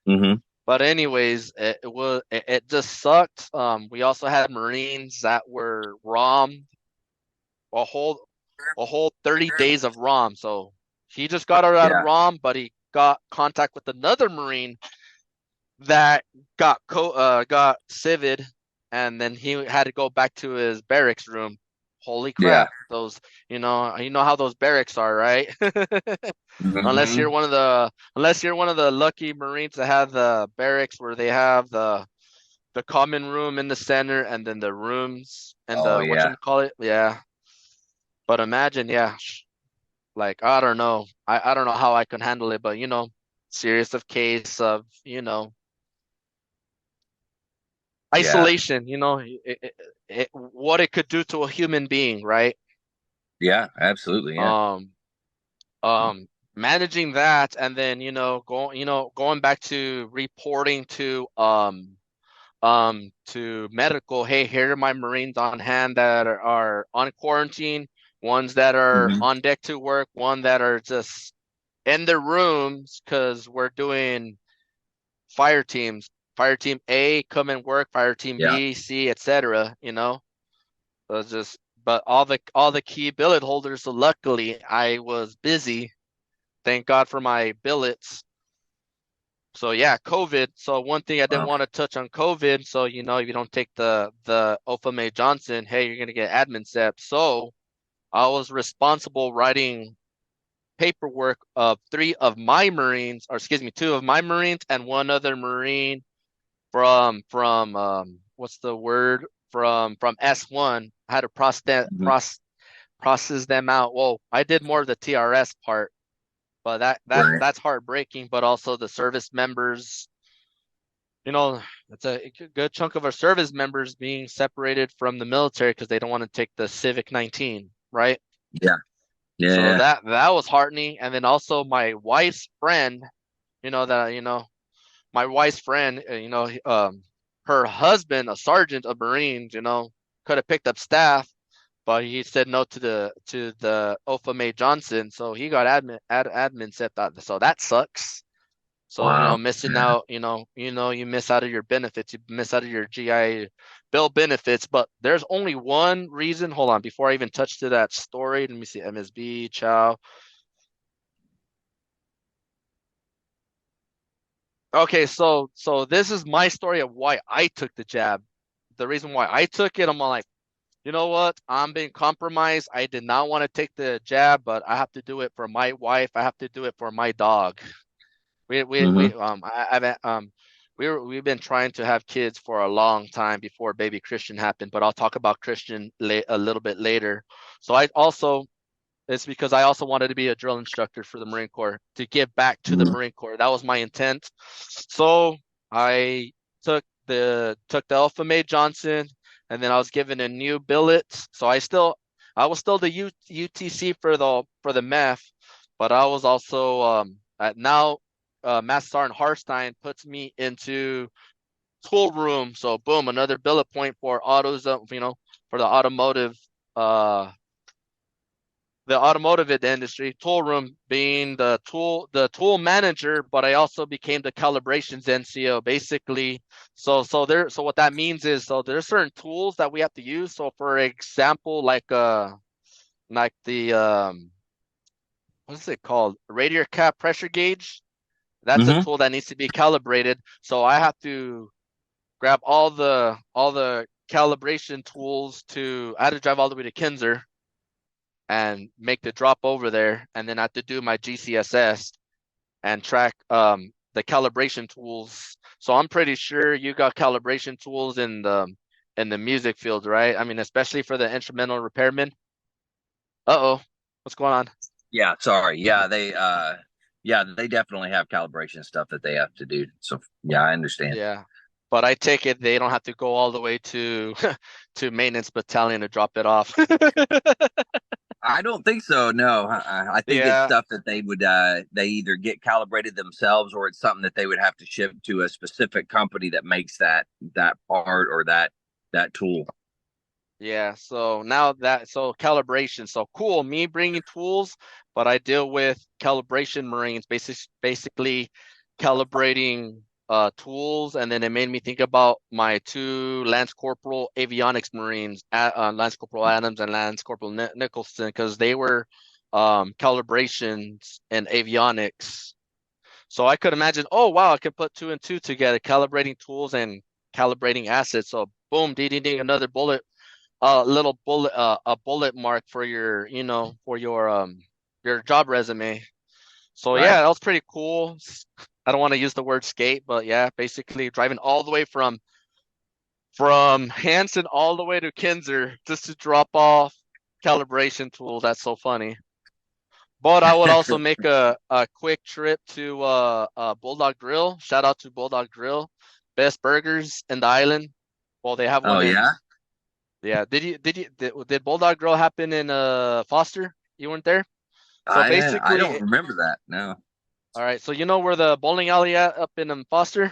Speaker 1: Hmm.
Speaker 3: But anyways, it just sucked. We also had Marines that were ROM a whole 30 days of ROM. So he just got out of
Speaker 1: Yeah.
Speaker 3: ROM, but he got contact with another Marine that got civid, and then he had to go back to his barracks room. Holy
Speaker 1: Yeah.
Speaker 3: crap! Those, you know how those barracks are, right?
Speaker 1: Hmm.
Speaker 3: Unless you're one of the lucky Marines that have the barracks where they have the common room in the center and then the rooms and
Speaker 1: Oh
Speaker 3: the
Speaker 1: yeah.
Speaker 3: whatchamacallit, yeah. But imagine, yeah, like I don't know. I don't know how I can handle it, but you know, serious of case of, you know,
Speaker 1: Yeah.
Speaker 3: isolation, you know, what it could do to a human being, right?
Speaker 1: Yeah. Absolutely. Yeah.
Speaker 3: Um, Managing that and then, going back to reporting to medical, hey, here are my Marines on hand that are on quarantine, ones that are
Speaker 1: Hmm.
Speaker 3: on deck to work, one that are just in their rooms because we're doing fire teams. Fire team A come and work, fire team
Speaker 1: Yeah.
Speaker 3: B, C, etc. You know, so it's just but all the key billet holders. So luckily, I was busy. Thank God for my billets. So yeah, COVID. So one thing I didn't
Speaker 1: Wow.
Speaker 3: want to touch on COVID. So you know, if you don't take the Ofame Johnson, hey, you're gonna get admin step. So I was responsible writing paperwork of three of my Marines, or excuse me, two of my Marines and one other Marine from what's the word from S1. I had to
Speaker 1: Hmm.
Speaker 3: process them out. Well, I did more of the TRS part, but
Speaker 1: Right.
Speaker 3: that's heartbreaking. But also the service members, you know, it's a good chunk of our service members being separated from the military because they don't want to take the Civic 19, right?
Speaker 1: Yeah. Yeah.
Speaker 3: So
Speaker 1: Yeah.
Speaker 3: that was heartening. And then also my wife's friend, my wife's friend, her husband, a sergeant of Marines, you know, could have picked up staff, but he said no to the Ofa May Johnson, so he got admin set that. So that sucks. So you know,
Speaker 1: Wow.
Speaker 3: missing
Speaker 1: Yeah.
Speaker 3: out, you miss out of your benefits, you miss out of your GI Bill benefits. But there's only one reason. Hold on, before I even touch to that story, let me see. MSB, Chow. Okay, so this is my story of why I took the jab. The reason why I took it, I'm like, you know what? I'm being compromised. I did not want to take the jab, but I have to do it for my wife. I have to do it for my dog.
Speaker 1: Hmm.
Speaker 3: We've been trying to have kids for a long time before baby Christian happened, but I'll talk about Christian a little bit later. So it's because I also wanted to be a drill instructor for the Marine Corps to give back to the
Speaker 1: Hmm.
Speaker 3: Marine Corps. That was my intent. So I took the Alpha May Johnson, and then I was given a new billet. So I was still the UTC for the MEF, but I was also at now Master Sergeant Harstein puts me into schoolroom. So boom, another billet point for autos, for the automotive uh the automotive industry, tool room being the tool manager, but I also became the calibrations NCO basically. So what that means is, so there's certain tools that we have to use. So for example, like the what is it called? Radiator cap pressure gauge. That's a
Speaker 1: Mm-hmm.
Speaker 3: tool that needs to be calibrated. So I have to grab all the calibration tools to, I had to drive all the way to Kinzer and make the drop over there, and then I have to do my GCSS and track the calibration tools. So I'm pretty sure you got calibration tools in the music field, right? I mean, especially for the instrumental repairman. Uh-oh, what's going on?
Speaker 1: Yeah, sorry. Yeah, they definitely have calibration stuff that they have to do. So yeah, I understand.
Speaker 3: Yeah. But I take it they don't have to go all the way to to maintenance battalion to drop it off.
Speaker 1: I don't think so. No, I think it's
Speaker 3: Yeah,
Speaker 1: stuff that they would they either get calibrated themselves or it's something that they would have to ship to a specific company that makes that part or that tool.
Speaker 3: yeah. So calibration. So cool, me bringing tools, but I deal with calibration Marines, basically calibrating tools, and then it made me think about my two Lance Corporal avionics Marines, Lance Corporal Adams and Lance Corporal Nicholson, because they were calibrations and avionics. So I could imagine, oh wow, I could put two and two together, calibrating tools and calibrating assets. So boom, ding ding ding, another bullet, little bullet, a bullet mark for your, for your job resume. So
Speaker 1: Right.
Speaker 3: yeah, that was pretty cool. I don't want to use the word skate, but yeah, basically driving all the way from Hanson all the way to Kinzer just to drop off calibration tools. That's so funny. But I would also make a quick trip to Bulldog Grill. Shout out to Bulldog Grill, best burgers in the island. Well, they have
Speaker 1: Oh
Speaker 3: one in,
Speaker 1: yeah.
Speaker 3: yeah. Did Bulldog Grill happen in Foster? You weren't there? So
Speaker 1: I
Speaker 3: basically,
Speaker 1: don't remember that. No.
Speaker 3: all right. So you know where the bowling alley at up in Foster?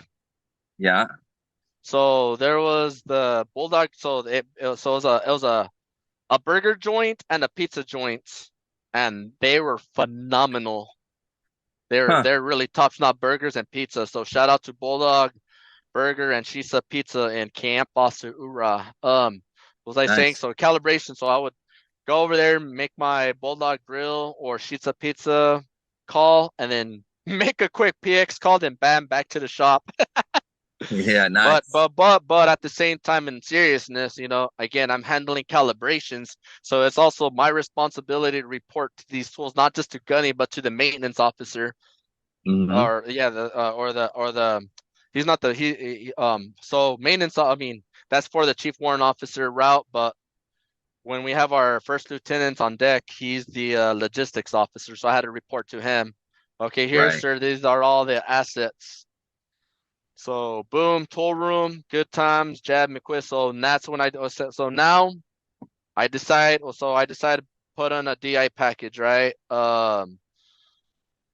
Speaker 1: Yeah.
Speaker 3: So there was the Bulldog. So it was a burger joint and a pizza joint, and they were phenomenal. They're
Speaker 1: Huh.
Speaker 3: they're really top-notch burgers and pizza. So shout out to Bulldog Burger and Shisa Pizza in Camp Foster Ura. What was I saying?
Speaker 1: Nice.
Speaker 3: So calibration. So I would go over there, make my Bulldog Grill or Shisa Pizza call, and then make a quick PX call, then bam, back to the shop.
Speaker 1: Yeah.
Speaker 3: But
Speaker 1: Nice.
Speaker 3: but but but at the same time, in seriousness, again, I'm handling calibrations, so it's also my responsibility to report to these tools, not just to Gunny, but to the maintenance officer,
Speaker 1: Hmm.
Speaker 3: or yeah, the he's not the so maintenance. I mean, that's for the chief warrant officer route, but when we have our first lieutenant on deck, he's the logistics officer, so I had to report to him. Okay, here,
Speaker 1: Right.
Speaker 3: sir, these are all the assets. So boom, toll room, good times, jab McQuist. So and that's when so now I decided to put on a DI package, right?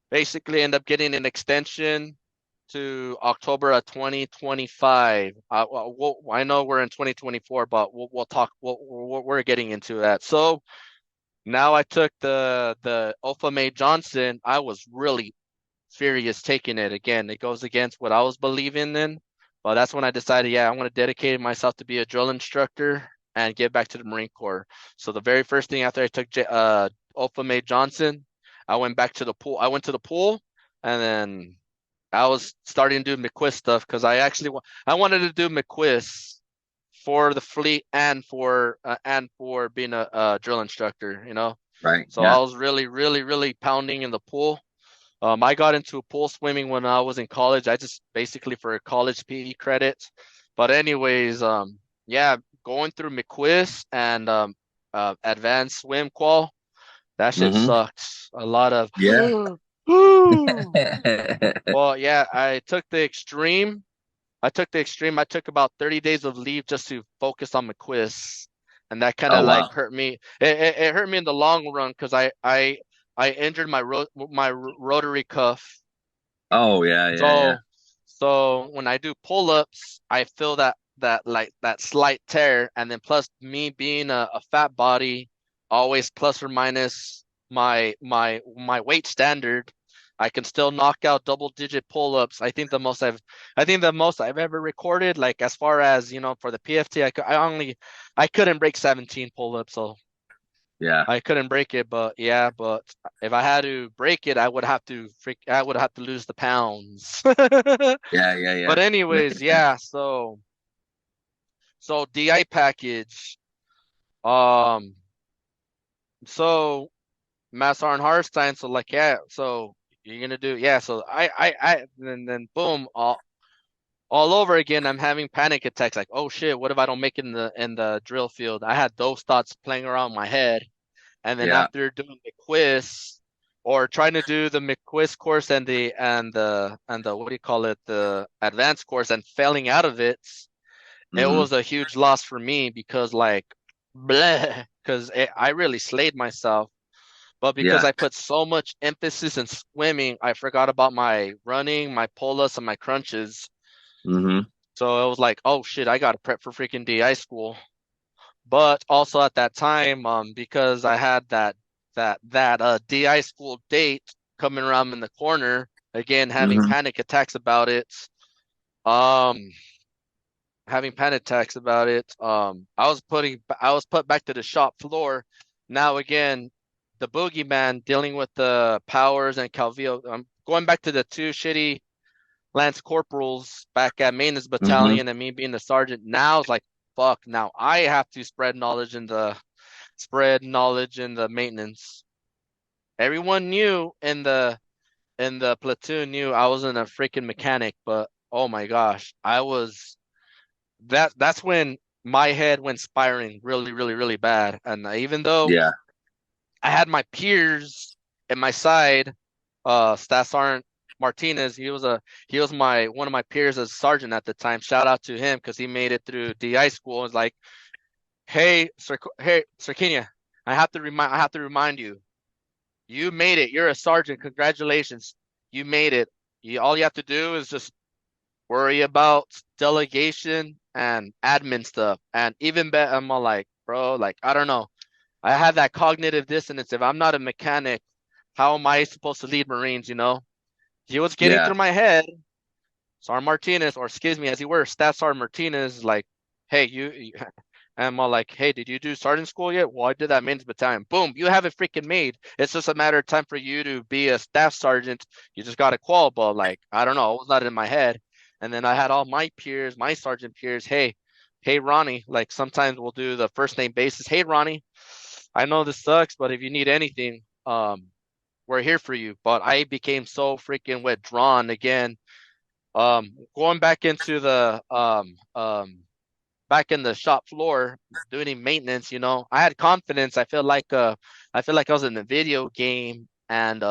Speaker 3: Basically end up getting an extension to October of 2025. I know we're in 2024, but we'll talk. We're getting into that. So now I took the Alpha May Johnson. I was really furious taking it again. It goes against what I was believing in, but that's when I decided, yeah, I want to dedicate myself to be a drill instructor and get back to the Marine Corps. So the very first thing after I took Alpha May Johnson, I went back to the pool. I went to the pool, and then I was starting to do McQuist stuff because I wanted to do McQuist for the fleet and for being a drill instructor,
Speaker 1: Right.
Speaker 3: So I
Speaker 1: Yeah.
Speaker 3: was really, really, really pounding in the pool. I got into pool swimming when I was in college. I just basically for a college PE credit. But anyways, yeah, going through McQuist and advanced swim qual, that shit
Speaker 1: Hmm.
Speaker 3: sucks. A lot of
Speaker 1: Yeah.
Speaker 3: well, yeah, I took about 30 days of leave just to focus on McQuist. And that kind
Speaker 1: Oh
Speaker 3: of like
Speaker 1: wow.
Speaker 3: hurt me. It hurt me in the long run because I injured my rotary cuff.
Speaker 1: Oh yeah. Yeah. Yeah.
Speaker 3: So when I do pull-ups, I feel that slight tear, and then plus me being a fat body, always plus or minus my weight standard. I can still knock out double-digit pull-ups. I think the most I've ever recorded, like as far as, for the PFT, I couldn't break 17 pull-ups, so
Speaker 1: Yeah.
Speaker 3: I couldn't break it. But yeah, but if I had to break it, I would have to lose the pounds.
Speaker 1: Yeah. Yeah. Yeah.
Speaker 3: But anyways, yeah, so DI package. Um, so Mass Arn Harstein, so like yeah, so you're gonna do yeah, so I and then boom, all over again, I'm having panic attacks like, oh shit, what if I don't make it in the drill field? I had those thoughts playing around my head. And then
Speaker 1: Yeah.
Speaker 3: after doing the quiz or trying to do the McQuiz course and the what do you call it, the advanced course, and failing out of it, it
Speaker 1: Mm-hmm.
Speaker 3: was a huge loss for me because like bleh, because I really slayed myself. But because
Speaker 1: Yeah.
Speaker 3: I put so much emphasis in swimming, I forgot about my running, my pull-ups, and my crunches.
Speaker 1: Mm-hmm.
Speaker 3: So it was like, oh shit, I gotta prep for freaking DI school. But also at that time, because I had that DI school date coming around in the corner, again having
Speaker 1: Mm-hmm.
Speaker 3: panic attacks about it. Um, having panic attacks about it. I was put back to the shop floor. Now again, the boogeyman dealing with the Powers and Calvillo. I'm going back to the two shitty Lance Corporals back at maintenance
Speaker 1: Mm-hmm.
Speaker 3: battalion and me being the sergeant. Now it's like fuck. Now I have to spread knowledge in the maintenance. Everyone knew in the platoon knew I wasn't a freaking mechanic, but oh my gosh, I was that's when my head went spiraling really, really, really bad. And even though
Speaker 1: Yeah.
Speaker 3: I had my peers at my side, Staff Sergeant Martinez, he was my one of my peers as sergeant at the time. Shout out to him because he made it through DI school. It's like, hey, Serquinia, I have to remind you, you made it. You're a sergeant. Congratulations. You made it. All you have to do is just worry about delegation and admin stuff. And even better, I'm all like, bro, like, I don't know. I have that cognitive dissonance. If I'm not a mechanic, how am I supposed to lead Marines, you know? He was getting
Speaker 1: Yeah.
Speaker 3: through my head. Sergeant Martinez, or excuse me, as you were, Staff Sergeant Martinez, like, hey, and I'm all like, hey, did you do sergeant school yet? Well, I did that maintenance battalion. Boom, you have it freaking made. It's just a matter of time for you to be a staff sergeant. You just got to qual, but like, I don't know, it was not in my head. And then I had all my peers, my sergeant peers, hey, Ronnie, like sometimes we'll do the first name basis. Hey, Ronnie, I know this sucks, but if you need anything, we're here for you. But I became so freaking withdrawn again. Going back into the back in the shop floor doing maintenance, I had confidence. I feel like I was in a video game and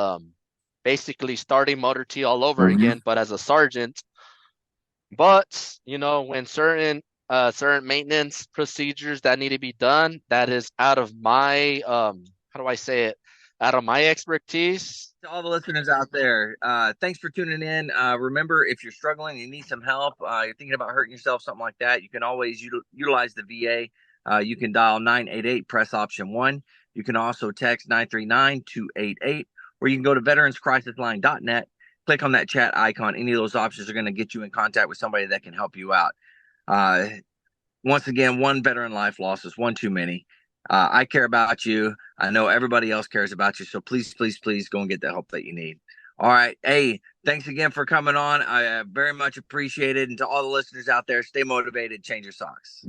Speaker 3: basically starting Motor T all over
Speaker 1: Mm-hmm.
Speaker 3: again, but as a sergeant. But when certain maintenance procedures that need to be done, that is out of my how do I say it? Out of my expertise.
Speaker 1: To all the listeners out there, thanks for tuning in. Remember, if you're struggling, you need some help, you're thinking about hurting yourself, something like that, you can always utilize the VA. You can dial 988, press option 1. You can also text 939-288, or you can go to veteranscrisisline.net, click on that chat icon. Any of those options are going to get you in contact with somebody that can help you out. Uh, Once again, one veteran life loss is one too many. I care about you. I know everybody else cares about you. So please, please, please go and get the help that you need. All right. Hey, thanks again for coming on. I very much appreciate it. And to all the listeners out there, stay motivated, change your socks.